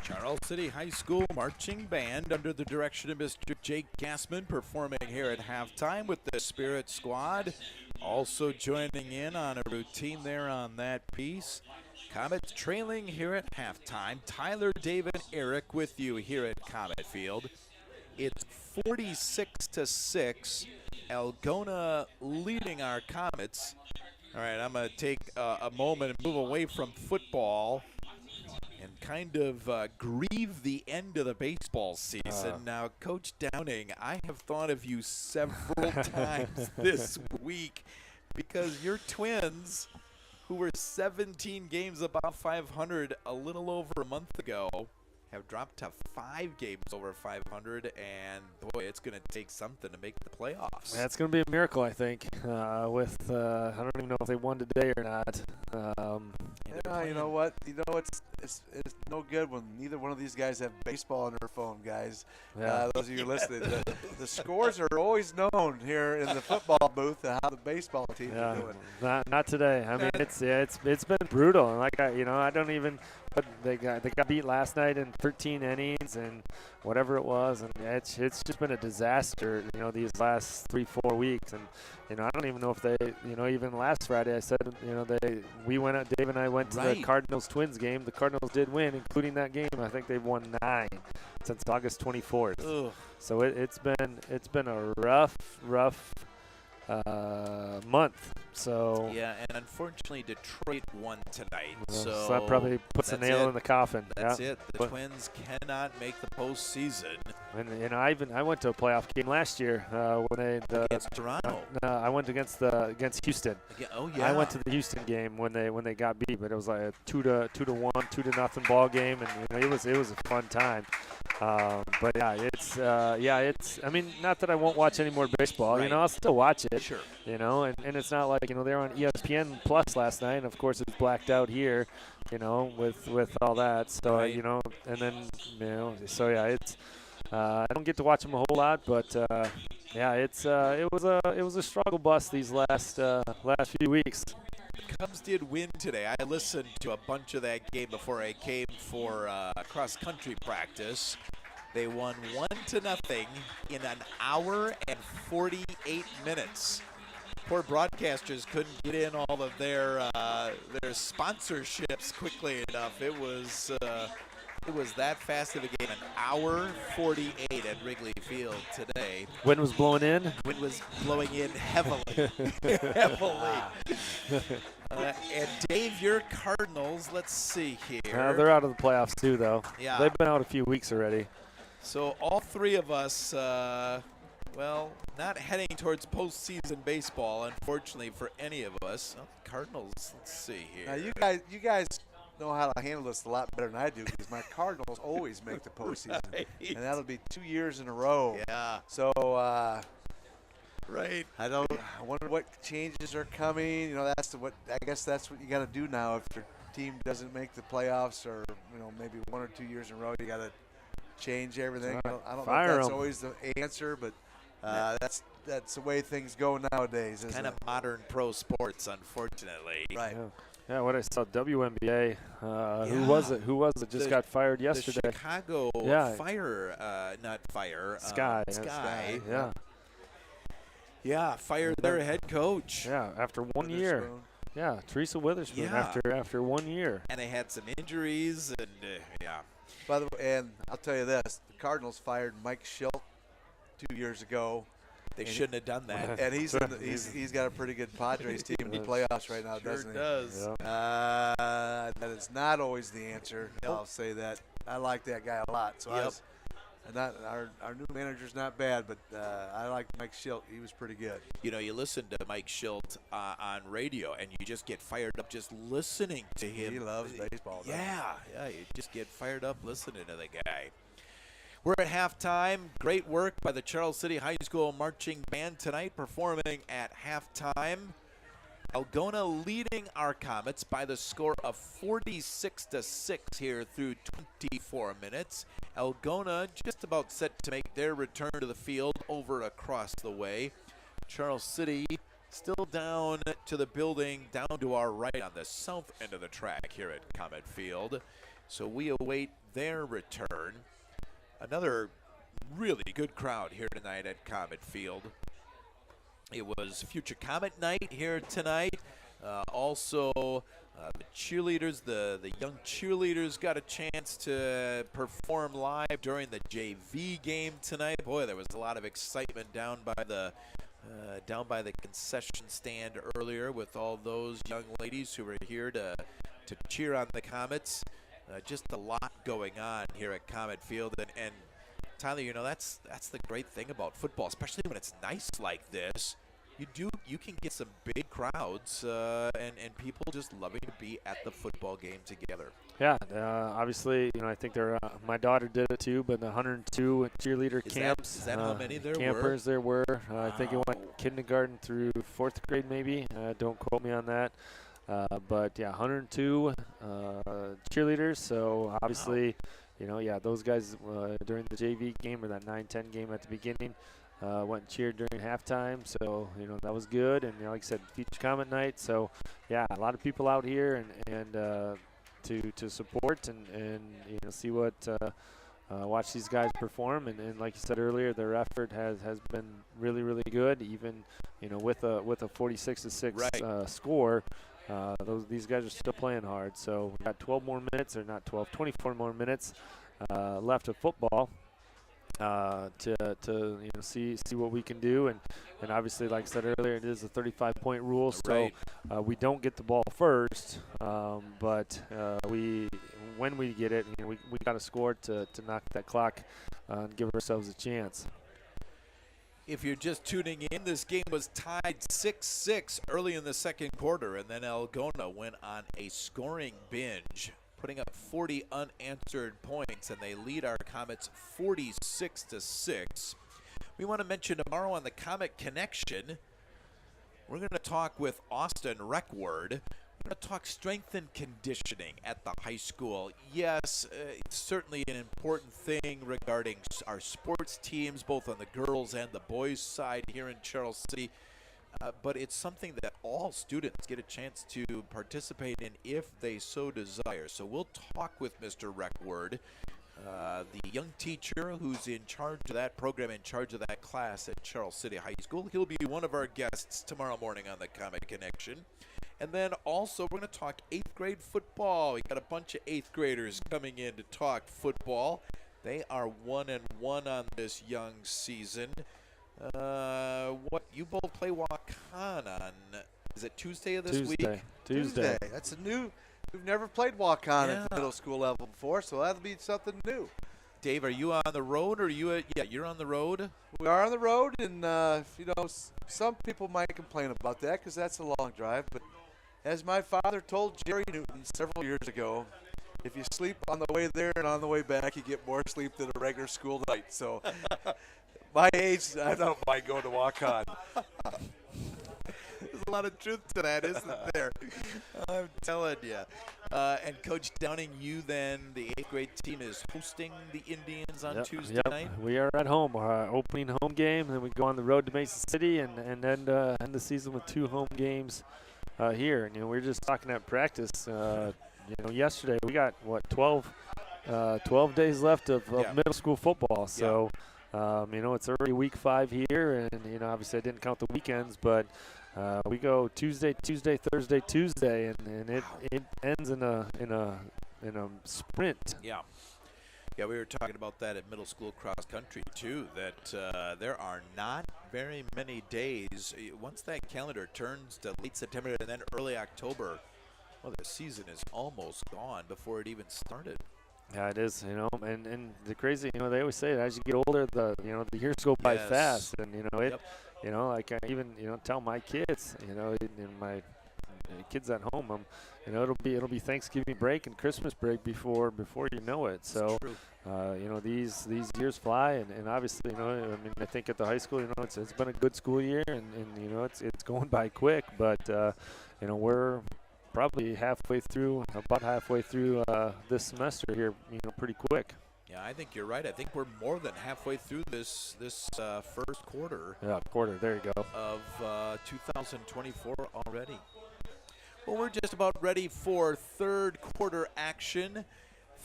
Charles City High School Marching Band under the direction of Mr. Jake Gassman performing here at halftime with the Spirit Squad. Also joining in on a routine there on that piece. Comets trailing here at halftime. Tyler, Dave, and Eric with you here at Comet Field. It's 46-6. Algona leading our Comets. All right, I'm going to take a moment and move away from football and kind of grieve the end of the baseball season. Now, Coach Downing, I have thought of you several times this week because your Twins, who were 17 games above 500 a little over a month ago, have dropped to 5 games over 500, and boy, it's going to take something to make the playoffs. That's going to be a miracle, I think. I don't even know if they won today or not. You know what? It's no good when neither one of these guys have baseball on their phone, guys. Yeah. Those of you listening, the scores are always known here in the football booth and how the baseball teams are doing. Not today. I mean, it's been brutal. And I don't even. But they got beat last night in 13 innings and whatever it was, and it's just been a disaster. These last 3-4 weeks, and I don't even know if they, even last Friday I said, Dave and I went to the Cardinals Twins game. The Cardinals did win, including that game. I think they've won 9 since August 24th. Ugh. So it's been a rough month. So yeah, and unfortunately Detroit won tonight. So that probably puts a nail in the coffin. That's it. The Twins cannot make the postseason. And I went to a playoff game last year when against Toronto. I went against Houston. Oh yeah. I went to the Houston game when they got beat, but it was like a 2-1, 2-0 ball game, and it was a fun time. But it's I mean, not that I won't watch any more baseball. Right. I'll still watch it. Sure. And it's not like they were on ESPN Plus last night, and of course it's blacked out here. With all that. So right. And then so yeah, it's. I don't get to watch them a whole lot, but it was a struggle bus these last few weeks. The Cubs did win today. I listened to a bunch of that game before I came for cross-country practice. They won 1-0 in an hour and 48 minutes. Poor broadcasters couldn't get in all of their sponsorships quickly enough. It was that fast of a game. An hour 48 at Wrigley Field today. Wind was blowing in. Wind was blowing in heavily, heavily. And Dave, your Cardinals. Let's see here. They're out of the playoffs too, though. Yeah. They've been out a few weeks already. So all three of us, not heading towards postseason baseball, unfortunately for any of us. Oh, Cardinals, let's see here. Now you guys know how to handle this a lot better than I do because my Cardinals always make the postseason, Right. and that'll be 2 years in a row. Yeah. So, right. I wonder what changes are coming. You know, I guess that's what you got to do now if your team doesn't make the playoffs, or maybe 1 or 2 years in a row, you got to change everything. I don't know if that's always the answer, but that's the way things go nowadays. Kind of modern pro sports, unfortunately. Right. Yeah, what I saw, WNBA, who was it just got fired yesterday? The Chicago Fire, not Fire. Sky. Sky. Yeah. Yeah, fired their head coach. Yeah, after 1 year. Yeah, Teresa Witherspoon after 1 year. And they had some injuries, and yeah. By the way, and I'll tell you this, the Cardinals fired Mike Schilt 2 years ago. They shouldn't have done that. And he's got a pretty good Padres team in the playoffs right now, doesn't he? Does. Yeah. That is not always the answer. I'll say that. I like that guy a lot. So our new manager's not bad, but I like Mike Schilt. He was pretty good. You listen to Mike Schilt on radio, and you just get fired up just listening to him. He loves baseball. Yeah, you just get fired up listening to the guy. We're at halftime. Great work by the Charles City High School Marching Band tonight, performing at halftime. Algona leading our Comets by the score of 46-6 here through 24 minutes. Algona just about set to make their return to the field over across the way. Charles City still down to the building, down to our right on the south end of the track here at Comet Field. So we await their return. Another really good crowd here tonight at Comet Field. It was Future Comet Night here tonight. Also, the cheerleaders, the young cheerleaders got a chance to perform live during the JV game tonight. Boy, there was a lot of excitement down by the concession stand earlier with all those young ladies who were here to cheer on the Comets. Just a lot going on here at Comet Field, and Tyler, that's the great thing about football, especially when it's nice like this. You can get some big crowds and people just loving to be at the football game together. Yeah, obviously, I think my daughter did it too, but the 102 cheerleader camps. Is that how many there campers there were? I think it went kindergarten through 4th grade maybe. Don't quote me on that. But yeah, 102 cheerleaders. So obviously, those guys during the JV game or that 9-10 game at the beginning went and cheered during halftime. So that was good. And like I said, Future Comet Night. So yeah, a lot of people out here and to support and see what watch these guys perform. And like you said earlier, their effort has been really, really good. Even with a 46-6 score. These guys are still playing hard. So we got 12 more minutes, or not 12, 24 more minutes left of football to see what we can do. And obviously, like I said earlier, it is a 35-point rule, so we don't get the ball first. But when we get it, we got to score to knock that clock and give ourselves a chance. If you're just tuning in, this game was tied 6-6 early in the second quarter, and then Algona went on a scoring binge, putting up 40 unanswered points, and they lead our Comets 46-6. We want to mention tomorrow on the Comet Connection, we're going to talk with Austin Reckward. We're going to talk strength and conditioning at the high school. Yes, it's certainly an important thing regarding our sports teams, both on the girls and the boys side here in Charles City. but it's something that all students get a chance to participate in if they so desire. So we'll talk with Mr. Reckword, the young teacher who's in charge of that program, in charge of that class at Charles City High School. He'll be one of our guests tomorrow morning on the Comet Connection. And then also we're going to talk 8th grade football. We got a bunch of 8th graders coming in to talk football. They are 1-1 on this young season. What you both play walk-on on? Is it Tuesday of this week? Tuesday. That's a new. We've never played walk-on at the middle school level before, so that'll be something new. Dave, are you on the road, or are you? Yeah, you're on the road. We are on the road, and some people might complain about that because that's a long drive. But as my father told Jerry Newton several years ago, if you sleep on the way there and on the way back, you get more sleep than a regular school night. So, my age, I don't mind going to walk-on. There's a lot of truth to that, isn't there? I'm telling you. And Coach Downing, you then, the 8th grade team is hosting the Indians on Tuesday night? We are at home. Our opening home game, and then we go on the road to Mason City and end the season with 2 home games here. And, we were just talking at practice. Yesterday we got, 12 days left of middle school football. So, it's already week 5 here, and, obviously I didn't count the weekends, but we go Tuesday, Thursday, Tuesday, and it ends in a sprint. Yeah. Yeah, we were talking about that at middle school cross country too, that there are not very many days. Once that calendar turns to late September and then early October, well, the season is almost gone before it even started. Yeah, it is, and the crazy, they always say that as you get older, the years go by fast, and like I even tell my kids, and my kids at home, it'll be Thanksgiving break and Christmas break before you know it. So, these years fly, and obviously, I think at the high school, it's been a good school year, and it's going by quick, but we're probably about halfway through this semester here, pretty quick. Yeah, I think you're right. I think we're more than halfway through this first quarter. Yeah, quarter. There you go. Of 2024 already. Well, we're just about ready for third quarter action.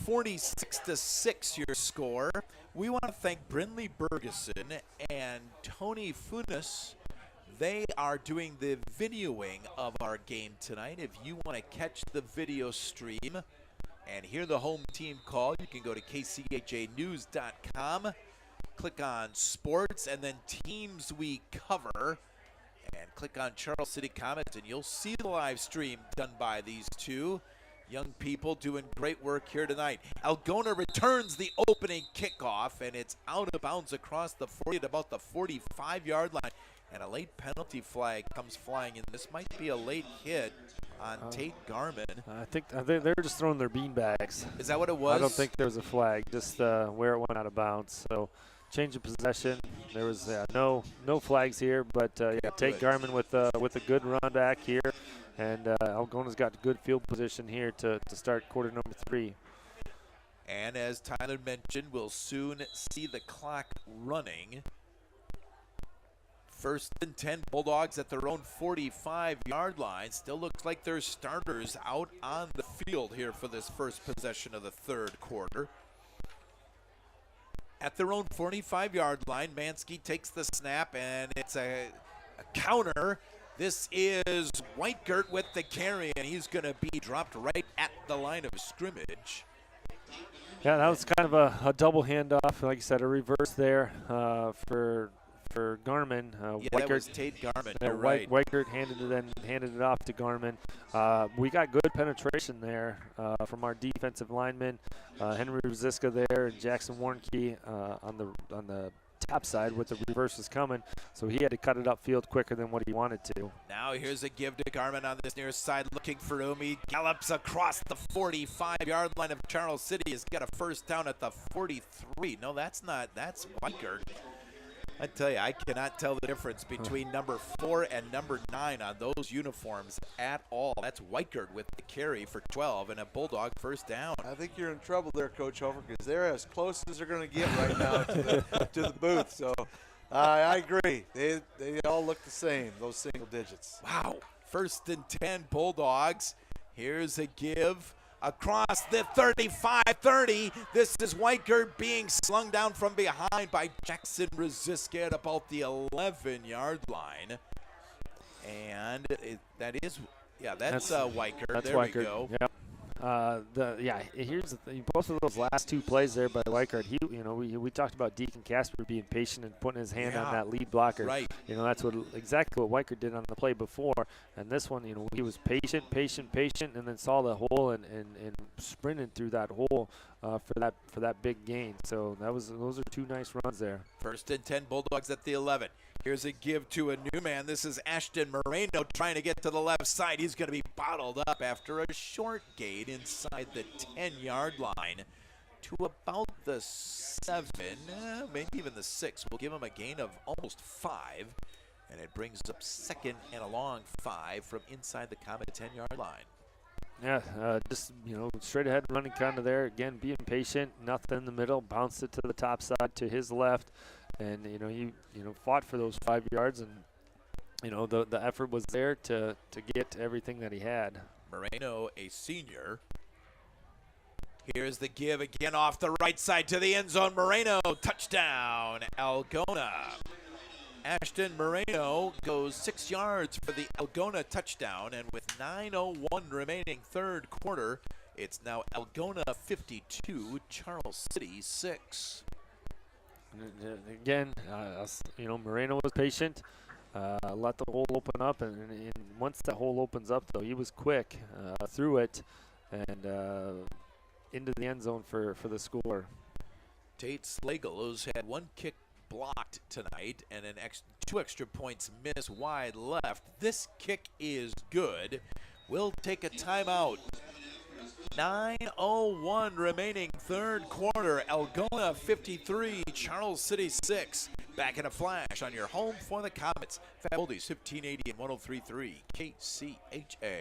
46-6 your score. We want to thank Brinley Bergeson and Tony Funes. They are doing the videoing of our game tonight. If you want to catch the video stream and hear the home team call, you can go to kchanews.com, click on sports, and then teams we cover, and click on Charles City Comets, and you'll see the live stream done by these two young people doing great work here tonight. Algona returns the opening kickoff, and it's out of bounds across the 40 at about the 45-yard line. And a late penalty flag comes flying in. This might be a late hit on Tate Garmin. I think they're just throwing their bean bags. Is that what it was? I don't think there was a flag, just where it went out of bounds. So, change of possession. There was no flags here, but Tate Garmin with a good run back here, and Algona's got good field position here to start quarter number 3. And as Tyler mentioned, we'll soon see the clock running. 1st and 10, Bulldogs at their own 45-yard line. Still looks like there's starters out on the field here for this first possession of the third quarter. At their own 45-yard line, Mansky takes the snap, and it's a counter. This is Whitegert with the carry, and he's going to be dropped right at the line of scrimmage. Yeah, that was kind of a double handoff. Like you said, a reverse there for Garmin. That was Tate Garmin. You're right. Whitegert handed it off to Garmin. We got good penetration there from our defensive linemen, Henry Rosiska there, and Jackson Warnke on the top side with the reverses coming. So he had to cut it upfield quicker than what he wanted to. Now here's a give to Garmin on this near side, looking for him. He gallops across the 45-yard line of Charles City. He's got a first down at the 43. No, that's Whitegert. I tell you, I cannot tell the difference between number 4 and number 9 on those uniforms at all. That's Whitegert with the carry for 12 and a Bulldog first down. I think you're in trouble there, Coach Hofer, because they're as close as they're going to get right now to the booth. So I agree. They all look the same, those single digits. Wow. 1st and 10 Bulldogs. Here's a give across the 35-30. This is Weichert being slung down from behind by Jackson Rosiska at about the 11-yard line. And that's Weichert. That's there Weichert. we go. Yep. Here's the thing. Both of those last two plays there by Weichert, we talked about Deacon Casper being patient and putting his hand on that lead blocker. Right. That's exactly what Weichert did on the play before. And this one, he was patient, and then saw the hole and sprinted through that hole for that big gain. So those are two nice runs there. 1st and 10 Bulldogs at the 11. Here's a give to a new man. This is Ashton Moreno trying to get to the left side. He's going to be bottled up after a short gain inside the 10-yard line to about the 7, maybe even the 6. We'll give him a gain of almost 5, and it brings up 2nd and a long 5 from inside the Comet 10-yard line. Yeah, just, straight ahead running kind of there. Again, being patient, nothing in the middle, bounced it to the top side to his left. And, he fought for those 5 yards, and, the effort was there to get everything that he had. Moreno, a senior. Here's the give again off the right side to the end zone. Moreno, touchdown, Algona. Ashton Moreno goes 6 yards for the Algona touchdown, and with 9:01 remaining third quarter, it's now Algona 52, Charles City 6. Again, Moreno was patient, let the hole open up, and once that hole opens up, though, he was quick through it and into the end zone for the score. Tate Slagle, who's had one kick blocked tonight and two extra points missed wide left. This kick is good. We'll take a timeout. 9:01 remaining third quarter. Algona 53, Charles City 6. Back in a flash on your home for the Comets. Fab Oldies 1580 and 103.3 KCHA.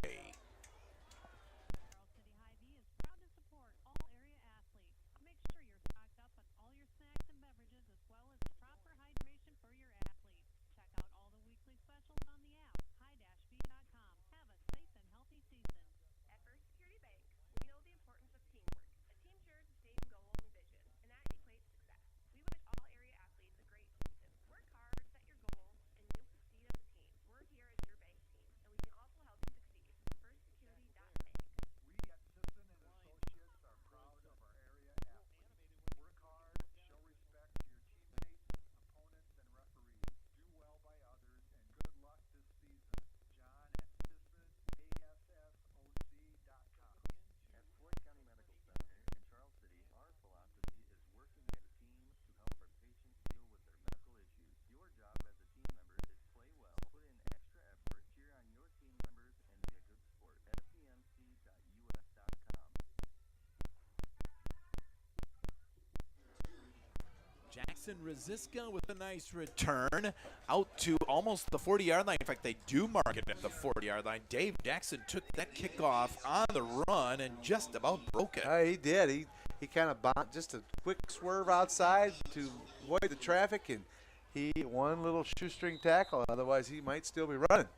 Jackson Rosiska with a nice return out to almost the 40-yard line. In fact, they do mark it at the 40-yard line. Dave Jackson took that kickoff on the run and just about broke it. He did. He kind of just a quick swerve outside to avoid the traffic, and he one little shoestring tackle. Otherwise, he might still be running.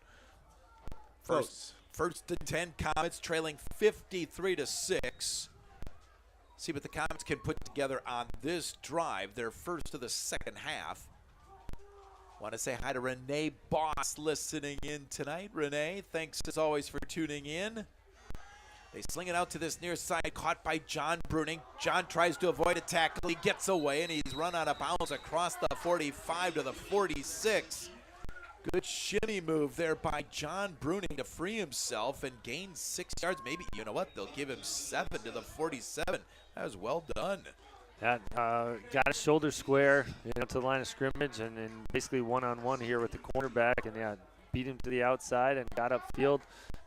First and 10 Comets trailing 53-6. See what the Comets can put together on this drive, their first of the second half. Want to say hi to Renee Boss listening in tonight. Renee, thanks as always for tuning in. They sling it out to this near side, caught by John Bruning. John tries to avoid a tackle. He gets away, and he's run out of bounds across the 45 to the 46. Good shimmy move there by John Bruning to free himself and gain 6 yards. Maybe, you know what, they'll give him 7 to the 47. That was well done. That got a shoulder square, to the line of scrimmage, and basically one-on-one here with the cornerback, and beat him to the outside and got upfield.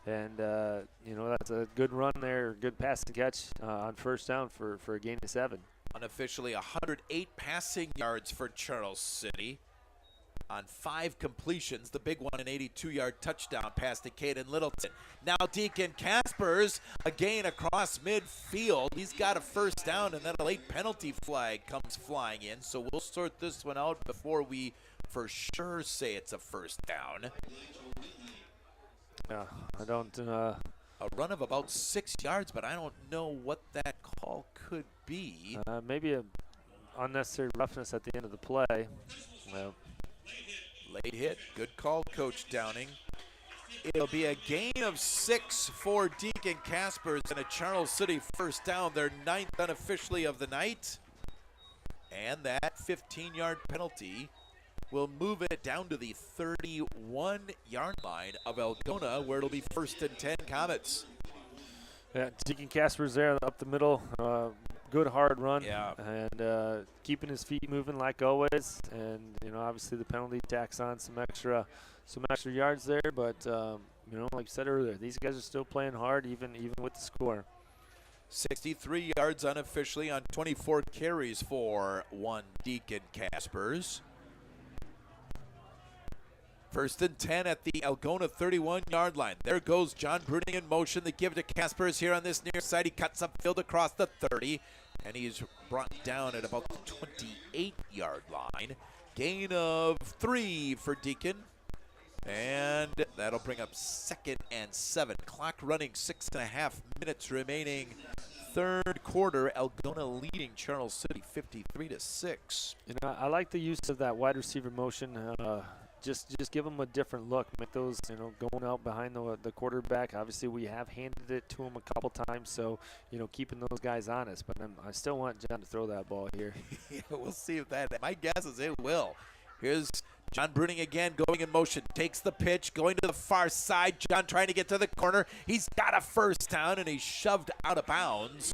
And, that's a good run there, good pass to catch on first down for a gain of 7. Unofficially 108 passing yards for Charles City on 5 completions. The big one, an 82-yard touchdown pass to Caden Littleton. Now Deacon Caspers, a gain across midfield. He's got a first down, and then a late penalty flag comes flying in. So we'll sort this one out before we for sure say it's a first down. Yeah, I don't. A run of about 6 yards, but I don't know what that call could be. Maybe a unnecessary roughness at the end of the play. Well, late hit. Good call, Coach Downing. It'll be a gain of 6 for Deacon Caspers and a Charles City first down, their 9th unofficially of the night. And that 15-yard penalty will move it down to the 31-yard line of Algona, where it'll be 1st and 10 Comets. Yeah, Deacon Casper's there up the middle. Good hard run. Yeah. And keeping his feet moving like always. And, obviously the penalty tacks on some extra yards there. But, like I said earlier, these guys are still playing hard even with the score. 63 yards unofficially on 24 carries for one Deacon Caspers. 1st and 10 at the Algona 31-yard line. There goes John Bruning in motion. The give to Caspers here on this near side. He cuts upfield across the 30, and he's brought down at about the 28-yard line. Gain of 3 for Deacon, and that'll bring up 2nd and 7. Clock running, 6.5 minutes remaining. Third quarter, Algona leading Charles City 53-6. I like the use of that wide receiver motion. Just give them a different look. Make those, going out behind the quarterback. Obviously, we have handed it to him a couple times, so, keeping those guys honest. But I still want John to throw that ball here. Yeah, we'll see if that. My guess is it will. Here's John Bruning again, going in motion. Takes the pitch, going to the far side. John trying to get to the corner. He's got a first down, and he's shoved out of bounds.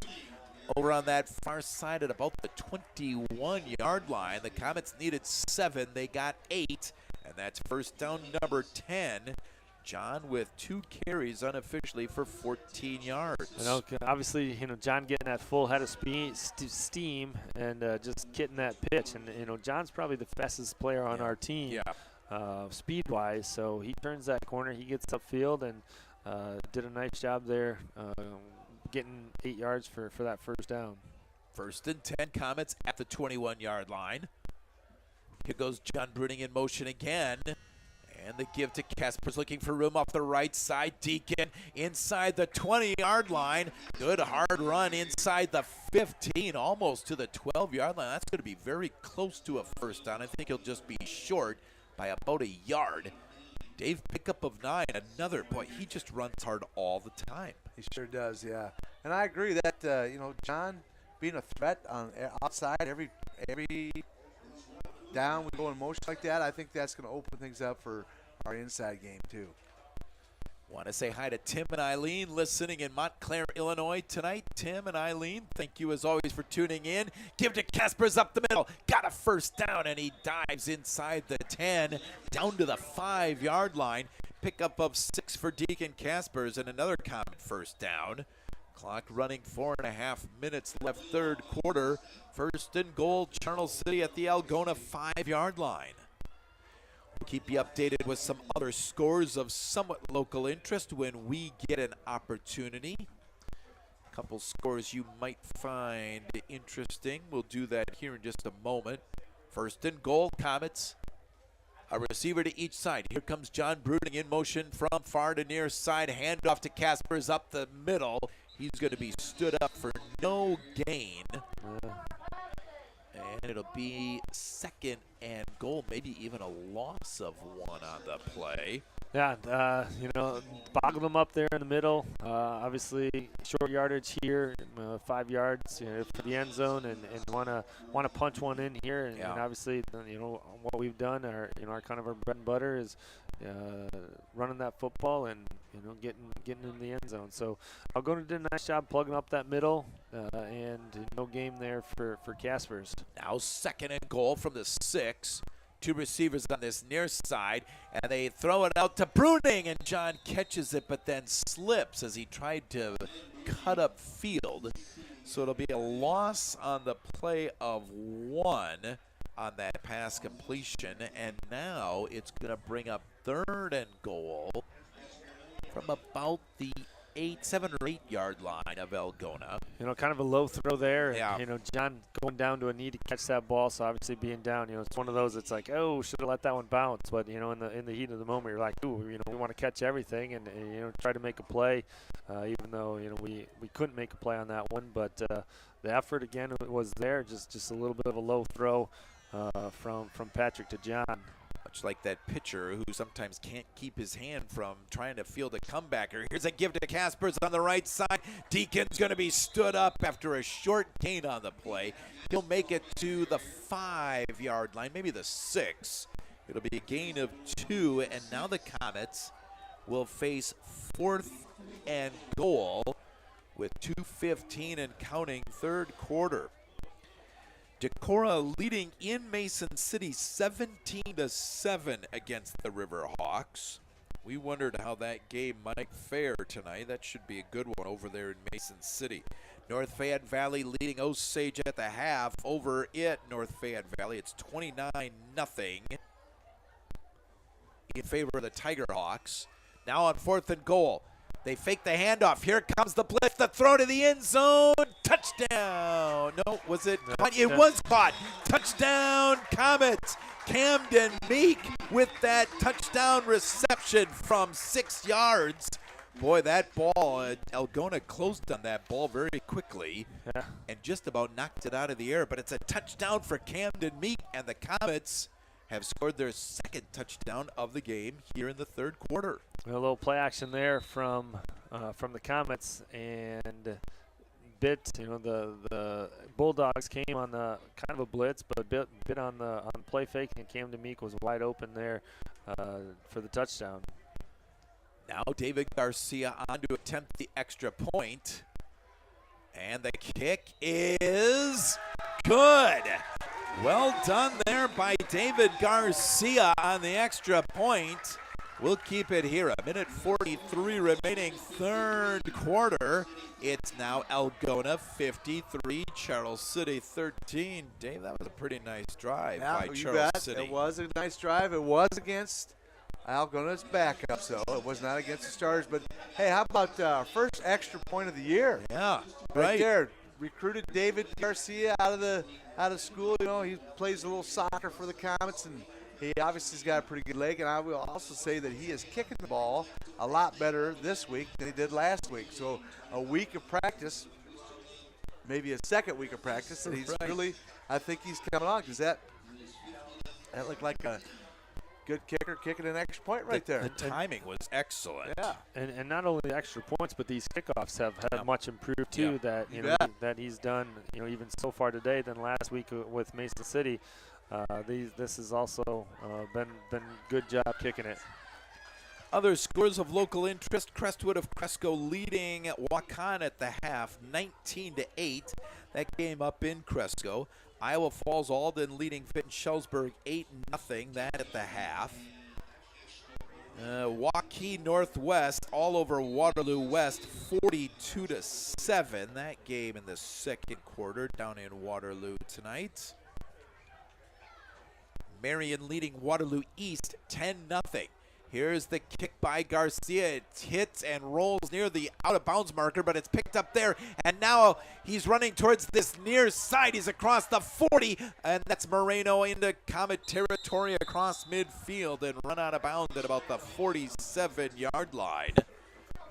Over on that far side at about the 21-yard line. The Comets needed 7. They got 8. And that's first down number 10. John with 2 carries unofficially for 14 yards. Obviously, John getting that full head of steam and just getting that pitch. And, John's probably the fastest player on our team speed-wise. So he turns that corner. He gets upfield and did a nice job there getting 8 yards for that first down. 1st and 10 Comets at the 21-yard line. Here goes John Bruning in motion again. And the give to Caspers, looking for room off the right side. Deacon inside the 20-yard line. Good hard run inside the 15, almost to the 12-yard line. That's going to be very close to a first down. I think he'll just be short by about a yard. Dave, pickup of 9. Another, boy, he just runs hard all the time. He sure does, yeah. And I agree that, John being a threat on outside every down, we go in motion like that, I think that's going to open things up for our inside game too. Want to say hi to Tim and Eileen listening in Montclair, Illinois tonight. Tim and Eileen, thank you as always for tuning in. Give to Caspers up the middle. Got a first down, and he dives inside the 10 down to the 5-yard line. Pickup of 6 for Deacon Caspers and another common first down. Clock running 4.5 minutes left, third quarter. 1st and goal, Charles City at the Algona 5-yard line. We'll keep you updated with some other scores of somewhat local interest when we get an opportunity. A couple scores you might find interesting. We'll do that here in just a moment. 1st and goal, Comets. A receiver to each side. Here comes John Bruning in motion from far to near side. Handoff to Caspers up the middle. He's going to be stood up for no gain. And it'll be 2nd and goal, maybe even a loss of 1 on the play. Yeah, boggled them up there in the middle. Obviously, short yardage here, 5 yards for the end zone, and want to punch one in here. And obviously, what we've done, our kind of our bread and butter is running that football and getting in the end zone. So Algona did a nice job plugging up that middle, and no game there for Caspers. Now 2nd and goal from the 6. 2 receivers on this near side, and they throw it out to Bruning, and John catches it but then slips as he tried to cut up field. So it'll be a loss on the play of 1 on that pass completion, and now it's going to bring up 3rd and goal from about the 7 or 8 yard line of Algona. You know, kind of a low throw there. Yeah. And, you know, John going down to a knee to catch that ball. So obviously being down, you know, it's one of those. It's like, oh, should have let that one bounce. But you know, in the heat of the moment, you're like, ooh, you know, we want to catch everything and you know, try to make a play. Even though you know we couldn't make a play on that one, but the effort again was there. Just a little bit of a low throw from Patrick to John. Much like that pitcher who sometimes can't keep his hand from trying to field a comebacker. Here's a give to Kaspers on the right side. Deacon's going to be stood up after a short gain on the play. He'll make it to the 5 yard line, maybe the 6. It'll be a gain of 2, and now the Comets will face 4th and goal with 2:15 and counting, third quarter. Decorah leading in Mason City 17-7 against the Riverhawks. We wondered how that game might fare tonight. That should be a good one over there in Mason City. North Fayette Valley leading Osage at the half. Over at North Fayette Valley, it's 29-0 in favor of the Tigerhawks. Now on 4th and goal. They fake the handoff. Here comes the blitz. The throw to the end zone. Touchdown. No, was it? It was caught. Touchdown, Comets. Camden Meek with that touchdown reception from 6 yards. Boy, that ball, Algona closed on that ball very quickly and just about knocked it out of the air. But it's a touchdown for Camden Meek, and the Comets have scored their 2nd touchdown of the game here in the third quarter. A little play action there from the Comets, and you know, the Bulldogs came on the kind of a blitz, but bit on play fake, and Camden Meek was wide open there for the touchdown. Now David Garcia on to attempt the extra point, and the kick is good. Well done there by David Garcia on the extra point. We'll keep it here. 1:43 remaining, third quarter. It's now Algona 53, Charles City 13. Dave, that was a pretty nice drive by Charles City. It was a nice drive. It was against Algona's backup, so it was not against the starters. But, hey, how about our first extra point of the year? Yeah, right there. Recruited David Garcia out of school. You know, he plays a little soccer for the Comets, and he obviously has got a pretty good leg. And I will also say that he is kicking the ball a lot better this week than he did last week. So a week of practice, maybe a second week of practice, and he's really, I think he's coming on, because that looked like a good kicker kicking an extra point right there. The timing was excellent. Yeah. And not only the extra points, but these kickoffs have much improved too. That you know that he's done, you know, even so far today than last week with Mason City. This has also been good job kicking it. Other scores of local interest: Crestwood of Cresco leading Waukon at the half, 19-8. That game up in Cresco. Iowa Falls Alden leading Fitton Schellsburg 8-0. That at the half. Waukee Northwest all over Waterloo West 42-7. That game in the second quarter down in Waterloo tonight. Marion leading Waterloo East 10-0. Here's the kick by Garcia. It hits and rolls near the out-of-bounds marker, but it's picked up there. And now he's running towards this near side. He's across the 40, and that's Moreno into Comet territory across midfield and run out of bounds at about the 47-yard line.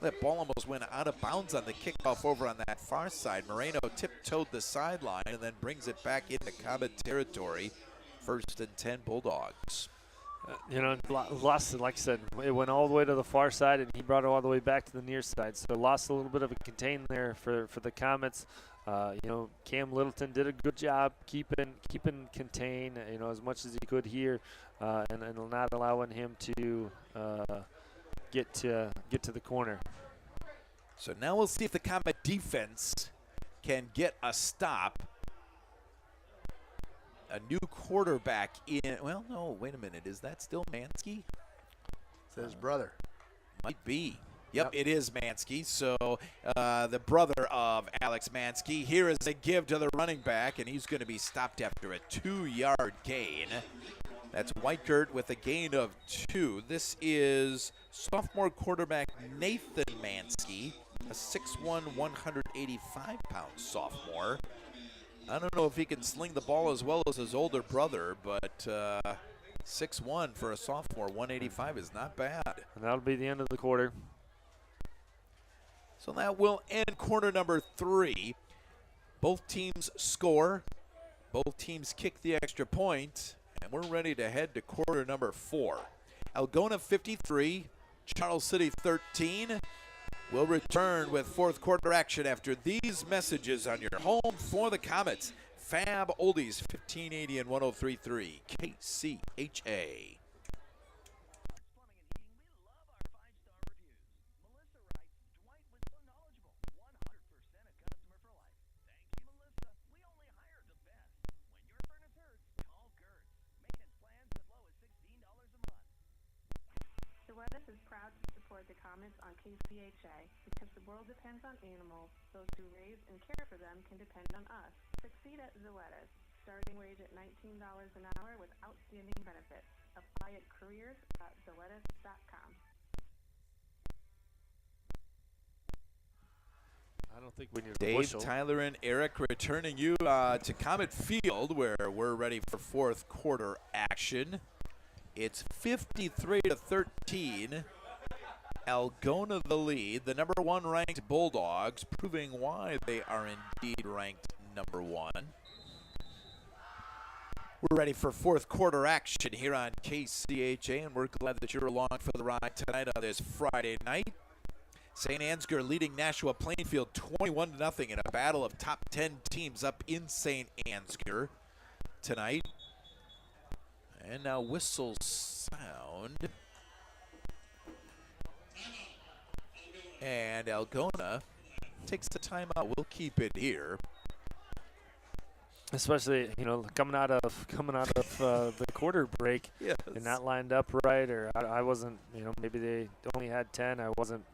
That ball almost went out of bounds on the kickoff over on that far side. Moreno tiptoed the sideline and then brings it back into Comet territory. 1st and 10 Bulldogs. You know, lost, like I said, it went all the way to the far side, and he brought it all the way back to the near side. So lost a little bit of a contain there for the Comets. You know, Cam Littleton did a good job keeping contain, you know, as much as he could here, and not allowing him to get to the corner. So now we'll see if the Comet defense can get a stop. A new quarterback in, well, no, wait a minute. Is that still Mansky? It's his brother. Might be. Yep, it is Mansky. So the brother of Alex Mansky. Here is a give to the running back, and he's going to be stopped after a 2-yard gain. That's Weichert with a gain of 2. This is sophomore quarterback Nathan Mansky. a 6'1", 185-pound sophomore. I don't know if he can sling the ball as well as his older brother, but 6'1" for a sophomore, 185 is not bad. And that'll be the end of the quarter. So that will end quarter number 3. Both teams score. Both teams kick the extra point. And we're ready to head to quarter number 4. Algona 53, Charles City 13. We'll return with fourth quarter action after these messages on your home for the Comets. Fab Oldies 1580 and 103.3 KCHA. Zoetis is proud to support the Comets on KCHA because the world depends on animals. Those who raise and care for them can depend on us. Succeed at Zoetis. Starting wage at $19 an hour with outstanding benefits. Apply at careers.zoetis.com. I don't think we need a Dave, bushel. Tyler, and Eric returning you to Comet Field, where we're ready for fourth quarter action. It's 53-13. Algona the lead. The number 1 ranked Bulldogs, proving why they are indeed ranked number 1. We're ready for fourth quarter action here on KCHA, and we're glad that you're along for the ride tonight on this Friday night. St. Ansgar leading Nashua Plainfield 21-0 in a battle of top 10 teams up in St. Ansgar tonight. And now whistles sound. And Algona takes the timeout. We'll keep it here. Especially, coming out of the quarter break, yes. and not lined up right, or I wasn't, maybe they only had 10. I wasn't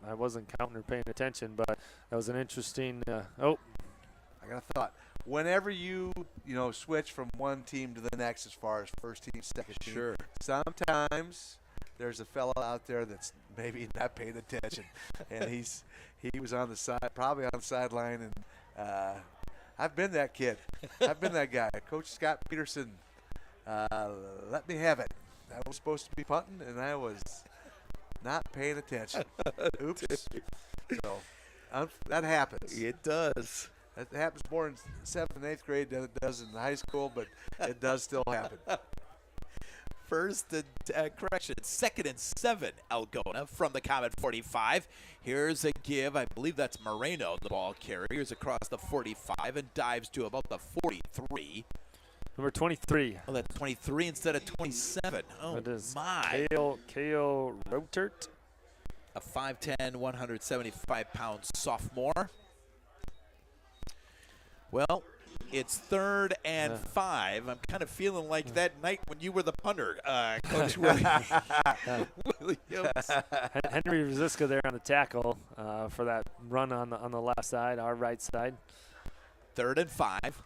counting or paying attention, but that was an interesting. I got a thought. Whenever you switch from one team to the next, as far as first team, second team, sure. Sometimes there's a fella out there that's maybe not paying attention, and he was on the side, probably on the sideline, and. I've been that kid. I've been that guy. Coach Scott Peterson let me have it. I was supposed to be punting, and I was not paying attention. Oops. So that happens. It does. That happens more in 7th and 8th grade than it does in high school, but it does still happen. Second and 7, Algona from the Comet 45. Here's a give. I believe that's Moreno, the ball carriers across the 45 and dives to about the 43. Number 23. Oh, that's 23 instead of 27. Oh, that is my. K.O. Rotert. A 5'10", 175-pound sophomore. Well, it's 3rd and 5. I'm kind of feeling like that night when you were the punter, Coach Williams. Henry Rosiska there on the tackle for that run on the left side, our right side. 3rd and 5.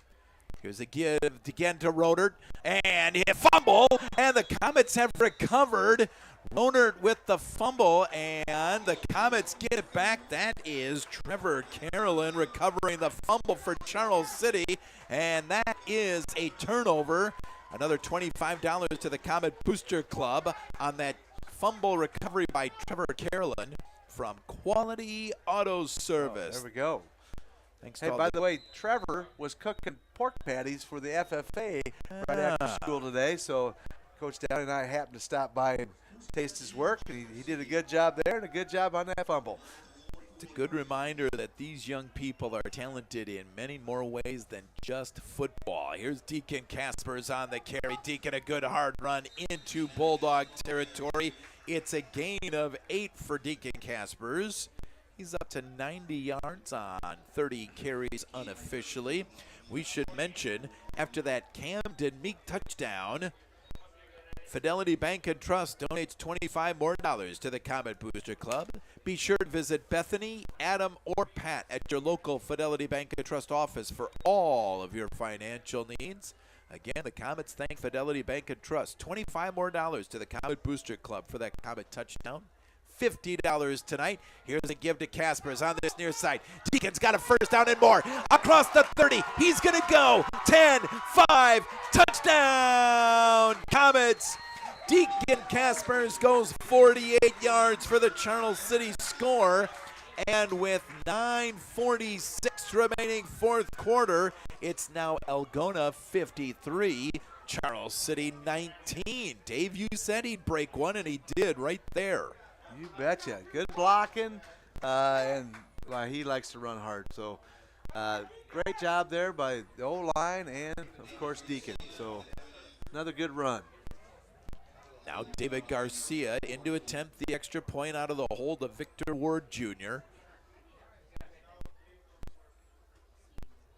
Here's a give again to Rodert, and he fumble, and the Comets have recovered. Rodert with the fumble, and the Comets get it back. That is Trevor Carolyn recovering the fumble for Charles City, and that is a turnover. Another $25 to the Comet Booster Club on that fumble recovery by Trevor Carolyn from Quality Auto Service. There we go. Thanks. Hey, by the way, Trevor was cooking pork patties for the FFA right after school today, so Coach Downey and I happened to stop by and taste his work. He did a good job there and a good job on that fumble. It's a good reminder that these young people are talented in many more ways than just football. Here's Deacon Caspers on the carry. Deacon, a good hard run into Bulldog territory. It's a gain of 8 for Deacon Caspers. He's up to 90 yards on 30 carries unofficially. We should mention, after that Camden Meek touchdown, Fidelity Bank and Trust donates $25 more to the Comet Booster Club. Be sure to visit Bethany, Adam, or Pat at your local Fidelity Bank and Trust office for all of your financial needs. Again, the Comets thank Fidelity Bank and Trust. $25 more to the Comet Booster Club for that Comet touchdown. $50 tonight. Here's a give to Caspers on this near side. Deacon's got a first down and more. Across the 30. He's going to go. 10, 5, touchdown, Comets. Deacon Caspers goes 48 yards for the Charles City score. And with 9:46 remaining fourth quarter, it's now Algona 53, Charles City 19. Dave, you said he'd break one, and he did right there. You betcha. Good blocking, and he likes to run hard. So great job there by the O-line and, of course, Deacon. So another good run. Now David Garcia in to attempt the extra point out of the hold of Victor Ward Jr.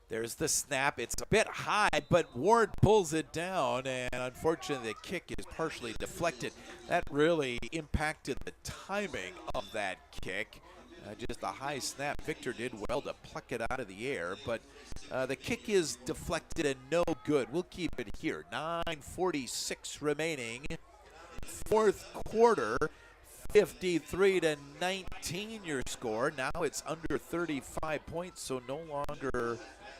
There's the snap. It's a bit high, but Ward pulls it down, and unfortunately the kick is partially deflected. That really impacted the timing of that kick. Just a high snap. Victor did well to pluck it out of the air, but the kick is deflected and no good. We'll keep it here. 9:46 remaining. Fourth quarter, 53-19 your score. Now it's under 35 points, so no longer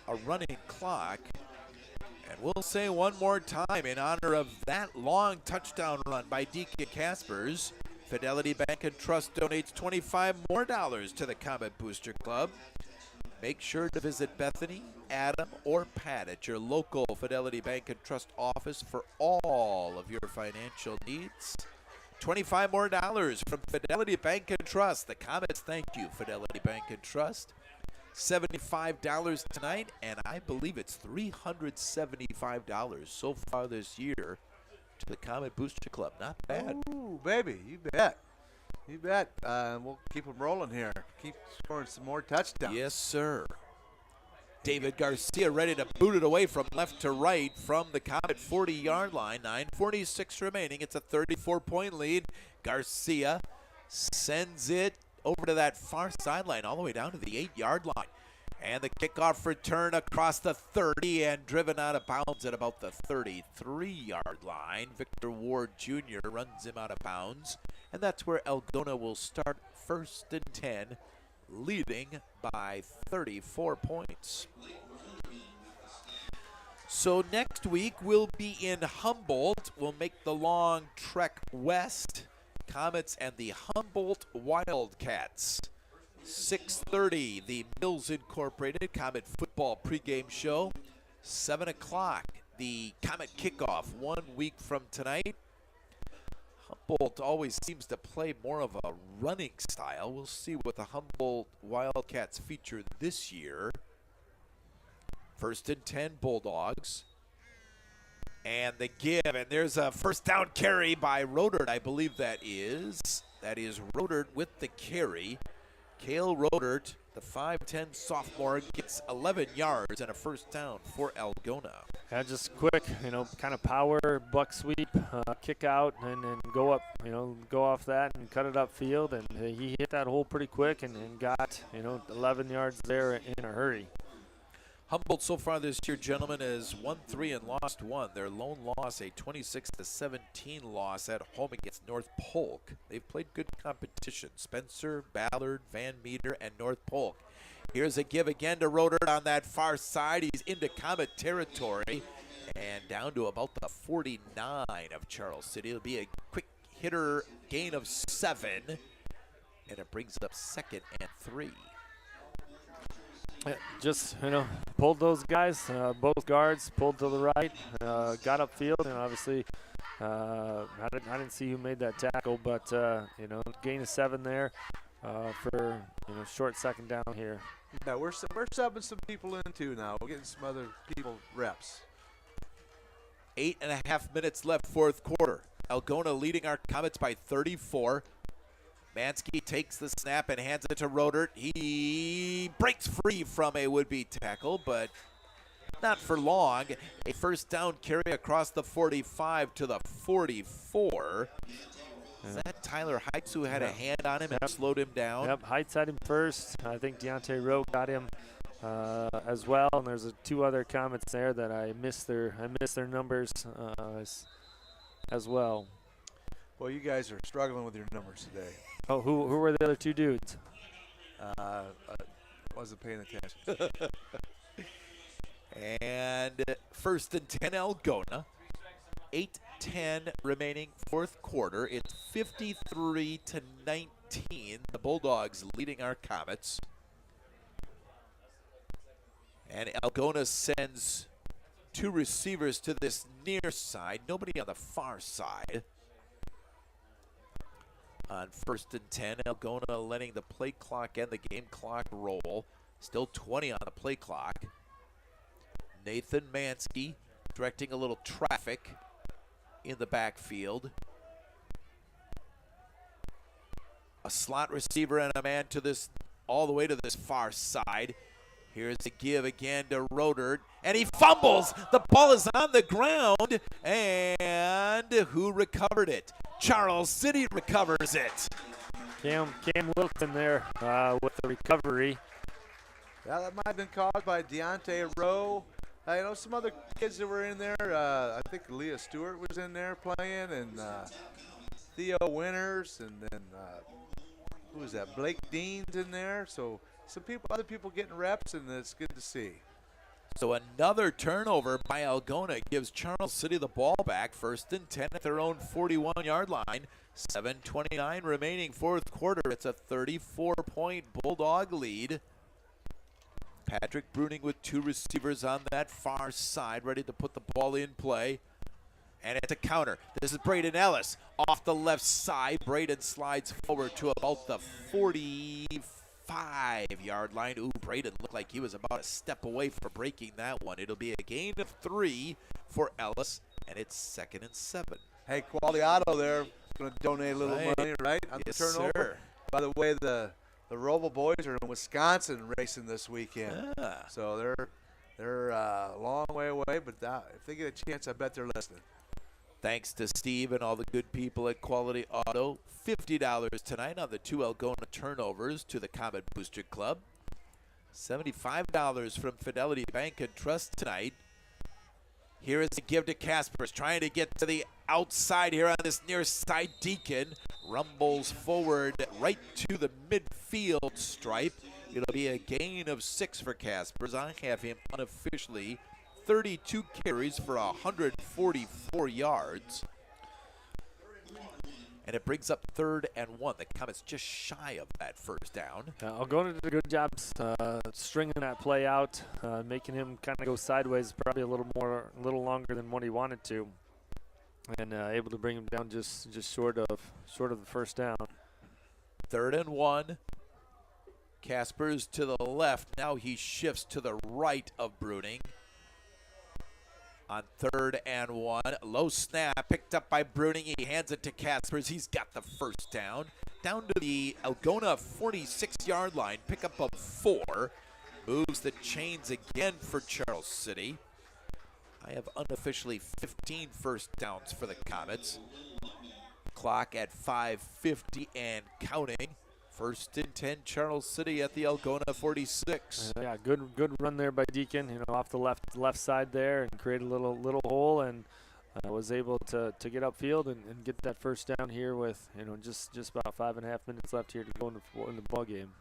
a running clock. And we'll say one more time in honor of that long touchdown run by Deacon Caspers, Fidelity Bank and Trust donates $25 more to the Comet Booster Club. Make sure to visit Bethany, Adam, or Pat at your local Fidelity Bank and Trust office for all of your financial needs. $25 more from Fidelity Bank and Trust. The Comets thank you, Fidelity Bank and Trust. $75 tonight, and I believe it's $375 so far this year to the Comet Booster Club. Not bad. Ooh, baby, you bet. You bet. We'll keep them rolling here. Keep scoring some more touchdowns. Yes, sir. David Garcia ready to boot it away from left to right from the Comet 40-yard line. 9:46 remaining. It's a 34-point lead. Garcia sends it over to that far sideline all the way down to the 8-yard line. And the kickoff return across the 30 and driven out of bounds at about the 33-yard line. Victor Ward Jr. runs him out of bounds. And that's where Algona will start first and 10, leading by 34 points. So next week we'll be in Humboldt. We'll make the long trek west. Comets and the Humboldt Wildcats. 6:30, the Mills Incorporated Comet football pregame show. 7 o'clock, the Comet kickoff 1 week from tonight. Humboldt always seems to play more of a running style. We'll see what the Humboldt Wildcats feature this year. First and 10, Bulldogs. And the give, and there's a first down carry by Rodert, I believe that is. That is Rodert with the carry. Cale Rodert, the 5'10 sophomore, gets 11 yards and a first down for Algona. Yeah, just quick, kind of power, buck sweep, kick out, and then go up, go off that and cut it upfield. And he hit that hole pretty quick and got, 11 yards there in a hurry. Humboldt so far this year, gentlemen, is 1-3 and lost 1. Their lone loss, a 26-17 loss at home against North Polk. They've played good competition. Spencer, Ballard, Van Meter, and North Polk. Here's a give again to Rodert on that far side. He's into Comet territory and down to about the 49 of Charles City. It'll be a quick hitter gain of 7, and it brings up 2nd and 3. Just, pulled those guys, both guards, pulled to the right, got upfield, and obviously I didn't see who made that tackle, but, gain of 7 there for, short second down here. Yeah, we're subbing some people in too now. We're getting some other people reps. 8.5 minutes left, fourth quarter. Algona leading our Comets by 34. Mansky takes the snap and hands it to Rodert. He breaks free from a would-be tackle, but not for long. A first down carry across the 45 to the 44. Is that Tyler Heitz who had a hand on him and slowed him down? Yep, Heitz had him first. I think Deontay Rowe got him as well. And there's 2 other Comets there that I missed their numbers as well. Well, you guys are struggling with your numbers today. Oh, who were the other two dudes? Wasn't paying attention. And first and 10 Algona. 8:10 remaining fourth quarter. It's 53-19. The Bulldogs leading our Comets. And Algona sends two receivers to this near side. Nobody on the far side. On first and 10, Algona letting the play clock and the game clock roll. Still 20 on the play clock. Nathan Mansky directing a little traffic in the backfield. A slot receiver and a man to this, all the way to this far side. Here's the give again to Roder, and he fumbles. The ball is on the ground, and who recovered it? Charles City recovers it. Cam Wilton there with the recovery. Yeah, that might have been caused by Deontay Rowe. Some other kids that were in there. I think Leah Stewart was in there playing, and Theo Winters, and then who was that? Blake Dean's in there. So some other people getting reps, and it's good to see. So another turnover by Algona gives Charles City the ball back. First and 10 at their own 41-yard line. 7:29 remaining fourth quarter. It's a 34-point Bulldog lead. Patrick Bruning with two receivers on that far side, ready to put the ball in play. And it's a counter. This is Braden Ellis off the left side. Braden slides forward to about the 45-yard line. Ooh, Braden looked like he was about a step away from breaking that one. It'll be a gain of 3 for Ellis, and it's 2nd and 7. Hey, Quality Auto there, going to donate a little money, right, on Yes, the turnover. sir. By the way, the Robo boys are in Wisconsin racing this weekend. Ah. So they're a long way away, but if they get a chance, I bet they're listening. Thanks to Steve and all the good people at Quality Auto. $50 tonight on the 2 Algona turnovers to the Comet Booster Club. $75 from Fidelity Bank and Trust tonight. Here is the give to Kaspers, trying to get to the outside here on this near side. Deacon rumbles forward right to the midfield stripe. It'll be a gain of 6 for Kaspers. I have him unofficially 32 carries for 144 yards. And it brings up 3rd and 1. The Comets just shy of that first down. Algona did a good job stringing that play out, making him kind of go sideways, probably a little longer than what he wanted to, and able to bring him down just short of the first down. 3rd and 1. Kaspers to the left. Now he shifts to the right of Bruning. On 3rd and 1, low snap picked up by Bruning. He hands it to Kaspers. He's got the first down. Down to the Algona 46-yard line. Pickup of 4. Moves the chains again for Charles City. I have unofficially 15 first downs for the Comets. Clock at 5:50 and counting. 1st and 10, Charles City at the Algona 46. Yeah, good run there by Deacon. Off the left side there, and create a little hole, and was able to get upfield and get that first down here with just about 5.5 minutes left here to go in the ball game.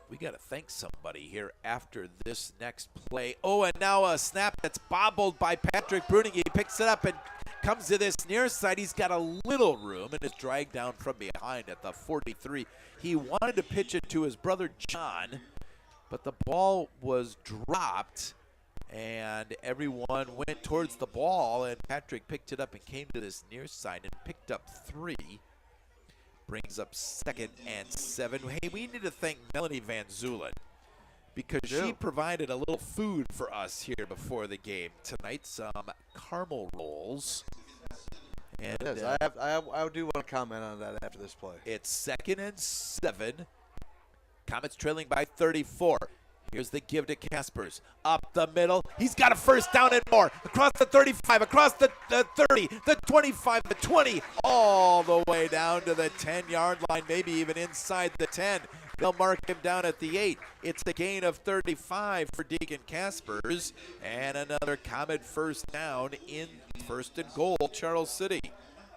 We got to thank somebody here after this next play. Oh, and now a snap that's bobbled by Patrick Bruning. He picks it up and comes to this near side. He's got a little room and is dragged down from behind at the 43. He wanted to pitch it to his brother John, but the ball was dropped, and everyone went towards the ball, and Patrick picked it up and came to this near side and picked up 3. Brings up 2nd and 7. Hey, we need to thank Melanie Van Zulen because she provided a little food for us here before the game tonight. Some caramel rolls. And yes, I do want to comment on that after this play. It's 2nd and 7. Comets trailing by 34. Here's the give to Kaspers. Up the middle. He's got a first down and more. Across the 35, across the 30, the 25, the 20, all the way down to the 10-yard line, maybe even inside the 10. They'll mark him down at the 8. It's a gain of 35 for Deacon Kaspers. And another Comet first down in 1st and goal, Charles City.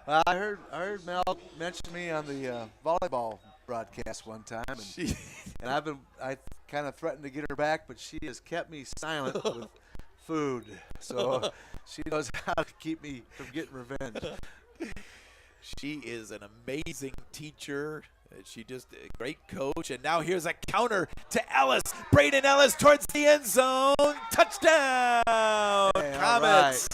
I heard Mel mention me on the volleyball broadcast one time, and, I kind of threatened to get her back, but she has kept me silent with food, so she knows how to keep me from getting revenge. She is an amazing teacher. She just a great coach. And now here's a counter to Ellis. Braden Ellis towards the end zone. Touchdown, Hey, Comets.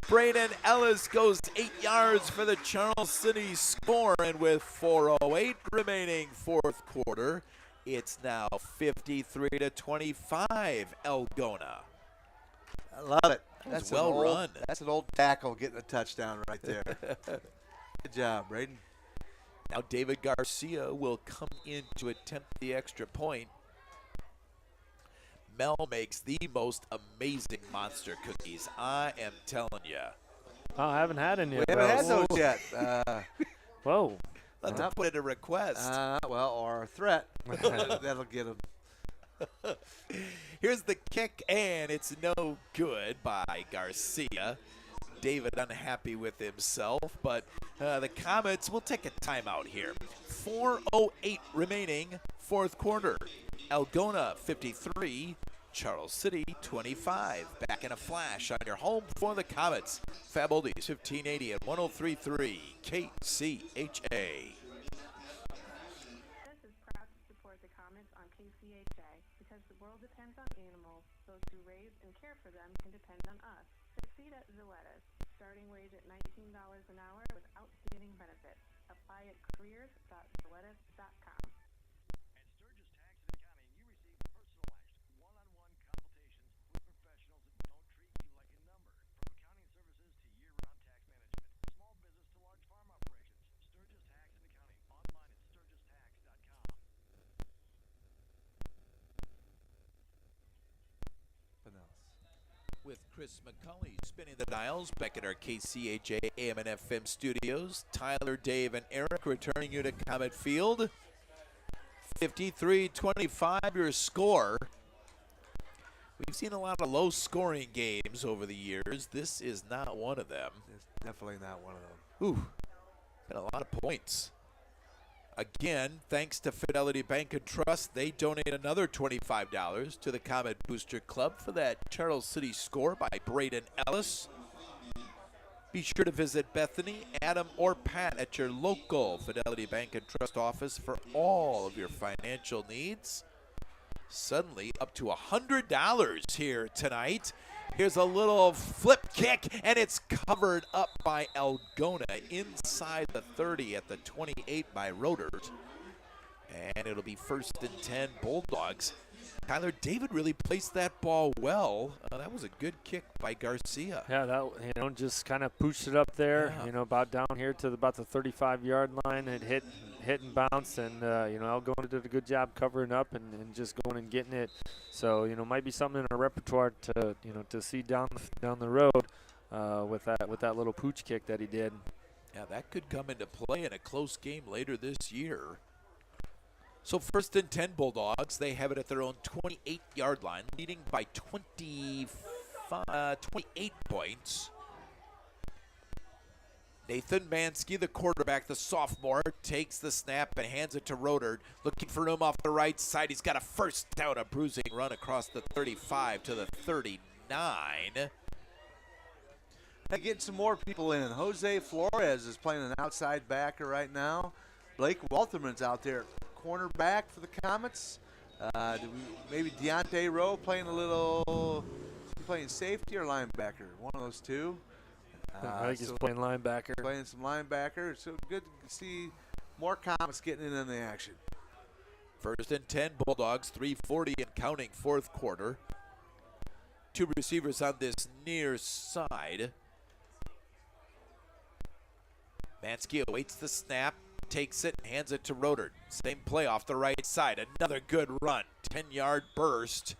Braden Ellis goes 8 yards for the Charles City score. And with 4:08 remaining fourth quarter, it's now 53-25 Algona. I love it. That's well run. That's an old tackle getting a touchdown right there. Good job, Braden. Now David Garcia will come in to attempt the extra point. Mel makes the most amazing monster cookies. I am telling you. Oh, I haven't had any yet. We haven't had those yet. Whoa. Let's put it a request. Or a threat. That'll get them. Here's the kick, and it's no good by Garcia. David unhappy with himself, but the Comets will take a timeout here. 4:08 remaining fourth quarter. Algona 53, Charles City 25. Back in a flash on your home for the Comets. Fab Oldies 1580 and 103.3 KCHA. This is proud to support the Comets on KCHA because the world depends on animals. Those who raise and care for them can depend on us. Succeed at Zoetis. Starting wage at $19 an hour with outstanding benefits. Apply at careers.zoetis.com. At Sturgis Tax and Accounting, you receive personalized, one-on-one consultations with professionals that don't treat you like a number. From accounting services to year-round tax management, small business to large farm operations, Sturgis Tax and Accounting, online at sturgistax.com. With Chris McCulley spinning the dials back at our KCHA AM and FM studios. Tyler, Dave, and Eric returning you to Comet Field. 53-25 your score. We've seen a lot of low-scoring games over the years. This is not one of them. It's definitely not one of them. Ooh, been a lot of points. Again, thanks to Fidelity Bank and Trust, they donate another $25 to the Comet Booster Club for that Charles City score by Braden Ellis. Be sure to visit Bethany, Adam, or Pat at your local Fidelity Bank and Trust office for all of your financial needs. Suddenly up to $100 here tonight. Here's a little flip kick, and it's covered up by Algona inside the 30 at the 28 by Rodert. And it'll be 1st and 10 Bulldogs. Tyler, David really placed that ball well. That was a good kick by Garcia. Yeah, that just kind of pooched it up there. Yeah. About down here to about the 35-yard line. It hit and bounced, and Algona did a good job covering up and just going and getting it. So might be something in our repertoire to to see down the road with that little pooch kick that he did. Yeah, that could come into play in a close game later this year. So 1st and 10 Bulldogs, they have it at their own 28-yard line, leading by 28 points. Nathan Mansky, the quarterback, the sophomore, takes the snap and hands it to Rodert. Looking for room off the right side. He's got a first down, a bruising run across the 35 to the 39. Getting some more people in. Jose Flores is playing an outside backer right now. Blake Walterman's out there, cornerback for the Comets. Maybe Deontay Rowe playing playing safety or linebacker. One of those two. I think he's playing linebacker. Playing some linebacker. So good to see more Comets getting in the action. 1st and 10 Bulldogs, 3:40 and counting fourth quarter. Two receivers on this near side. Mansky awaits the snap, takes it, hands it to Rodert. Same play off the right side. Another good run. 10-yard burst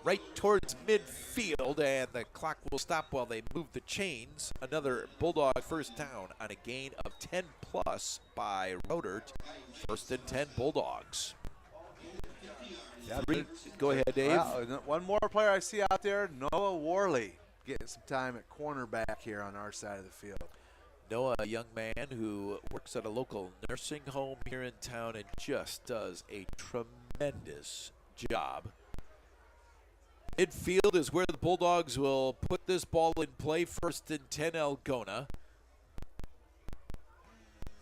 right towards midfield, and the clock will stop while they move the chains. Another Bulldog first down on a gain of 10+ by Rodert. 1st and 10 Bulldogs. Go ahead, Dave. Well, one more player I see out there, Noah Worley, getting some time at cornerback here on our side of the field. Noah, a young man who works at a local nursing home here in town and just does a tremendous job. Midfield is where the Bulldogs will put this ball in play. 1st and 10, Algona.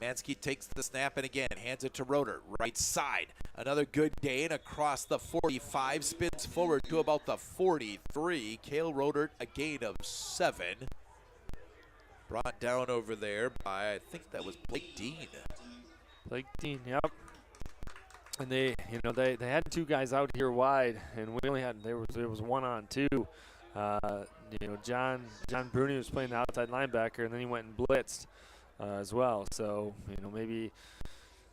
Mansky takes the snap and again hands it to Roeder. Right side. Another good gain across the 45. Spins forward to about the 43. Cale Roeder, a gain of 7. Brought down over there by, I think that was Blake Dean. Blake Dean, yep. And they had 2 guys out here wide, and we only had there was 1 on 2. John Bruni was playing the outside linebacker, and then he went and blitzed as well. So maybe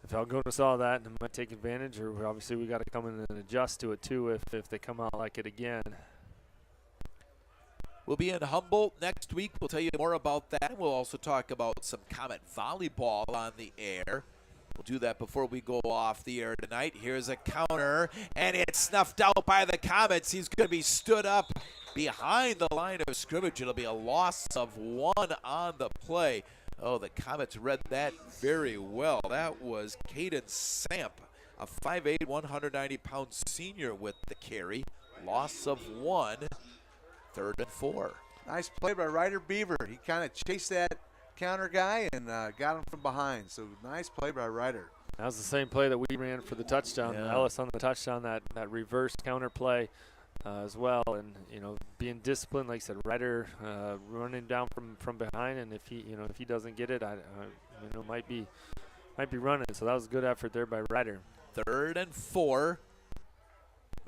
if Algona saw that, they might take advantage. Or obviously we got to come in and adjust to it too if they come out like it again. We'll be in Humboldt next week. We'll tell you more about that. We'll also talk about some Comet volleyball on the air. We'll do that before we go off the air tonight. Here's a counter, and it's snuffed out by the Comets. He's going to be stood up behind the line of scrimmage. It'll be a loss of 1 on the play. Oh, the Comets read that very well. That was Caden Samp, a 5'8", 190-pound senior with the carry. Loss of 1, 3rd and 4. Nice play by Ryder Beaver. He kind of chased that counter guy and got him from behind. So nice play by Ryder. That was the same play that we ran for the touchdown. Yeah. Ellis on the touchdown, that reverse counter play as well. And being disciplined, like I said, Ryder running down from behind, and if he doesn't get it, might be running. So that was a good effort there by Ryder. 3rd and 4.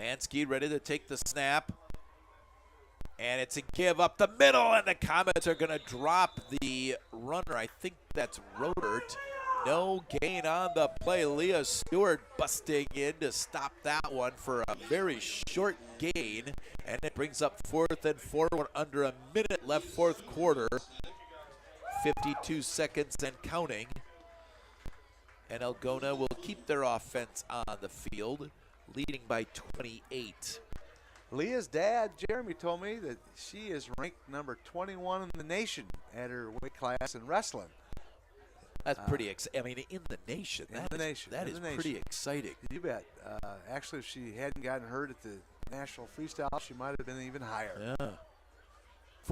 Mansky ready to take the snap. And it's a give up the middle, and the Comets are going to drop the runner. I think that's Rodert. No gain on the play. Leah Stewart busting in to stop that one for a very short gain. And it brings up 4th and 4. We're under a minute left, 4th quarter. 52 seconds and counting. And Algona will keep their offense on the field, leading by 28. Leah's dad, Jeremy, told me that she is ranked number 21 in the nation at her weight class in wrestling. That's pretty exciting. In the nation. That is pretty exciting. You bet. Actually, if she hadn't gotten hurt at the National Freestyle, she might have been even higher. Yeah.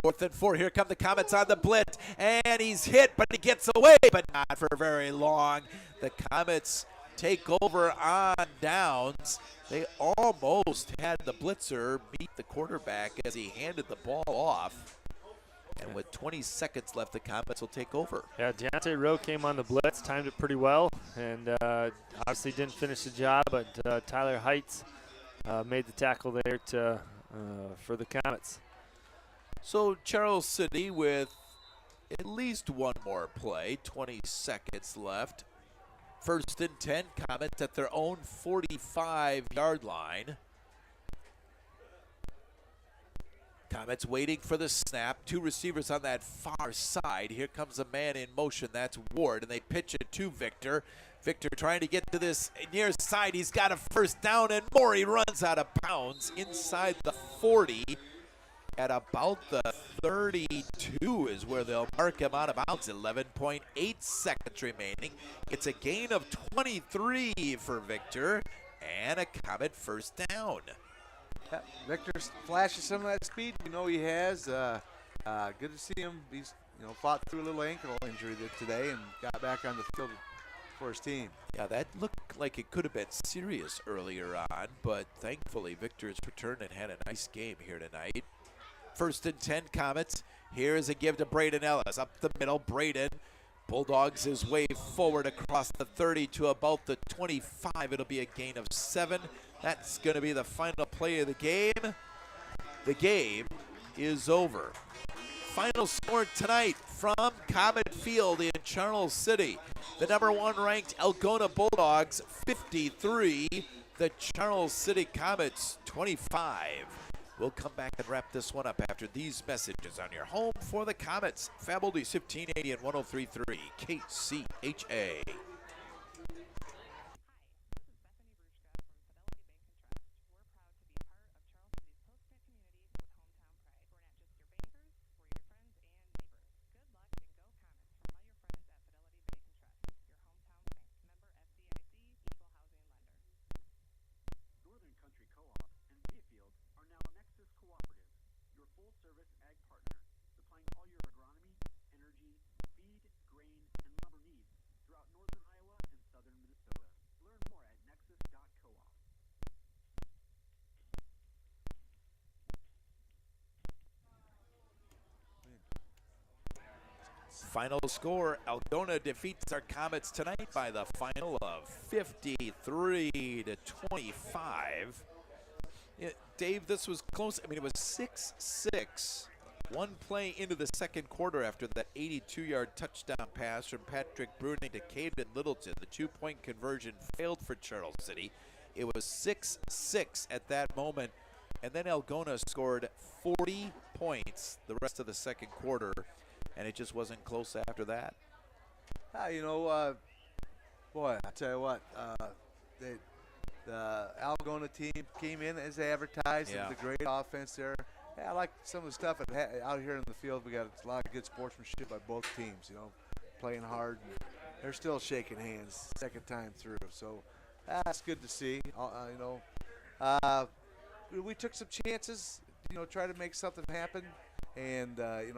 4th and 4. Here come the Comets on the blitz. And he's hit, but he gets away, but not for very long. The Comets take over on downs. They almost had the blitzer beat the quarterback as he handed the ball off. And with 20 seconds left, the Comets will take over. Yeah, Deontay Rowe came on the blitz, timed it pretty well, and obviously didn't finish the job, but Tyler Heights made the tackle there for the Comets. So Charles City with at least one more play, 20 seconds left. 1st and 10, Comets at their own 45-yard line. Comets waiting for the snap. 2 receivers on that far side. Here comes a man in motion. That's Ward, and they pitch it to Victor. Victor trying to get to this near side. He's got a 1st down, and Maury runs out of bounds inside the 40. At about the 32 is where they'll mark him out of bounds. 11.8 seconds remaining. It's a gain of 23 for Victor, and a Comet 1st down. Yeah, Victor flashes some of that speed. You know he has. Good to see him. He's fought through a little ankle injury today and got back on the field for his team. Yeah, that looked like it could have been serious earlier on, but thankfully Victor has returned and had a nice game here tonight. 1st and 10, Comets. Here's a give to Braden Ellis. Up the middle, Braden. Bulldogs his way forward across the 30 to about the 25. It'll be a gain of 7. That's going to be the final play of the game. The game is over. Final score tonight from Comet Field in Charles City. The number 1 ranked Algona Bulldogs 53. The Charles City Comets 25. We'll come back and wrap this one up after these messages on your home for the Comets. Fab Oldies 1580 and 103.3 KCHA. Final score, Algona defeats our Comets tonight by the final of 53-25. Yeah, Dave, this was close. I mean, it was 6-6. One play into the second quarter after that 82-yard touchdown pass from Patrick Bruning to Caden Littleton. The two-point conversion failed for Charles City. It was 6-6 at that moment, and then Algona scored 40 points the rest of the second quarter, and it just wasn't close after that. Boy, I tell you what, the Algona team came in as advertised. Yeah. It was a great offense there. Yeah, I like some of the stuff out here in the field. We got a lot of good sportsmanship by both teams, playing hard. And they're still shaking hands second time through. So that's good to see. We took some chances, try to make something happen. And, it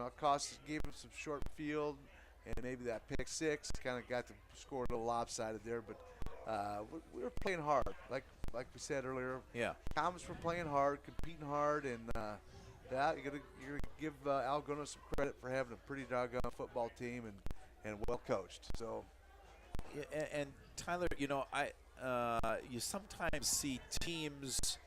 gave them some short field. And maybe that pick six kind of got the score a little lopsided there. But we were playing hard, like we said earlier. Yeah. Comets were playing hard, competing hard, and you're gonna give Algona some credit for having a pretty doggone football team and well coached. So, yeah, and Tyler, you sometimes see teams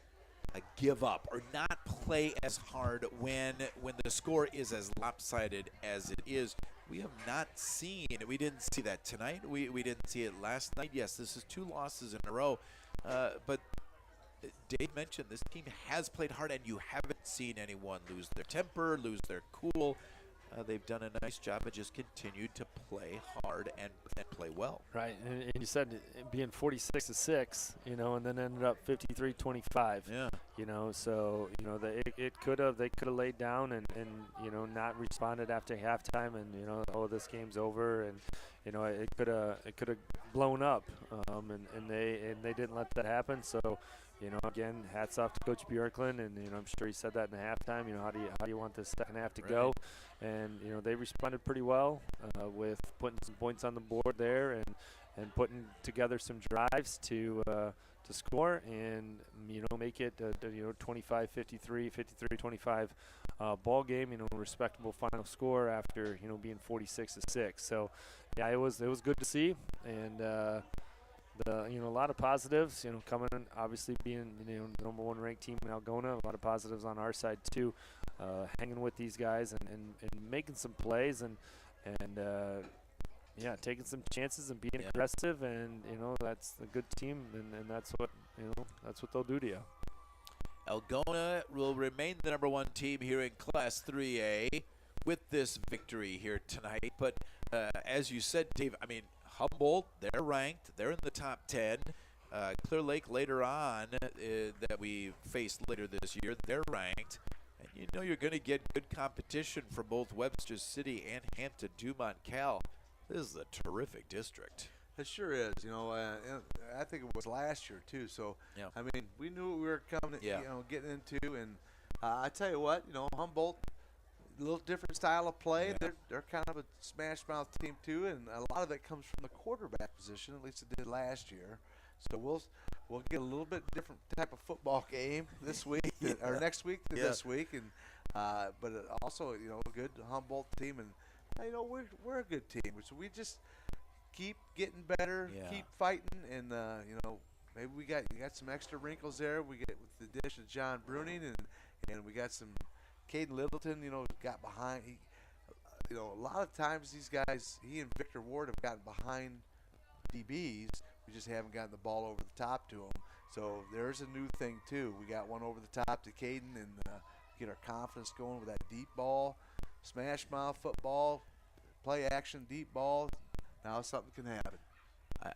give up or not play as hard when the score is as lopsided as it is. We have not seen. We didn't see that tonight. We didn't see it last night. Yes, this is 2 losses in a row, but Dave mentioned this team has played hard, and you haven't seen anyone lose their temper, lose their cool. They've done a nice job and just continued to play hard and play well. Right, and you said it being 46-6, and then ended up 53-25. Yeah. So they could have laid down and not responded after halftime, and this game's over, and it could have blown up, and they didn't let that happen. So. Again, hats off to Coach Bjorklund, and I'm sure he said that in the halftime. How do you want this second half to go? And they responded pretty well with putting some points on the board there and putting together some drives to score and make it 25-53, 53-25 ball game. Respectable final score after being 46-6. So yeah, it was good to see, and. A lot of positives, coming in, obviously being, the number 1 ranked team in Algona. A lot of positives on our side too, hanging with these guys and making some plays and taking some chances and being aggressive, and that's a good team, and that's what they'll do to you. Algona will remain the number 1 team here in Class 3A with this victory here tonight. But as you said, Dave, I mean, Humboldt, they're ranked. They're in the top 10. Clear Lake later on that we faced later this year, they're ranked. And you're going to get good competition for both Webster City and Hampton Dumont Cal. This is a terrific district. It sure is. I think it was last year too. So, yeah. I mean, we knew what we were coming, getting into. And I tell you what, Humboldt, a little different style of play. Yeah. They're kind of a smash mouth team too, and a lot of that comes from the quarterback position. At least it did last year. So we'll get a little bit different type of football game this week or next week than this week, and but also a good Humboldt team, and we're a good team. So we just keep getting better, keep fighting, and maybe we got some extra wrinkles there. We get with the addition of John Bruning, and we got some. Caden Littleton, got behind. A lot of times these guys, he and Victor Ward have gotten behind DBs. We just haven't gotten the ball over the top to them. So there's a new thing too. We got one over the top to Caden and get our confidence going with that deep ball, smash mouth football, play action, deep ball. Now something can happen.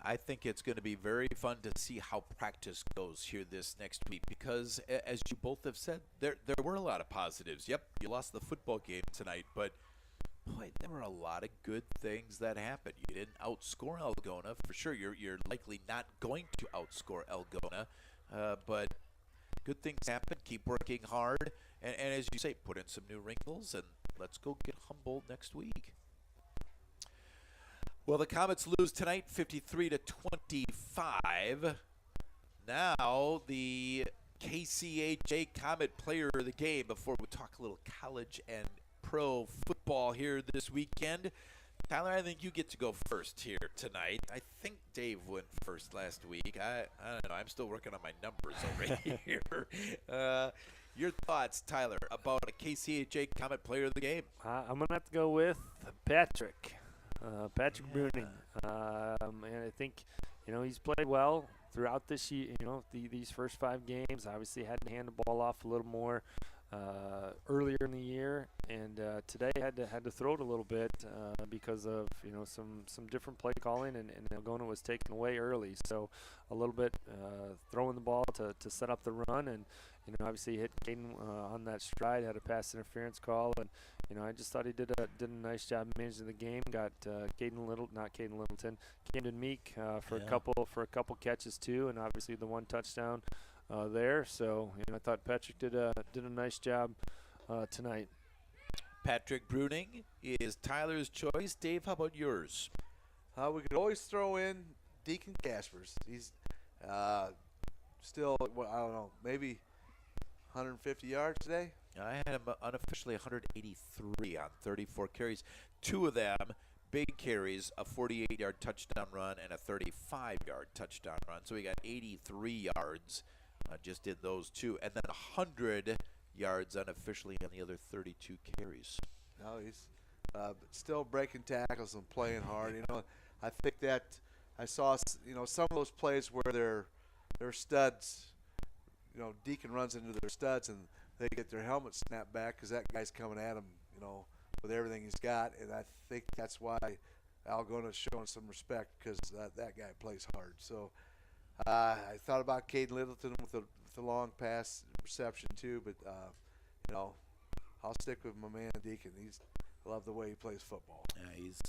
I think it's going to be very fun to see how practice goes here this next week because, as you both have said, there were a lot of positives. Yep, you lost the football game tonight, but, boy, there were a lot of good things that happened. You didn't outscore Algona. For sure, you're likely not going to outscore Algona, but good things happen. Keep working hard, and as you say, put in some new wrinkles, and let's go get Humboldt next week. Well, the Comets lose tonight, 53-25. Now, the KCHA Comet player of the game, before we talk a little college and pro football here this weekend, Tyler, I think you get to go first here tonight. I think Dave went first last week. I don't know. I'm still working on my numbers over here. Your thoughts, Tyler, about a KCHA Comet Player of the Game? I'm going to have to go with Patrick. Patrick Bruning. And I think, he's played well throughout this year, these first 5 games. Obviously had to hand the ball off a little more earlier in the year, and today had to throw it a little bit because of some different play calling, and Algona was taken away early, so a little bit throwing the ball to set up the run, and obviously hit Caden on that stride, had a pass interference call, and I just thought he did a nice job managing the game. Got Camden Meek for a couple catches too, and obviously the 1 touchdown there. So I thought Patrick did a nice job tonight. Patrick Bruning is Tyler's choice. Dave, how about yours? We could always throw in Deacon Caspers. He's still, I don't know, maybe 150 yards today. I had him unofficially 183 on 34 carries. 2 of them big carries, a 48-yard touchdown run and a 35-yard touchdown run. So he got 83 yards. Just did those 2, and then 100 yards unofficially on the other 32 carries. No, he's still breaking tackles and playing hard. I think that I saw some of those plays where their studs. Deacon runs into their studs and they get their helmet snapped back because that guy's coming at him, with everything he's got. And I think that's why Algona's showing some respect, because that guy plays hard. So I thought about Caden Littleton with the long pass reception too, but I'll stick with my man Deacon. I love the way he plays football. Yeah, he's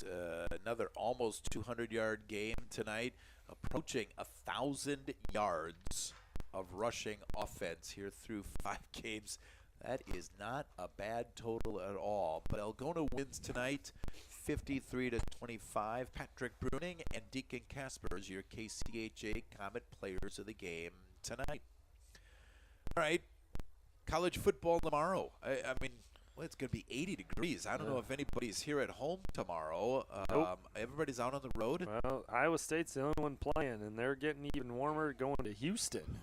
another almost 200-yard game tonight, approaching 1,000 yards of rushing offense here through 5 games. That is not a bad total at all. But Algona wins tonight, 53-25. Patrick Bruning and Deacon Caspers, your KCHA Comet Players of the Game tonight. All right, college football tomorrow. I mean, it's going to be 80 degrees. I don't know if anybody's here at home tomorrow. Nope. Everybody's out on the road. Well, Iowa State's the only one playing, and they're getting even warmer going to Houston.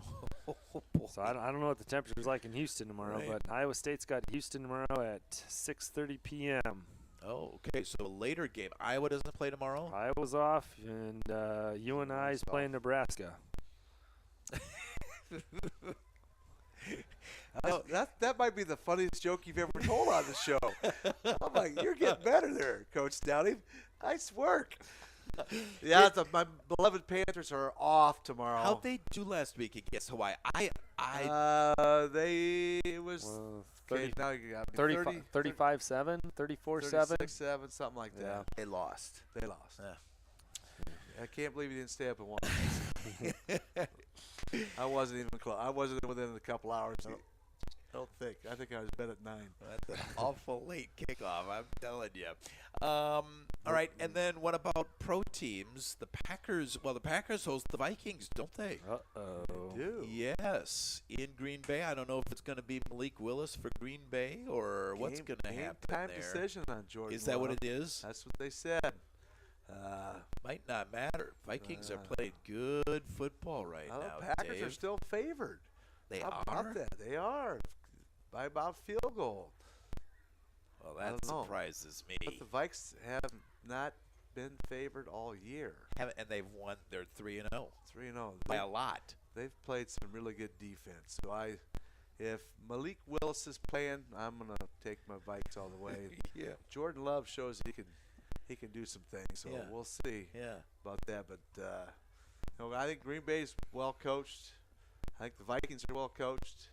So I don't know what the temperature's like in Houston tomorrow, but Iowa State's got Houston tomorrow at 6:30 p.m. Oh, okay. So a later game. Iowa doesn't play tomorrow? Iowa's off, and UNI's playing Nebraska. That might be the funniest joke you've ever told on the show. I'm like, you're getting better there, Coach Dowdy. Nice work. Yeah, my beloved Panthers are off tomorrow. How'd they do last week against Hawaii? It was 35-7, 34-7, 36-7, something like that. Yeah. They lost. Yeah. I can't believe he didn't stay up and watch. I wasn't even close. I wasn't within a couple hours. I think I was bed at 9. That's an awful late kickoff, I'm telling you. All right, and then what about pro teams? The Packers host the Vikings, don't they? Uh-oh. They do. Yes, in Green Bay. I don't know if it's going to be Malik Willis for Green Bay or what's going to happen time there. decision on Jordan. Is that what it is? That's what they said. Might not matter. Vikings are playing good football right now. Packers Dave. are still favored. They How are? about that? They are by about field goal. Well, that surprises me. But the Vikes have not been favored all year. And they've won. They're 3-0. 3-0 by a lot. They've played some really good defense. So if Malik Willis is playing, I'm gonna take my Vikes all the way. Yeah. Jordan Love shows he can do some things. So we'll see about that. But I think Green Bay's well coached. I think the Vikings are well coached.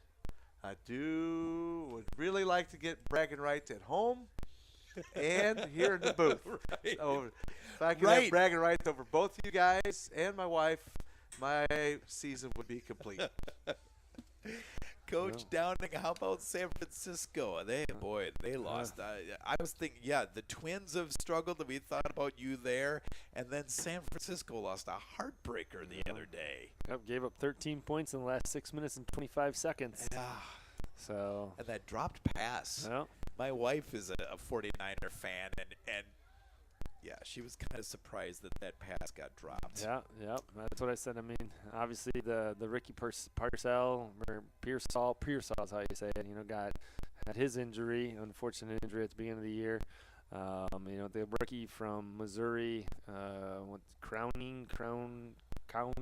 I would really like to get bragging rights at home and here in the booth. Right. So if I could have bragging rights over both you guys and my wife, my season would be complete. Coach Downing, how about San Francisco? They lost. I was thinking, the Twins have struggled, and we thought about you there. And then San Francisco lost a heartbreaker the other day. Yep, gave up 13 points in the last 6 minutes and 25 seconds. Yeah. So. And that dropped pass. Well. My wife is a 49er fan, and Yeah, she was kind of surprised that that pass got dropped. Yeah, that's what I said. I mean, obviously the Ricky Parcell or Pearsall is how you say it. Had his injury, unfortunate injury at the beginning of the year. The rookie from Missouri, Crowning, or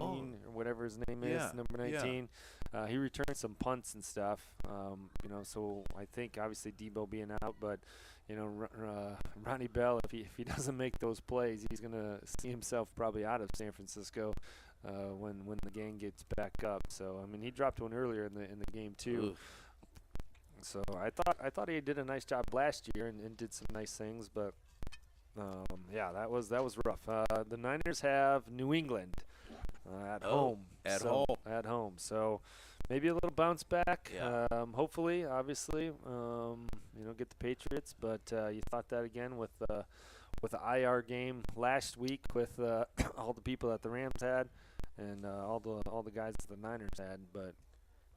whatever his name is, number 19. Yeah. He returned some punts and stuff. So I think obviously Debo being out, but Ronnie Bell, if he doesn't make those plays, he's gonna see himself probably out of San Francisco when the game gets back up. So I mean, he dropped one earlier in the game too. Oof. So I thought he did a nice job last year and did some nice things, but that was rough. The Niners have New England at home. At home. So maybe a little bounce back. Yeah. Hopefully, obviously, get the Patriots. But you thought that again with the IR game last week with all the people that the Rams had and all the guys that the Niners had. But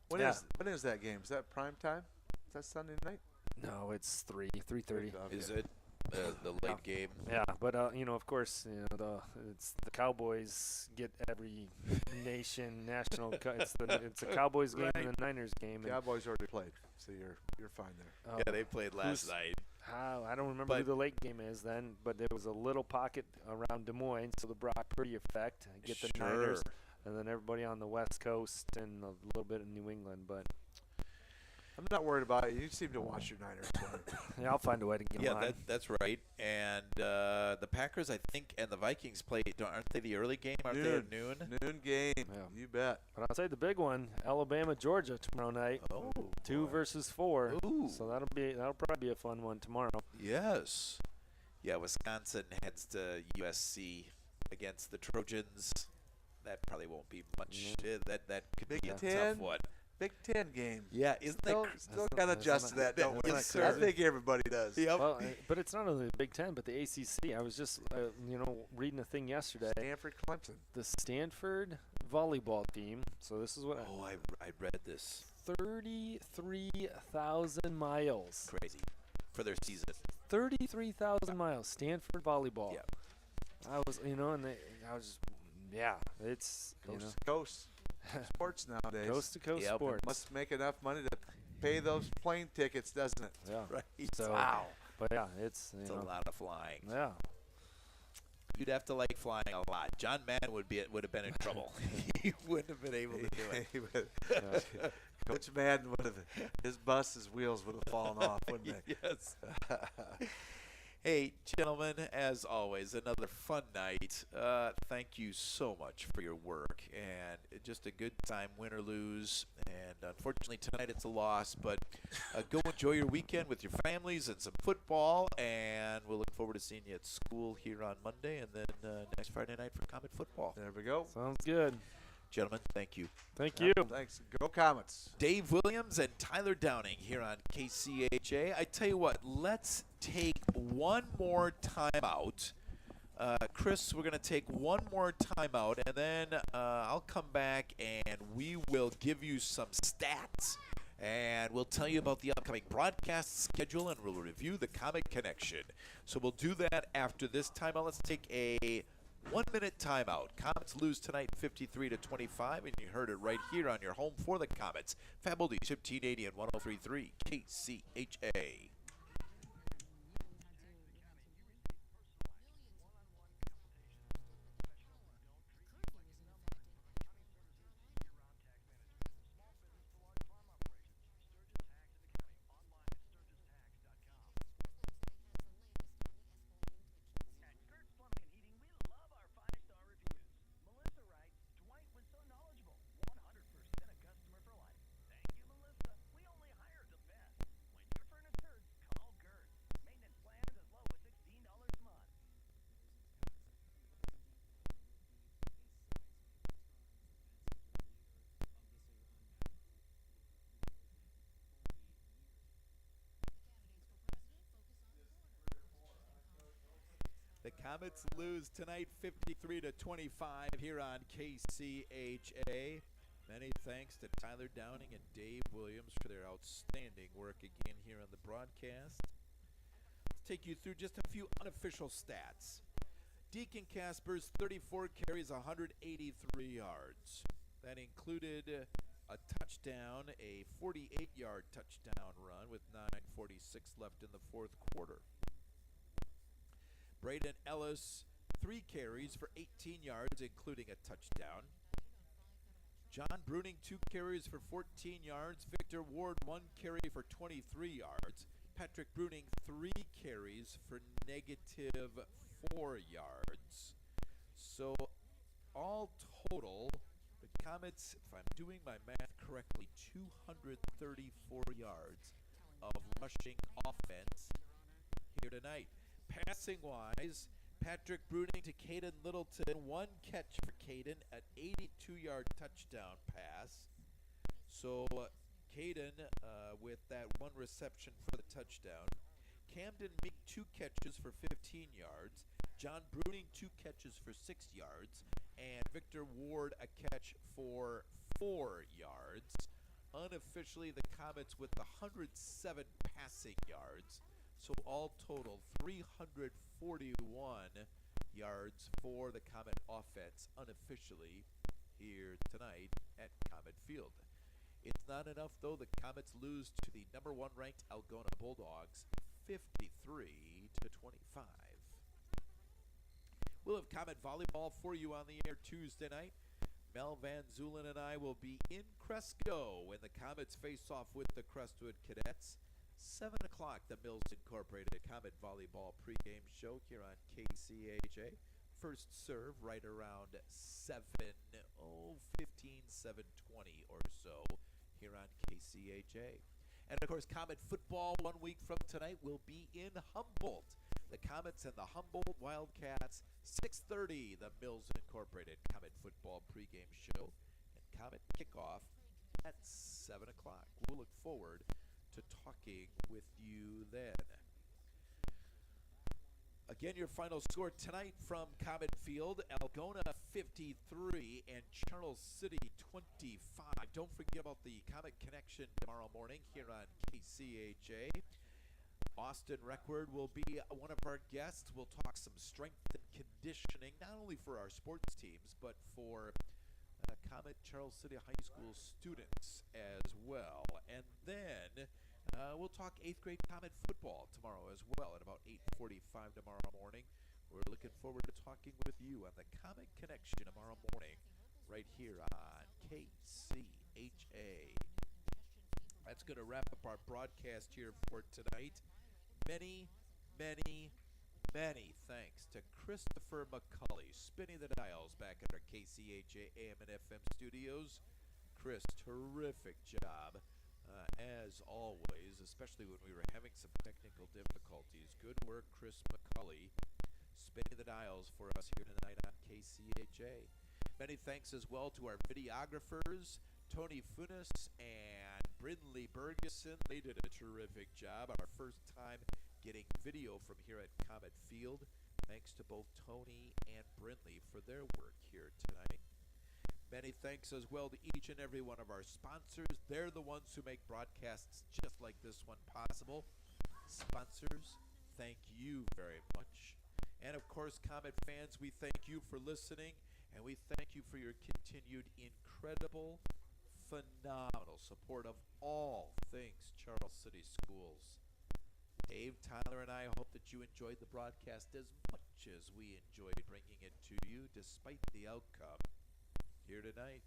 when is that game? Is that prime time? Is that Sunday night? No, it's 3:30. Is it the late game? Yeah, but of course, it's the Cowboys get every national. It's a Cowboys game and a Niners game. Cowboys already played, so you're fine there. Yeah, they played last night. I don't remember who the late game is then, but there was a little pocket around Des Moines, so the Brock Purdy effect. Get the Niners, and then everybody on the West Coast and a little bit in New England, but. I'm not worried about it. You seem to watch your Niners. Yeah, I'll find a way to get them on. That's right. And the Packers, I think, and the Vikings play. Aren't they the early game? Aren't they at noon? Noon game. Yeah. You bet. But I'll say the big one, Alabama, Georgia tomorrow night. Oh, 2 versus 4. Ooh. So that'll probably be a fun one tomorrow. Yes. Yeah, Wisconsin heads to USC against the Trojans. That probably won't be much. That could be a tough one. Big Ten game. Yeah, isn't still got to adjust to that, don't we? I think everybody does. Yep. Well, but it's not only the Big Ten, but the ACC. I was just, reading a thing yesterday. Stanford, Clemson. The Stanford volleyball team. So this is what. Oh, I read this. 33,000 miles. Crazy for their season. 33,000 miles. Stanford volleyball. Yeah. I was, it's coast to coast. Sports nowadays. Coast to coast sports. It must make enough money to pay those plane tickets, doesn't it? Yeah. Right. So, wow. But yeah, it's a lot of flying. Yeah. You'd have to like flying a lot. John Madden would have been in trouble. He wouldn't have been able to do it. Coach Madden his wheels would have fallen off, wouldn't they? Yes. Hey, gentlemen, as always, another fun night. Thank you so much for your work, and just a good time, win or lose. And unfortunately, tonight it's a loss, but go enjoy your weekend with your families and some football, and we'll look forward to seeing you at school here on Monday, and then next Friday night for Comet football. There we go. Sounds good. Gentlemen, thank you. Thank you. Thanks. Go Comets. Dave Williams and Tyler Downing here on KCHA. I tell you what, let's take one more timeout. Chris, we're going to take one more timeout, and then I'll come back and we will give you some stats, and we'll tell you about the upcoming broadcast schedule, and we'll review the Comet Connection. So we'll do that after this timeout. Let's take a 1-minute timeout. Comets lose tonight 53-25, and you heard it right here on your home for the Comets. Fab Oldies 1580 and 103.3 KCHA. The Comets lose tonight 53-25 here on KCHA. Many thanks to Tyler Downing and Dave Williams for their outstanding work again here on the broadcast. Let's take you through just a few unofficial stats. Deacon Casper's 34 carries, 183 yards. That included a touchdown, a 48-yard touchdown run with 9:46 left in the fourth quarter. Braden Ellis, 3 carries for 18 yards, including a touchdown. John Bruning, 2 carries for 14 yards. Victor Ward, 1 carry for 23 yards. Patrick Bruning, 3 carries for -4 yards. So all total, the Comets, if I'm doing my math correctly, 234 yards of rushing offense here tonight. Passing-wise, Patrick Bruning to Caden Littleton, 1 catch for Caden, an 82-yard touchdown pass. So Caden with that 1 reception for the touchdown. Camden Meek, 2 catches for 15 yards. John Bruning, 2 catches for 6 yards. And Victor Ward, a catch for 4 yards. Unofficially, the Comets with 107 passing yards. So all total, 341 yards for the Comet offense unofficially here tonight at Comet Field. It's not enough, though. The Comets lose to the number 1 ranked Algona Bulldogs, 53-25. We'll have Comet volleyball for you on the air Tuesday night. Mel Van Zulen and I will be in Cresco when the Comets face off with the Crestwood Cadets. 7 o'clock, the Mills Incorporated Comet Volleyball pregame show here on KCHA. First serve right around 7:15, 7:20 or so here on KCHA. And, of course, Comet football 1 week from tonight will be in Humboldt. The Comets and the Humboldt Wildcats, 6:30, the Mills Incorporated Comet football pregame show. And Comet kickoff at 7 o'clock. We'll look forward to talking with you then. Again, your final score tonight from Comet Field, Algona 53 and Charles City 25. Don't forget about the Comet Connection tomorrow morning here on KCHA. Austin Reckward will be one of our guests. We'll talk some strength and conditioning, not only for our sports teams, but for Comet Charles City High School students as well. And then we'll talk 8th grade Comet football tomorrow as well at about 8:45 tomorrow morning. We're looking forward to talking with you on the Comet Connection tomorrow morning right here on KCHA. That's going to wrap up our broadcast here for tonight. Many, many, many thanks to Christopher McCulley, spinning the dials back at our KCHA AM and FM studios. Chris, terrific job, as always, especially when we were having some technical difficulties. Good work, Chris McCulley, spinning the dials for us here tonight on KCHA. Many thanks as well to our videographers, Tony Funes and Brindley Bergeson. They did a terrific job. Our first time getting video from here at Comet Field. Thanks to both Tony and Brindley for their work here tonight. Many thanks as well to each and every one of our sponsors. They're the ones who make broadcasts just like this one possible. Sponsors, thank you very much. And of course, Comet fans, we thank you for listening, and we thank you for your continued incredible, phenomenal support of all things Charles City Schools. Dave, Tyler, and I hope that you enjoyed the broadcast as much as we enjoyed bringing it to you, despite the outcome here tonight.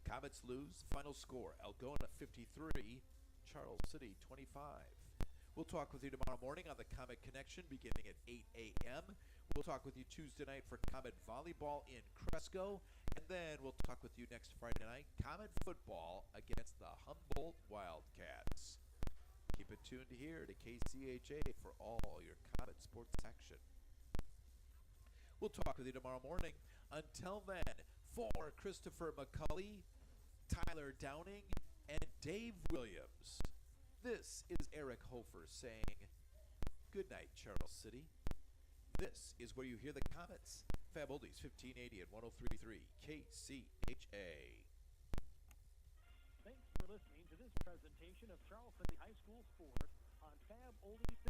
Comets lose. Final score, Algona 53, Charles City 25. We'll talk with you tomorrow morning on the Comet Connection beginning at 8 a.m. We'll talk with you Tuesday night for Comet Volleyball in Cresco. And then we'll talk with you next Friday night, Comet Football against the Humboldt Wildcats. Keep it tuned here to KCHA for all your Comet sports action. We'll talk with you tomorrow morning. Until then, for Christopher McCulley, Tyler Downing, and Dave Williams, this is Eric Hofer saying good night, Charles City. This is where you hear the Comets. Fab Oldies 1580 and 103.3 KCHA. Thanks for listening to this presentation of Charles City High School Sports on Fab Oldies